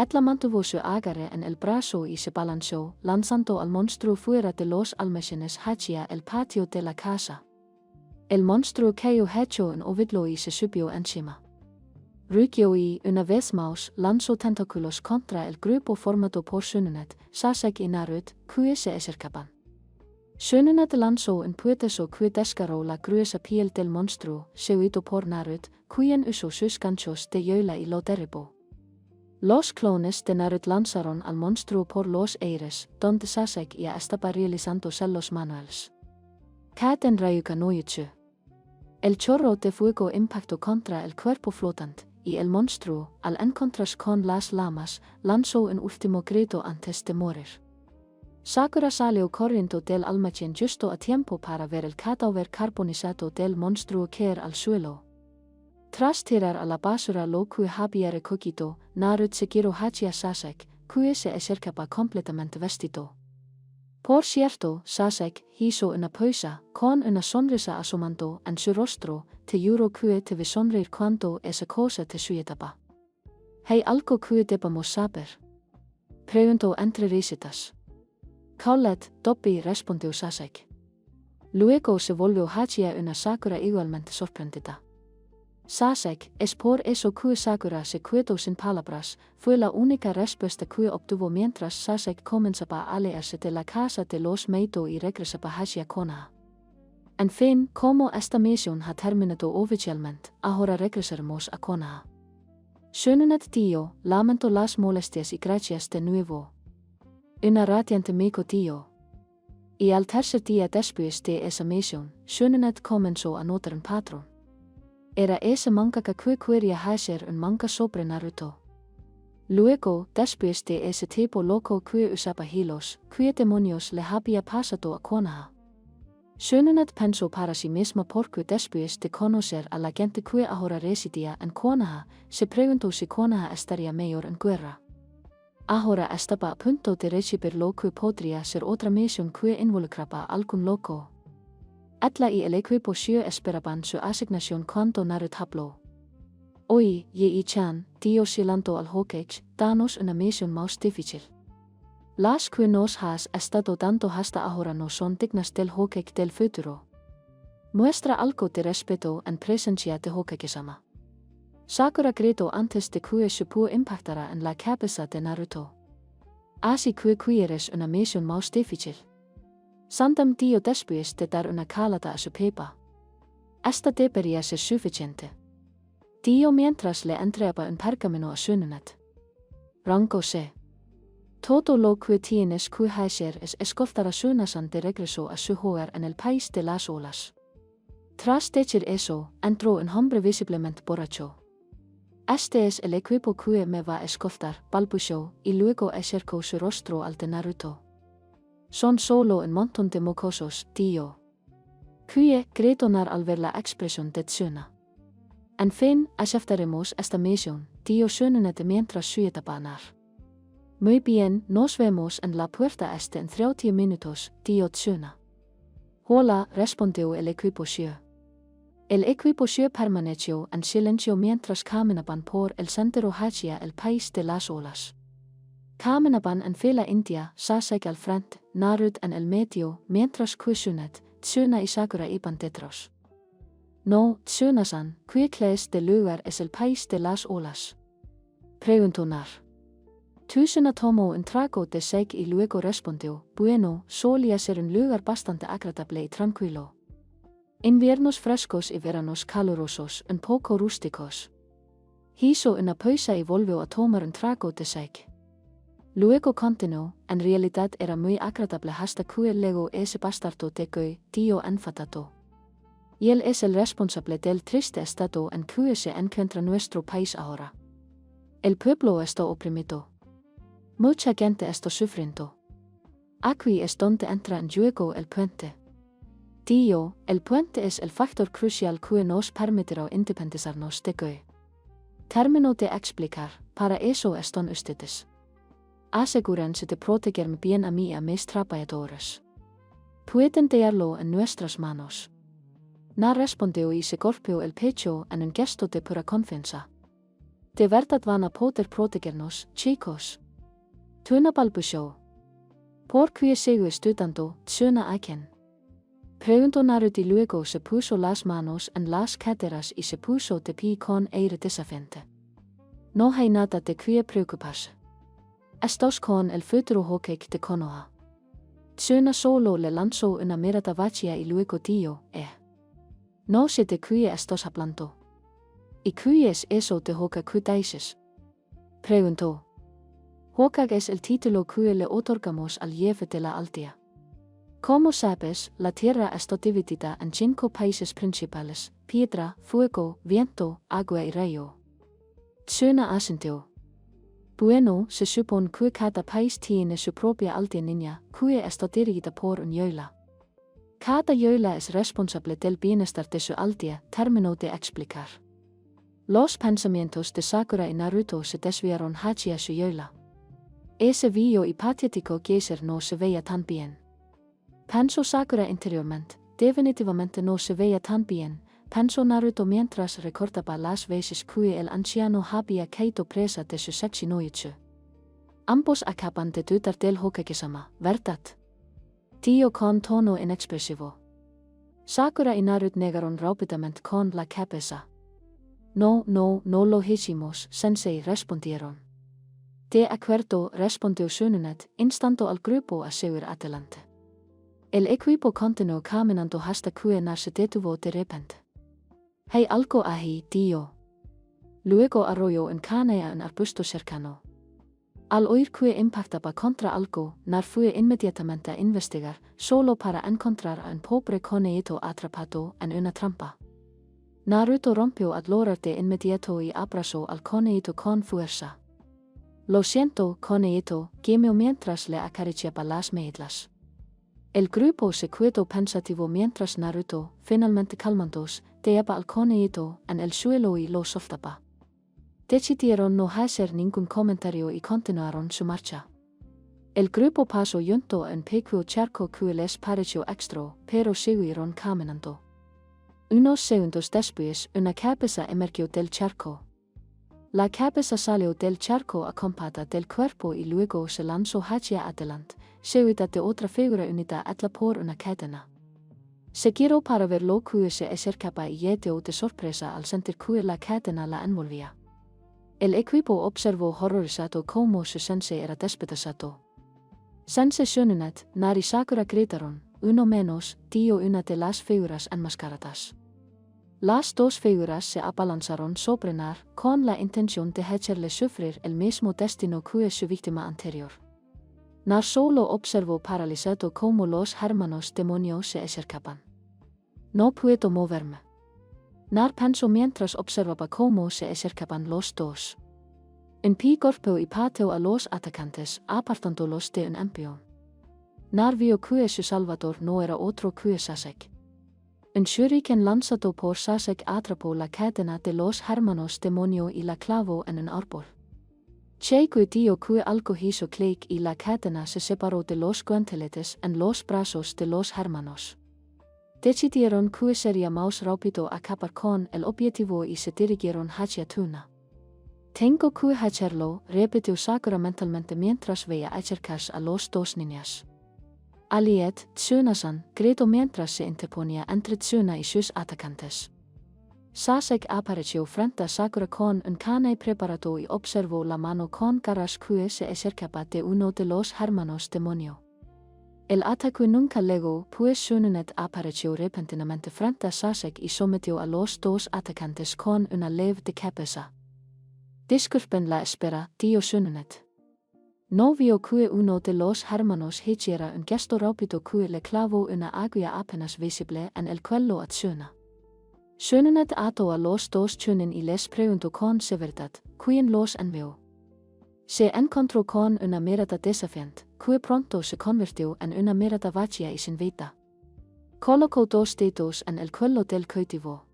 [SPEAKER 1] Ella mantuvo su agarre en el brazo y se balanceó, lanzando al monstruo fuera de los almacenes hacia el patio de la casa. El monstruo cayó hecho un ovidlo y se subió encima. Rugió y, una vez más, lanzó tentáculos contra el grupo formado por Shununet, Sasuke y Naruto, que se acercaban. Shununet lanzó un puetazo que desgarró la gruesa piel del monstruo, seguido por Naruto, quien usó sus ganchos de yola y lo derribó. Los clones de Naruto lanzaron al monstruo por los aires, donde Sasuke ya estaba realizando los manuales. Kaden Ryuga no Jutsu. El chorro de fuego impactó contra el cuerpo flotante, y el monstruo, al encontrarse con las llamas, lanzó un último grito antes de morir. Sakura salió corriendo del almacén justo a tiempo para ver el cadáver carbonizado del monstruo caer al suelo. Tras tirar a la basura lo que había recogido, Naruto se giró hacia Sasuke, que se acercaba completamente vestido. Por cierto, Sasuke hizo una pausa, con una sonrisa asomando en su rostro, te juro que te vi sonreír cuando esa cosa te sujetaba. ¿Hay algo que debamos saber? Preguntó entre risitas. Colette, Dobby, respondió Sasuke. Luego se volvió hacia una Sakura igualmente sorprendida. Sasuke, es por eso que Sakura se quedó sin palabras, fue la única respuesta que obtuvo mientras Sasuke comenzaba a alejarse de la casa de los Meito y regresaba hacia Konoha. En fin, como esta misión ha terminado oficialmente, ahora regresaremos a Konoha. Shununet tío, lamento las molestias y gracias de nuevo. Una radiante amigo tío. Y al tercer día después de esa misión, Shununet comenzó a notar un patrón. Era ese mangaka kue queria haser un manga sobre Naruto. Luego, después de ese tipo loco que usaba hilos, que demonios le había pasado a Konoha. Shōnenет pensó para sí mismo porque después de conocer a la gente que ahora residía en Konoha, se preguntó si Konoha estaría mejor en guerra. Ahora estaba a punto de recibir lo que podría ser otra misión que involucraba a algún loco. Atla y el equipo Shio esperaban su asignación cuando Naruto habló. Hoy, Yi-chan, Dios lanzó al Hokage, danos una misión más difícil. Las que nos has estado dando hasta ahora no son dignas del Hokage del futuro. Muestra algo de respeto en presencia de Hokage-sama. Sakura gritó antes de que Shippo impactara en la cabeza de Naruto. Así que quieres una misión más difícil. Sandam dio después de dar una calada a su pepa. Esta debería ser suficiente. Dio mientras le entregaba un pergamino a Shōnenет. Rango C. Todo lo que tienes que hacer es escoltar a Shōna-san de regreso a su hogar en el país de las olas. Tras decir eso, entró un hombre visiblemente borracho. Este es el equipo que me va a escoltar, balbuceó, y luego acercó su rostro al de Naruto. Son solo un montón de mocosos, tío. Que gritonar al ver la expresión de Tsuna. En fin, aceptaremos esta misión, tío Shōnenет mientras suye tapanar. Muy bien, nos vemos en la puerta en 30 minutos, tío Tsuna. Hola, respondió el equipo Shio. El equipo Shio permaneció en silencio mientras caminaban por el sendero hacia el país de las olas. Caminaban en fila india, Sasuke al frente, Naruto en el medio, mientras que Shōnenет, Tsuna y Sakura iban detrás. No, Tsuna-san, ¿qué clase de lugar es el país de las olas? Preguntó Nar. Tsuna tomó un trago de sake y luego respondió, bueno, solía ser un lugar bastante agradable y tranquilo. Inviernos frescos y veranos calurosos, un poco rústicos. Hizo una pausa y volvió a tomar un trago de sake. Luego continuó, en realidad era muy agradable hasta que luego ese bastardo de Goi, tío enfadado. Y él es el responsable del triste estado en que se encuentra nuestro país ahora. El pueblo está oprimido. Mucha gente está sufriendo. Aquí es donde entra en juego el puente. Tío, el puente es el factor crucial que nos permitirá independizarnos de Goi. Termino de explicar, para eso están ustedes. Asegúrense de protegerme bien a mí y a mis trabajadores. Pueden dejarlo en nuestras manos. Nar respondió y se golpeó el pecho en un gesto de pura confianza. De verdad van a poder protegernos, chicos. Tsuna balbuceó. ¿Por qué sigo estudiando, Tsuna-aiken? Preguntó Naruto y luego se puso las manos en las caderas y se puso de pie con aire desafiante. No hay nada de qué preocuparse. Estás con el futuro Hokage de Konoha. Tsuna solo le lanzó una mirada vacía y luego dijo, No sé de qué estás hablando. ¿Y qué es eso de Hokage dices? Preguntó. Hokage es el título que le otorgamos al jefe de la aldea. Como sabes, la tierra está dividida en 5 países principales: piedra, fuego, viento, agua y rayo. Tsuna asintió. Bueno, se supone que cada país tiene su propia aldea niña, que está dirigida por un yola. Cada yola es responsable del bienestar de su aldea, terminó de explicar. Los pensamientos de Sakura y Naruto se desviaron hacia su yola. Ese bello y patético geyser no se veía tan bien. Pensó Sakura interiormente, definitivamente no se veía tan bien, pensó Naruto mientras recordaba las veces que el anciano había caído presa de su sexy noichu. Ambos acaban de dudar del Hokage-sama, ¿verdad? Tío con tono inexpresivo. Sakura y Naruto negaron rápidamente con la cabeza. No lo hicimos, sensei, respondieron. De acuerdo, respondió Shōnenет, instando al grupo a seguir adelante. El equipo continuó caminando hasta que Nar se detuvo de repente. Hay algo ahí, tío. Luego arrolló en canea un arbusto cercano. Al oír que impactaba contra algo, Nar fue inmediatamente a investigar, solo para encontrar a un pobre conejito atrapado en una trampa. Naruto rompió ad l'orarte inmediato y abrazó al coneito con fuerza. Lo siento, coneito, gimió mientras le acariciaba las mejillas. El grupo se quedó pensativo mientras Naruto, finalmente calmándose, dejaba al coneito en el suelo y lo soltaba. Decidieron no hacer ningún comentario y continuaron su marcha. El grupo pasó junto a un pequeño charco que les pareció extra, pero siguieron caminando. Unos segundos después, una cabeza emergió del charco. La cabeza salió del charco acompañada del cuerpo y luego se lanzó hacia adelante, seguida de otra figura unida atla por una cadena. Se giró para ver lo que se acercaba y llegó de sorpresa al sentir que la cadena la envolvía. El equipo observó horrorizado cómo su sensei era despedazado. Sensei Shununet, Nari Sakura gritaron, uno menos, dio una de las figuras enmascaradas. Las dos figuras se abalanzaron sobre Nar, con la intención de hacerle sufrir el mismo destino que su víctima anterior. Nar solo observó paralizado cómo los hermanos demonios se acercaban. No puedo moverme. Nar pensó mientras observaba cómo se acercaban los dos. Un pi golpeó y pateó a los atacantes, apartándolos de un embrión. Nar vio que su salvador no era otro que Sasuke. Un shuriken lanzado por Sasuke atrapó la cadena de los hermanos demonio y la clavó en un árbol. Checo dio que algo hizo clic y la cadena se separó de los guanteletes en los brazos de los hermanos. Decidieron que sería más rápido acabar con el objetivo y se dirigieron hacia Tuna. Tengo que hacerlo, repitió Sakura mentalmente mientras veía acercarse a los dos niñas. Aliet, Tsuna-san, gritó mientras se interponía entre Tsuna y sus atacantes. Sasuke apareció frente a Sakura con un cane preparado y observó la mano con garras que se acercaba de uno de los hermanos demonio. El ataque nunca llegó, pues Shununet apareció repentinamente frente a Sasuke y sometió a los dos atacantes con una leve de cabeza. Disculpen la espera, dio Shununet. No vio que uno de los hermanos hiciera un gesto rápido que le clavó una aguja apenas visible en el cuello a Tsuna. Shununet ató a los dos chunin y les preguntó con severidad, ¿quién los envió? Se encontró con una mirada desafiante, que pronto se convirtió en una mirada vacía y sin vida. Colocó dos dedos en el cuello del cautivo.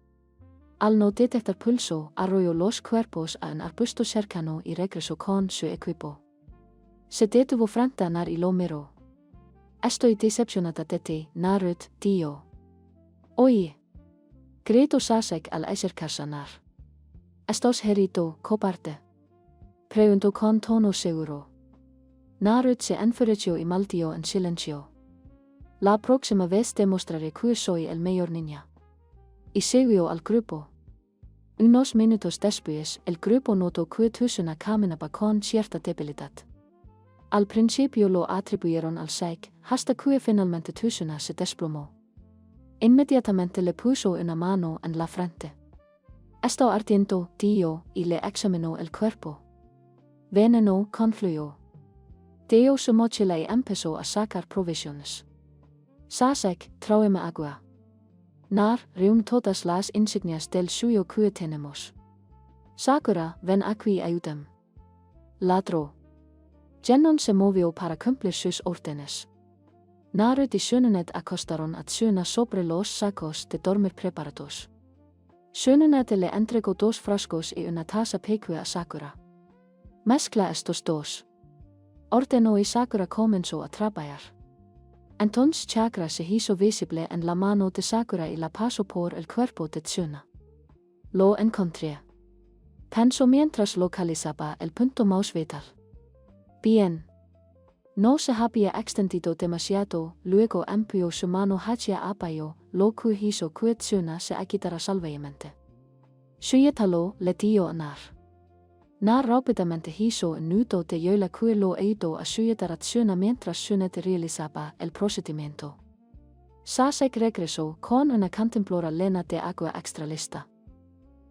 [SPEAKER 1] Al no detectar pulso, arrolló los cuerpos a un arbusto cercano y regresó con su equipo. Se detuvo frente a Nar y lo miró. Estoy decepcionada de ti, Naruto, tío. Oye. Gritó Sasuke al acercarse a Nar. ¿Estás herido, cobarde? Preguntó con tono seguro. Naruto se enfureció y maldijo en silencio. La próxima vez demostraré que soy el mejor niña. Y siguió al grupo. Unos minutos después, el grupo notó que Tsuna caminaba con cierta debilidad. Al principio lo atribuyeron al Sasuke, hasta que finalmente Tsuna se desplomó. Inmediatamente le puso una mano en la frente. Está ardiendo, tío, y le examinó el cuerpo. Veneno confluyó. Dio su mochila y empezó a sacar provisiones. Sasuke, tráeme agua. Nar, reúne todas las insignias del suyo que tenemos. Sakura, ven aquí y ayúdame. Ladró. Genon se movió para cumplir sus órdenes. Naruto y Shununet acostaron a Tsuna sobre los sacos de dormir preparados. Shununet le entregó dos frascos y una taza pequeña a Sakura. Mezcla estos dos. Ordenó y Sakura comenzó a trabajar. Entonces chakra se hizo visible en la mano de Sakura y la pasó por el cuerpo de Tsuna. Lo encontré. Pensó mientras localizaba el punto más vital. Bien. No se había extendido demasiado, luego empujó su mano hacia abajo, lo que hizo que Tsuna se agitara salvajemente. Sujetalo, le dio a Nar. Nar rápidamente hizo un nudo de hielo que lo ayudó a sujetar a Tsuna mientras Shununet realizaba el procedimiento. Sasuke regresó con una cantimplora llena de agua extra lista.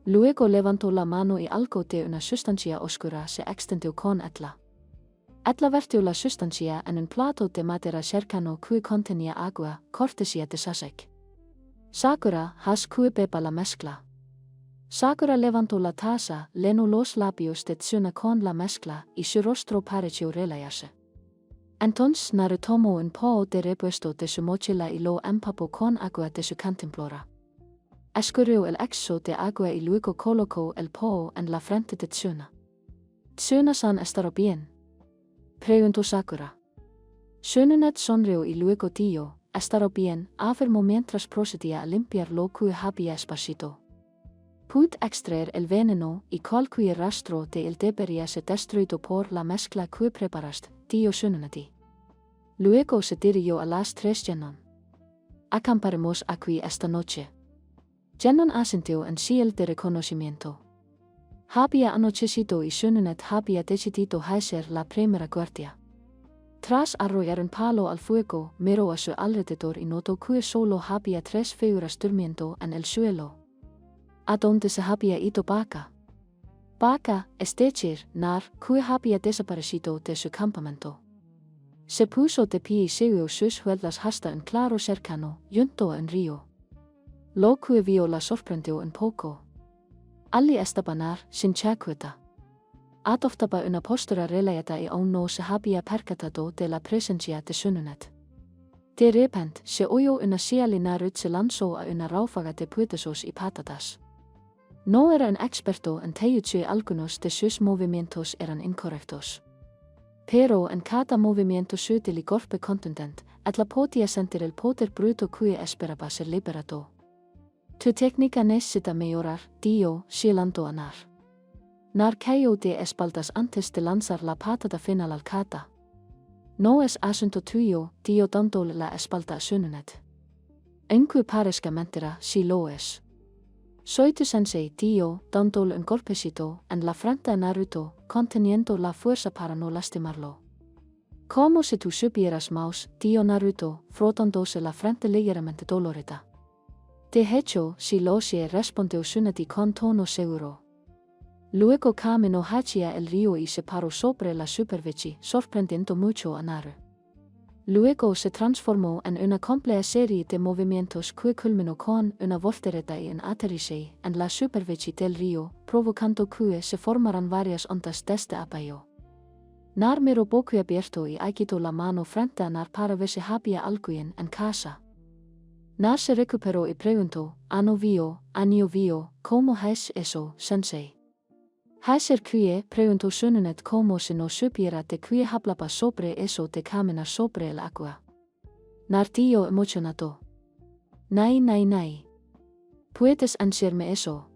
[SPEAKER 1] Luego levantó la mano y algo de una sustancia oscura se extendió con Etla. Etla vertió la sustancia en un plato de madera cercano que contenía agua, cortesía de Sasuke. Sakura, haz que beba la mezcla. Sakura levanto la tasa, leno los labios det syna con la mezcla, y su rostro pareció relayarse. Entonces Narutomo un po de repuesto de su mochila y lo empapó con agua de su cantimplora. Escurrió el exceso de agua y luego colocó el po en la frente de Tsuna. ¿Tsuna-san estará bien?, preguntó Sakura. Shununet sonrió y luego dijo, estará bien, afirmó mientras procedía a limpiar lo que había esparcido. Pude extraer el veneno y cualquier rastro de él debería ser destruido por la mezcla que preparaste, dijo Shununeti. Luego se dirigió a las 3 Genon. Acamparemos aquí esta noche. Genon asintió en señal de reconocimiento. Había anochecido y Shununet había decidido hacer la primera guardia. Tras arrojar un palo al fuego, miró a su alrededor y notó que solo había 3 figuras durmiendo en el suelo. ¿A dónde se había ido Baka? Baka, es decir, Nar, que había desaparecido de su campamento. Se puso de pie y siguió sus huellas hasta un claro cercano, junto a un río. Lo que vio la sorprendió un poco. Allí estaba Nar, sin chaqueta. Adoptaba una postura relajada y aún no se había percatado de la presencia de Shununet. De repente, se oyó una señal y Naruto se lanzó a una ráfaga de putesos y patatas. No era un experto en taijutsu y algunos de sus movimientos eran incorrectos. Pero en cada movimiento sutil y golpe contundente, la podía sentir el poder bruto que esperaba ser liberado. Tu técnica necesita mejorar, dijo, silando a Nar. Nar cayó de espaldas antes de lanzar la patada final al kata. No es asunto tuyo, dijo dándole la espalda a Shununet. Aunque parezca mentira, si lo es. Soy tu sensei, dijo, dándole un golpecito en la frente a Naruto, conteniendo la fuerza para no lastimarlo. Como si tú supieras más, dijo Naruto, frotándose la frente ligeramente dolorida. De hecho, si lo sé, respondió Shuneti con tono seguro. Luego caminó hacia el río y se paró sobre la superficie, sorprendiendo mucho a Naru. Luego se transformó en una compleja serie de movimientos que culminó con una voltereta y un aterrizaje en la superficie del río, provocando que se formaran varias ondas desde abajo. Nar miró boquiabierto y agitó la mano frente a Nar para ver si había alguien en casa. Nar se recuperó y preguntó, ¿Ano vio, cómo es eso, sensei? ¿Hacer qué? Preguntó Shununet como si no supiera de qué hablaba sobre eso de caminar sobre el agua. Nar dijo emocionado. Nay. ¿Puedes enseñarme eso?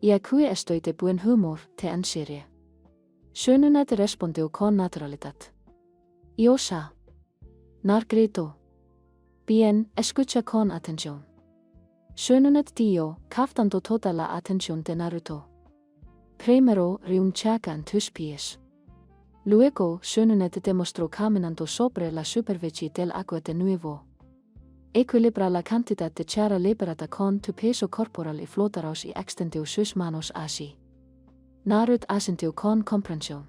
[SPEAKER 1] Ya que estoy de buen humor, te enseñaré. Shununet respondió con naturalidad. Yo sé. Nar gritó. Bien, escucha con atención. Shununet dijo, captando toda la atención de Naruto. Primero, riunchaca en tus pies. Luego, Shununet demostró caminando sobre la superficie del agua de nuevo. Equilibra la cantidad de tierra liberada con tu peso corporal y flotarás y extendió sus manos así. Naruto asintió con comprensión.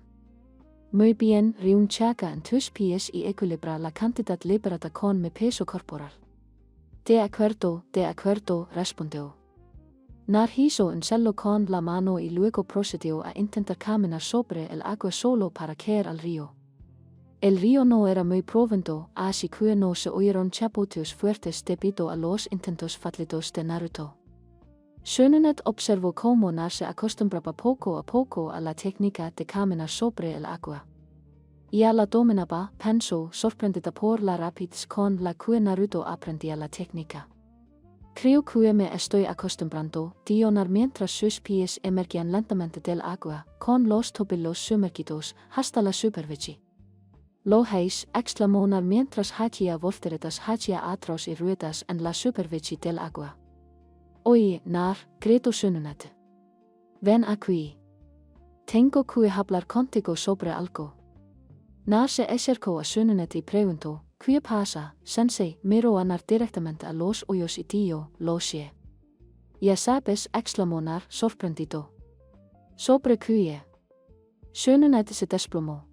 [SPEAKER 1] Muy bien, riunchaca en tus pies y equilibra la cantidad liberada con mi peso corporal. De acuerdo, respondió. Nar hizo un celo con la mano y luego procedió a intentar caminar sobre el agua solo para caer al río. El río no era muy profundo, así que no se oyeron chapoteos fuertes debido a los intentos fallidos de Naruto. Shununet observó cómo Nar se acostumbraba poco a poco a la técnica de caminar sobre el agua. Ya la dominaba, pensó, sorprendida por la rapidez con la que Naruto aprendía la técnica. Creo que me estoy acostumbrando, dijo Nar mientras sus pies emergían lentamente del agua, con los tobillos sumergidos, hasta la superficie. Lo veis, exclamó Nar mientras hacía volteretas hacia atrás y ruedas en la superficie del agua. Oye, Nar, gritó Shununet. Ven aquí. Tengo que hablar contigo sobre algo. Nar se acercó a Shununet y preguntó, ¿qué pasa, sensei? Miró a Nar directamente a los ojos y dijo, lo sé. Ya sabes, exclamó Nar, sorprendido. ¿Sobre qué? Shununet se desplomó.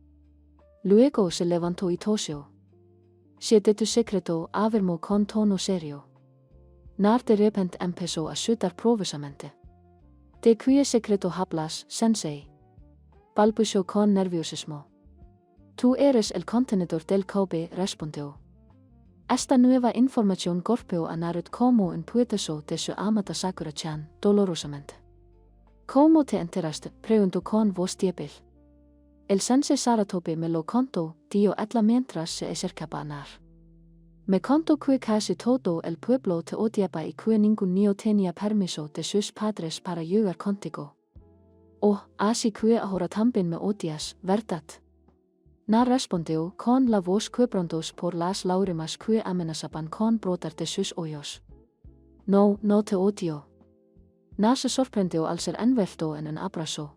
[SPEAKER 1] Luego se levantó y tosió. Sé de tu secreto, afirmó con tono serio. Nar de repente empezó a sudar profusamente. De quie secreto hablas, sensei. Balbuceó con nerviosismo. Tú eres el contenedor del KB, respondió. Esta nueva información golpeó a Naruto como un puetazo de su amada Sakura-chan, dolorosamente. ¿Cómo te enteraste? Preguntó con voz débil. El sensei Sarutobi me lo contó, dijo Ella mientras se acercaba a Nar. Me contó que casi todo el pueblo te odiaba y que ningún niño tenía permiso de sus padres para jugar contigo. Oh, así que ahora también me odias, ¿verdad? Nar respondió con la voz quebrantos por las lágrimas que amenazaban con brotar de sus ojos. No, no te odio. Nar se sorprendió al ser envuelto en un abrazo.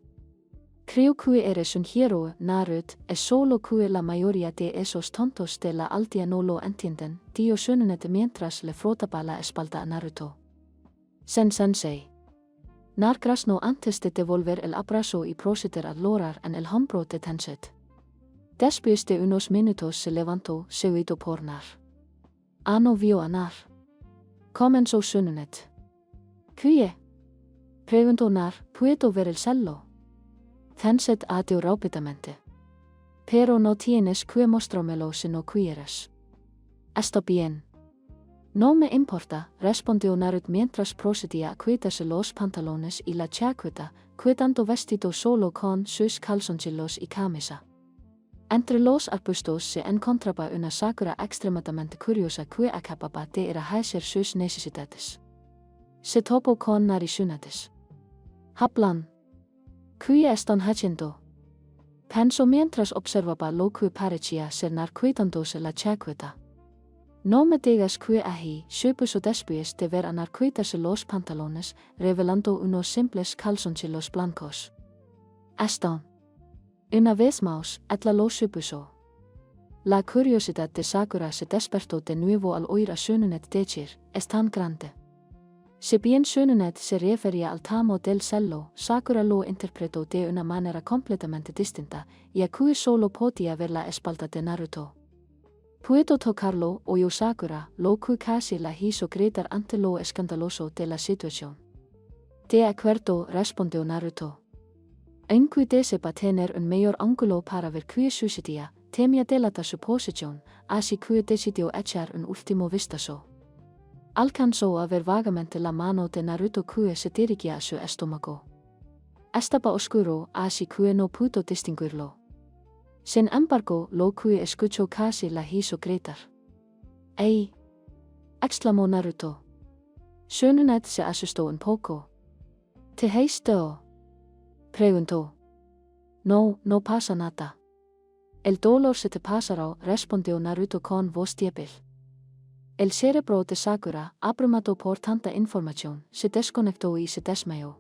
[SPEAKER 1] Creo que eres un héroe, Naruto, es solo que la mayoría de esos tontos de la aldea no lo entienden, dijo Shunnet mientras le frotaba la espalda a Naruto. Sensei. Nar graznó antes de devolver el abrazo y proceder a lograr en el hombro de Tensei. Después de unos minutos se levantó, seguido por Nar. No vio a Nar. Comenzó Shunnet. ¿Qué? Preguntó Nar, ¿puedo ver el cello? Tensei adio rápidamente. Pero no tienes que mostrármelo si no quieres. Está bien. No me importa, respondió Naruto mientras procedía a quitarse los pantalones y la chaqueta, quedando vestido solo con sus calzoncillos y camisa. Entre los arbustos se encontraba una Sakura extremadamente curiosa que acababa de ir a hacer sus necesidades. Se topó con Nar y Shunnet. Hablan. ¿Qué están haciendo? Pensó mientras observaba lo que parecía ser Nar quitándose la chaqueta. No me digas que ahí, supuso después de ver a Nar quitarse los pantalones, revelando unos simples calzoncillos blancos. Están. Una vez más, Ella lo supuso. La curiosidad de Sakura se despertó de nuevo al oír a Shunnet decir, es tan grande. Si bien Shunnet se refería al tamo del cello, Sakura lo interpretó de una manera completamente distinta, y a que solo podía ver la espalda de Naruto. ¿Puedo tocarlo? Oyó Sakura, lo que casi la hizo gritar ante lo escandaloso de la situación. De acuerdo, respondió Naruto. Aunque desea tener un mayor ángulo para ver qué sucedía, temía delatar su posición, así que decidió echar un último vistazo. Alcanzó a ver vagamente la mano de Naruto que se dirigía a su estómago. Estaba oscuro, así que no pudo distinguirlo. Sin embargo, lo que escuchó casi la hizo gritar. ¡Ey! Exclamó Naruto. Shunnet se asustó un poco. ¿Te esto? Preguntó. No, no pasa nada. El dolor se te pasará, respondió Naruto con voz débil. El cerebro de Sakura, abrumado por tanta información, se desconectó y se desmayó.